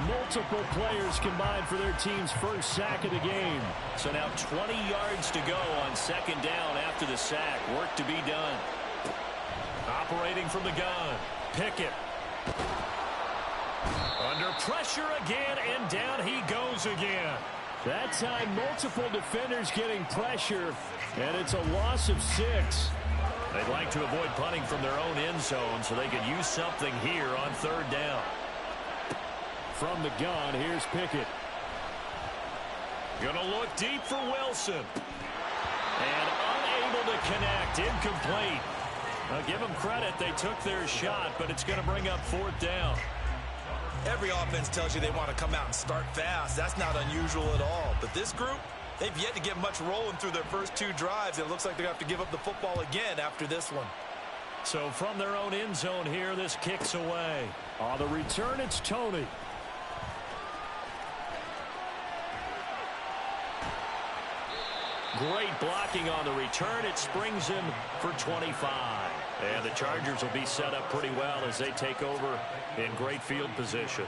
Speaker 3: Multiple players combined for their team's first sack of the game.
Speaker 1: So now 20 yards to go on 2nd down after the sack. Work to be done. Operating from the gun. Pickett. Under pressure again, and down he goes again.
Speaker 3: That time, multiple defenders getting pressure, and it's a loss of 6.
Speaker 1: They'd like to avoid punting from their own end zone so they could use something here on 3rd down.
Speaker 3: From the gun, here's Pickett.
Speaker 1: Gonna look deep for Wilson. And unable to connect. Incomplete. I'll give them credit. They took their shot, but it's going to bring up 4th down.
Speaker 5: Every offense tells you they want to come out and start fast. That's not unusual at all. But this group, they've yet to get much rolling through their first 2 drives. It looks like they're going to have to give up the football again after this one.
Speaker 1: So from their own end zone here, this kicks away.
Speaker 3: On the return, it's Tony.
Speaker 1: Great blocking on the return. It springs him for 25. And the Chargers will be set up pretty well as they take over in great field position.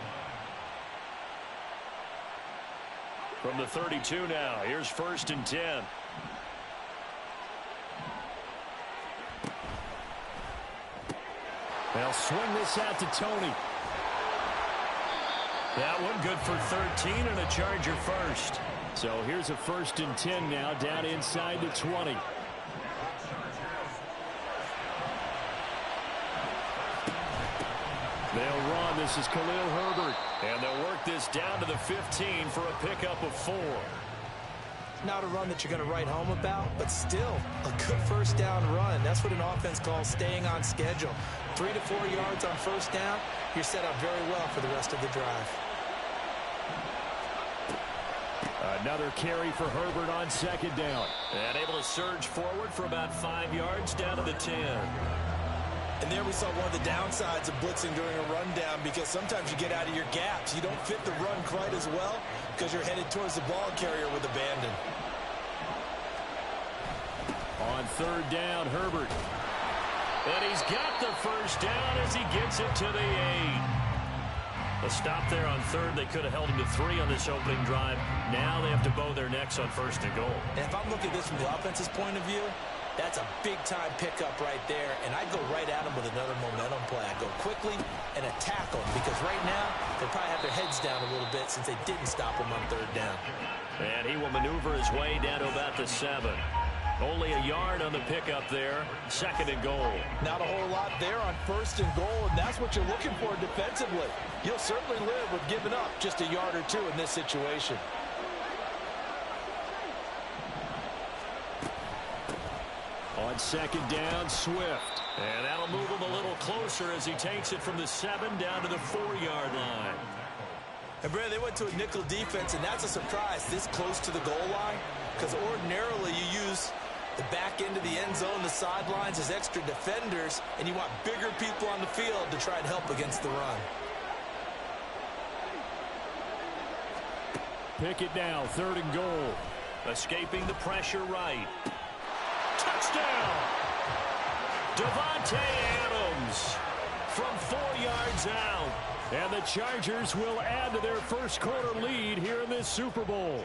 Speaker 1: From the 32 now, here's 1st and 10.
Speaker 3: They'll swing this out to Tony.
Speaker 1: That one good for 13 and a Charger first.
Speaker 3: So here's a 1st and 10 now, down inside the 20. They'll run. This is Khalil Herbert.
Speaker 1: And they'll work this down to the 15 for a pickup of 4.
Speaker 2: Not a run that you're going to write home about, but still a good 1st down run. That's what an offense calls staying on schedule. 3 to 4 yards on 1st down, you're set up very well for the rest of the drive.
Speaker 3: Another carry for Herbert on 2nd down.
Speaker 1: And able to surge forward for about 5 yards down to the 10.
Speaker 5: And there we saw one of the downsides of blitzing during a rundown, because sometimes you get out of your gaps. You don't fit the run quite as well because you're headed towards the ball carrier with abandon.
Speaker 3: On 3rd down, Herbert.
Speaker 1: And he's got the 1st down as he gets it to the 8. A stop there on 3rd. They could have held him to 3 on this opening drive. Now they have to bow their necks on 1st and goal.
Speaker 2: And if I'm looking at this from the offense's point of view, that's a big-time pickup right there, and I'd go right at him with another momentum play. I'd go quickly and attack him, because right now they probably have their heads down a little bit since they didn't stop him on 3rd down.
Speaker 1: And he will maneuver his way down to about the 7. Only a yard on the pickup there. 2nd and goal.
Speaker 2: Not a whole lot there on 1st and goal, and that's what you're looking for defensively. You'll certainly live with giving up just a yard or 2 in this situation.
Speaker 3: On 2nd down, Swift.
Speaker 1: And that'll move him a little closer as he takes it from the 7 down to the 4-yard line.
Speaker 5: And Brad, they went to a nickel defense, and that's a surprise this close to the goal line, because ordinarily you use the back end of the end zone, the sidelines as extra defenders, and you want bigger people on the field to try and help against the run.
Speaker 3: Pickett now, 3rd and goal.
Speaker 1: Escaping the pressure right. Touchdown! Devontae Adams from 4 yards out.
Speaker 3: And the Chargers will add to their first quarter lead here in this Super Bowl.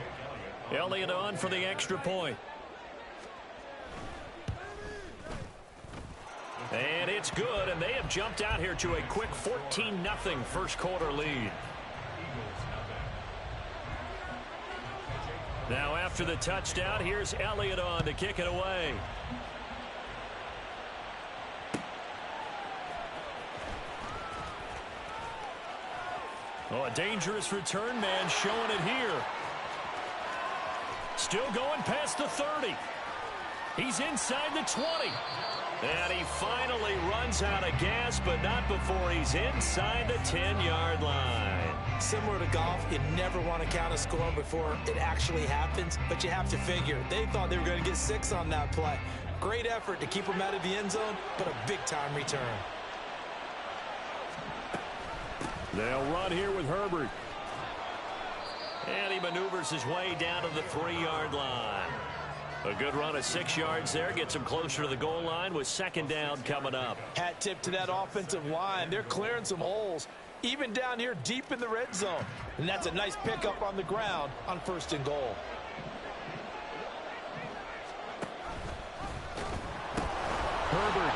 Speaker 1: Elliott on for the extra point. And it's good, and they have jumped out here to a quick 14-0 first quarter lead. Now after the touchdown, here's Elliott on to kick it away. Oh, a dangerous return man showing it here. Still going past the 30. He's inside the 20. And he finally runs out of gas, but not before he's inside the 10-yard line.
Speaker 5: Similar to golf, you never want to count a score before it actually happens, but you have to figure they thought they were going to get 6 on that play. Great effort to keep them out of the end zone, but a big-time return.
Speaker 3: They'll run here with Herbert.
Speaker 1: And he maneuvers his way down to the 3-yard line. A good run of 6 yards there gets him closer to the goal line with 2nd down coming up.
Speaker 2: Hat tip to that offensive line. They're clearing some holes, even down here deep in the red zone. And that's a nice pickup on the ground on 1st and goal.
Speaker 3: Herbert.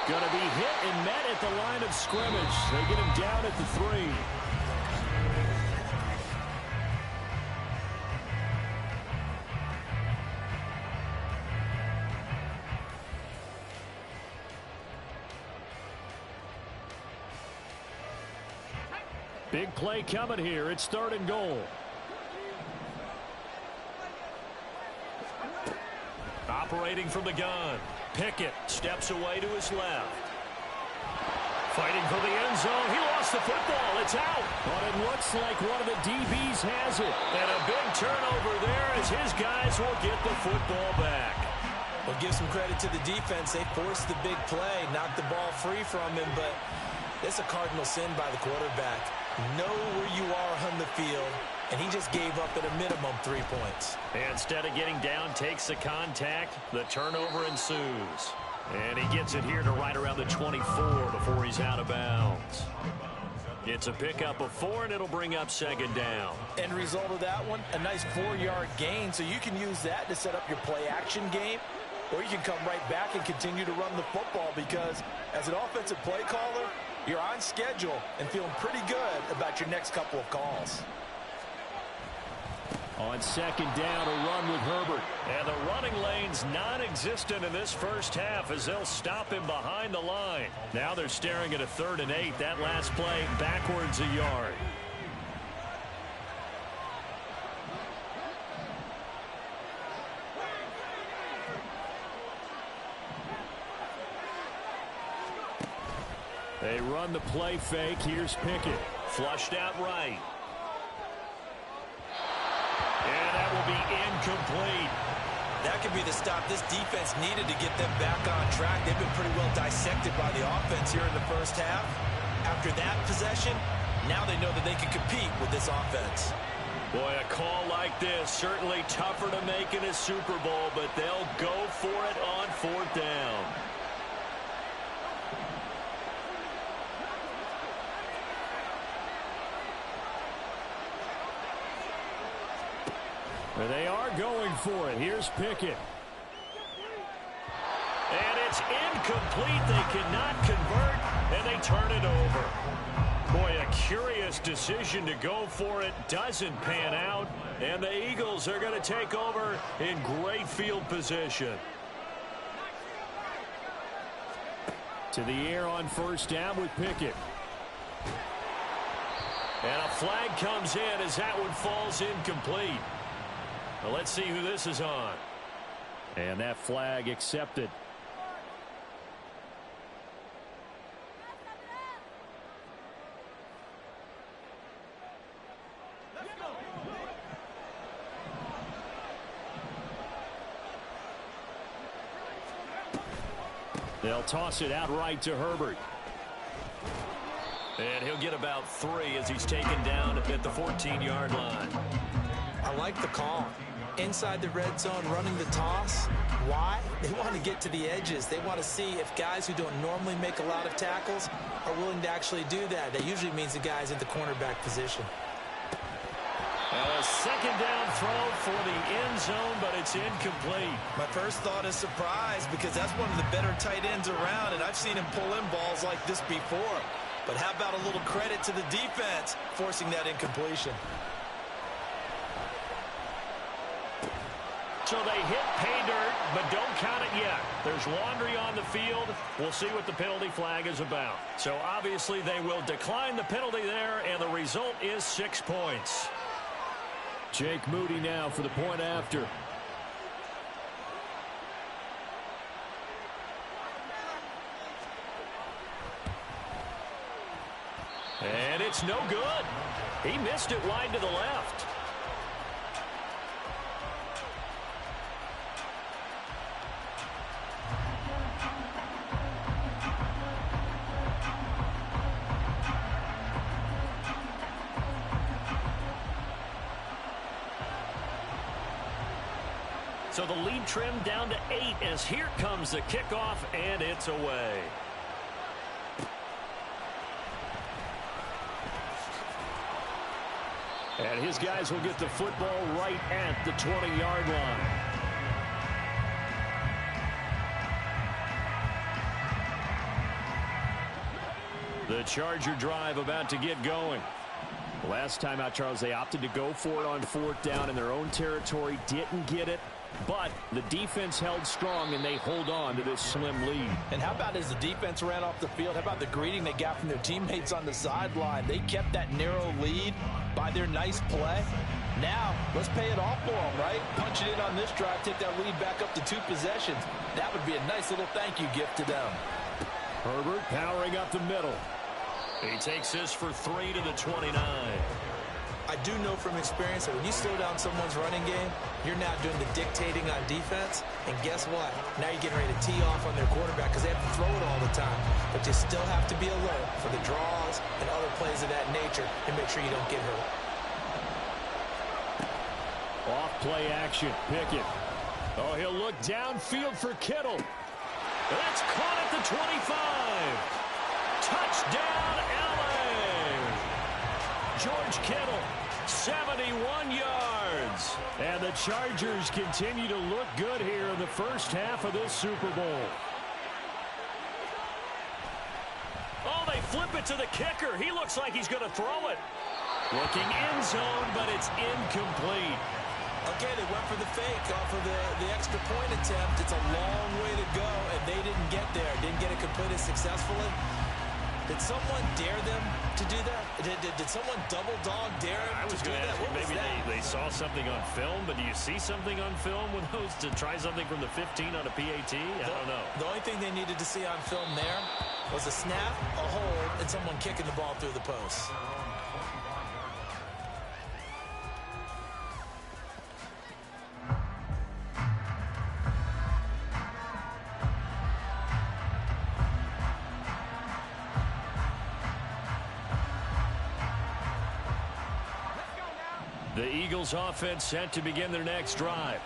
Speaker 3: Going to be hit and met at the line of scrimmage. They get him down at the 3. Big play coming here. It's 3rd and goal.
Speaker 1: Operating from the gun. Pickett steps away to his left. Fighting for the end zone. He lost the football. It's out.
Speaker 3: But it looks like one of the DBs has it.
Speaker 1: And a big turnover there as his guys will get the football back.
Speaker 5: Well, give some credit to the defense. They forced the big play, knocked the ball free from him, but it's a cardinal sin by the quarterback. Know where you are on the field, and he just gave up at a minimum 3 points.
Speaker 1: And instead of getting down, takes the contact. The turnover ensues. And he gets it here to right around the 24 before he's out of bounds. It's a pickup of 4, and it'll bring up 2nd down.
Speaker 2: End result of that one, a nice 4-yard gain, so you can use that to set up your play-action game, or you can come right back and continue to run the football because as an offensive play caller, you're on schedule and feeling pretty good about your next couple of calls.
Speaker 3: On 2nd down, a run with Herbert.
Speaker 1: And the running lane's non-existent in this first half as they'll stop him behind the line. Now they're staring at a 3rd and 8. That last play backwards a yard.
Speaker 3: They run the play fake. Here's Pickett.
Speaker 1: Flushed out right. And that will be incomplete.
Speaker 5: That could be the stop this defense needed to get them back on track. They've been pretty well dissected by the offense here in the first half. After that possession, now they know that they can compete with this offense.
Speaker 1: Boy, a call like this, certainly tougher to make in a Super Bowl, but they'll go for it on 4th down.
Speaker 3: They are going for it. Here's Pickett.
Speaker 1: And is incomplete. They cannot convert, and they turn it over. Boy, a curious decision to go for it. Doesn't pan out, and the Eagles are going to take over in great field position.
Speaker 3: To the air on first down with Pickett.
Speaker 1: And a flag comes in as that one falls incomplete. Well, let's see who this is on.
Speaker 3: And that flag accepted. They'll toss it out right to Herbert.
Speaker 1: And he'll get about 3 as he's taken down at the 14-yard line.
Speaker 5: I like the call. Inside the red zone, running the toss. Why? They want to get to the edges. They want to see if guys who don't normally make a lot of tackles are willing to actually do that. That usually means the guy's in the cornerback position.
Speaker 1: A second down throw for the end zone, but it's incomplete.
Speaker 5: My first thought is surprise, because that's one of the better tight ends around, and I've seen him pull in balls like this before. But how about a little credit to the defense forcing that incompletion?
Speaker 1: So they hit pay dirt, but don't count it yet. There's laundry on the field. We'll see what the penalty flag is about. So obviously they will decline the penalty there, and the result is 6 points.
Speaker 3: Jake Moody now for the point after.
Speaker 1: And it's no good. He missed it wide to the left. So the lead trimmed down to 8 as here comes the kickoff, and it's away.
Speaker 3: And his guys will get the football right at the 20-yard line. The Charger drive about to get going. Last time out, Charles, they opted to go for it on 4th down in their own territory. Didn't get it, but the defense held strong, and they hold on to this slim lead.
Speaker 2: And how about as the defense ran off the field, how about the greeting they got from their teammates on the sideline? They kept that narrow lead by their nice play. Now, let's pay it off for them, right? Punch it in on this drive, take that lead back up to 2 possessions. That would be a nice little thank you gift to them.
Speaker 3: Herbert powering up the middle.
Speaker 1: He takes this for 3 to the 29.
Speaker 5: I do know from experience that when you slow down someone's running game, you're now doing the dictating on defense. And guess what? Now you're getting ready to tee off on their quarterback because they have to throw it all the time. But you still have to be alert for the draws and other plays of that nature and make sure you don't get hurt.
Speaker 3: Off play action. Pickett. Oh, he'll look downfield for Kittle.
Speaker 1: That's caught at the 25. Touchdown, L.A. George Kittle, 71 yards.
Speaker 3: And the Chargers continue to look good here in the first half of this Super Bowl.
Speaker 1: Oh, they flip it to the kicker. He looks like he's going to throw it. Looking end zone, but it's incomplete.
Speaker 5: Okay, they went for the fake off of the extra point attempt. It's a long way to go, and they didn't get there. Didn't get it completed successfully. Did someone dare them to do that? Did someone double dog dare them to do that?
Speaker 1: What maybe they saw something on film, but do you see something on film with those to try something from the 15 on a PAT? I don't know.
Speaker 5: The only thing they needed to see on film there was a snap, a hold, and someone kicking the ball through the post.
Speaker 1: The Eagles offense set to begin their next drive.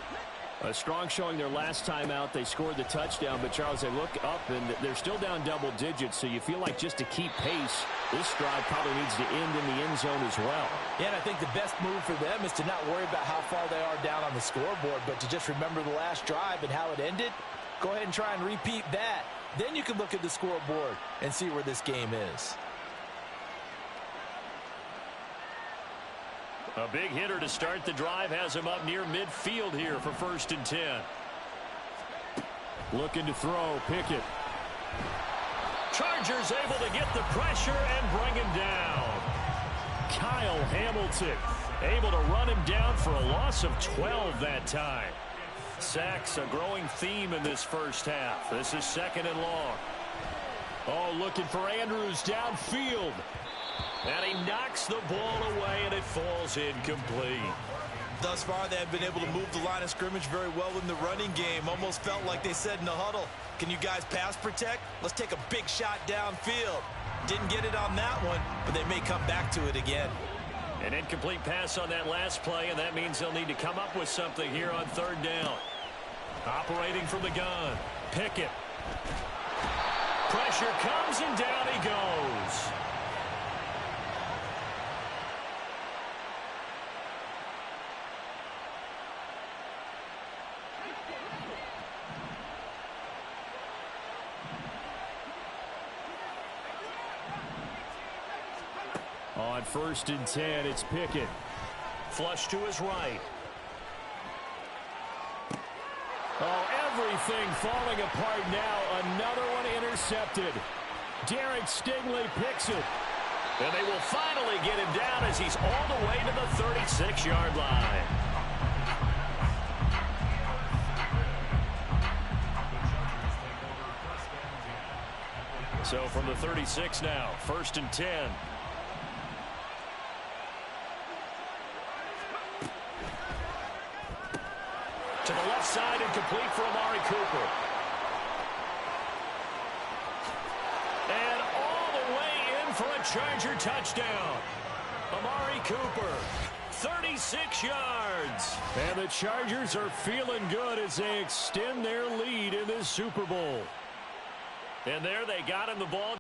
Speaker 3: A strong showing their last time out. They scored the touchdown, but Charles, they look up and they're still down double digits, so you feel like just to keep pace, this drive probably needs to end in the end zone as well.
Speaker 2: Yeah, and I think the best move for them is to not worry about how far they are down on the scoreboard, but to just remember the last drive and how it ended. Go ahead and try and repeat that. Then you can look at the scoreboard and see where this game is.
Speaker 1: A big hitter to start the drive has him up near midfield here for 1st and 10.
Speaker 3: Looking to throw. Pickett.
Speaker 1: Chargers able to get the pressure and bring him down.
Speaker 3: Kyle Hamilton
Speaker 1: able to run him down for a loss of 12 that time. Sacks a growing theme in this first half. This is 2nd and long.
Speaker 3: Oh, looking for Andrews downfield.
Speaker 1: And he knocks the ball away, and it falls incomplete.
Speaker 5: Thus far, they have been able to move the line of scrimmage very well in the running game. Almost felt like they said in the huddle, can you guys pass protect? Let's take a big shot downfield. Didn't get it on that one, but they may come back to it again.
Speaker 1: An incomplete pass on that last play, and that means they'll need to come up with something here on 3rd down. Operating from the gun, Pickett. Pressure comes, and down he goes.
Speaker 3: On 1st and 10, it's Pickett.
Speaker 1: Flush to his right.
Speaker 3: Oh, everything falling apart now. Another one intercepted. Derek Stingley picks it.
Speaker 1: And they will finally get him down as he's all the way to the 36-yard line. So from the 36 now, 1st and 10. To the left side and complete for Amari Cooper. And all the way in for a Charger touchdown. Amari Cooper, 36 yards.
Speaker 3: And the Chargers are feeling good as they extend their lead in this Super Bowl.
Speaker 1: And there they got him the ball.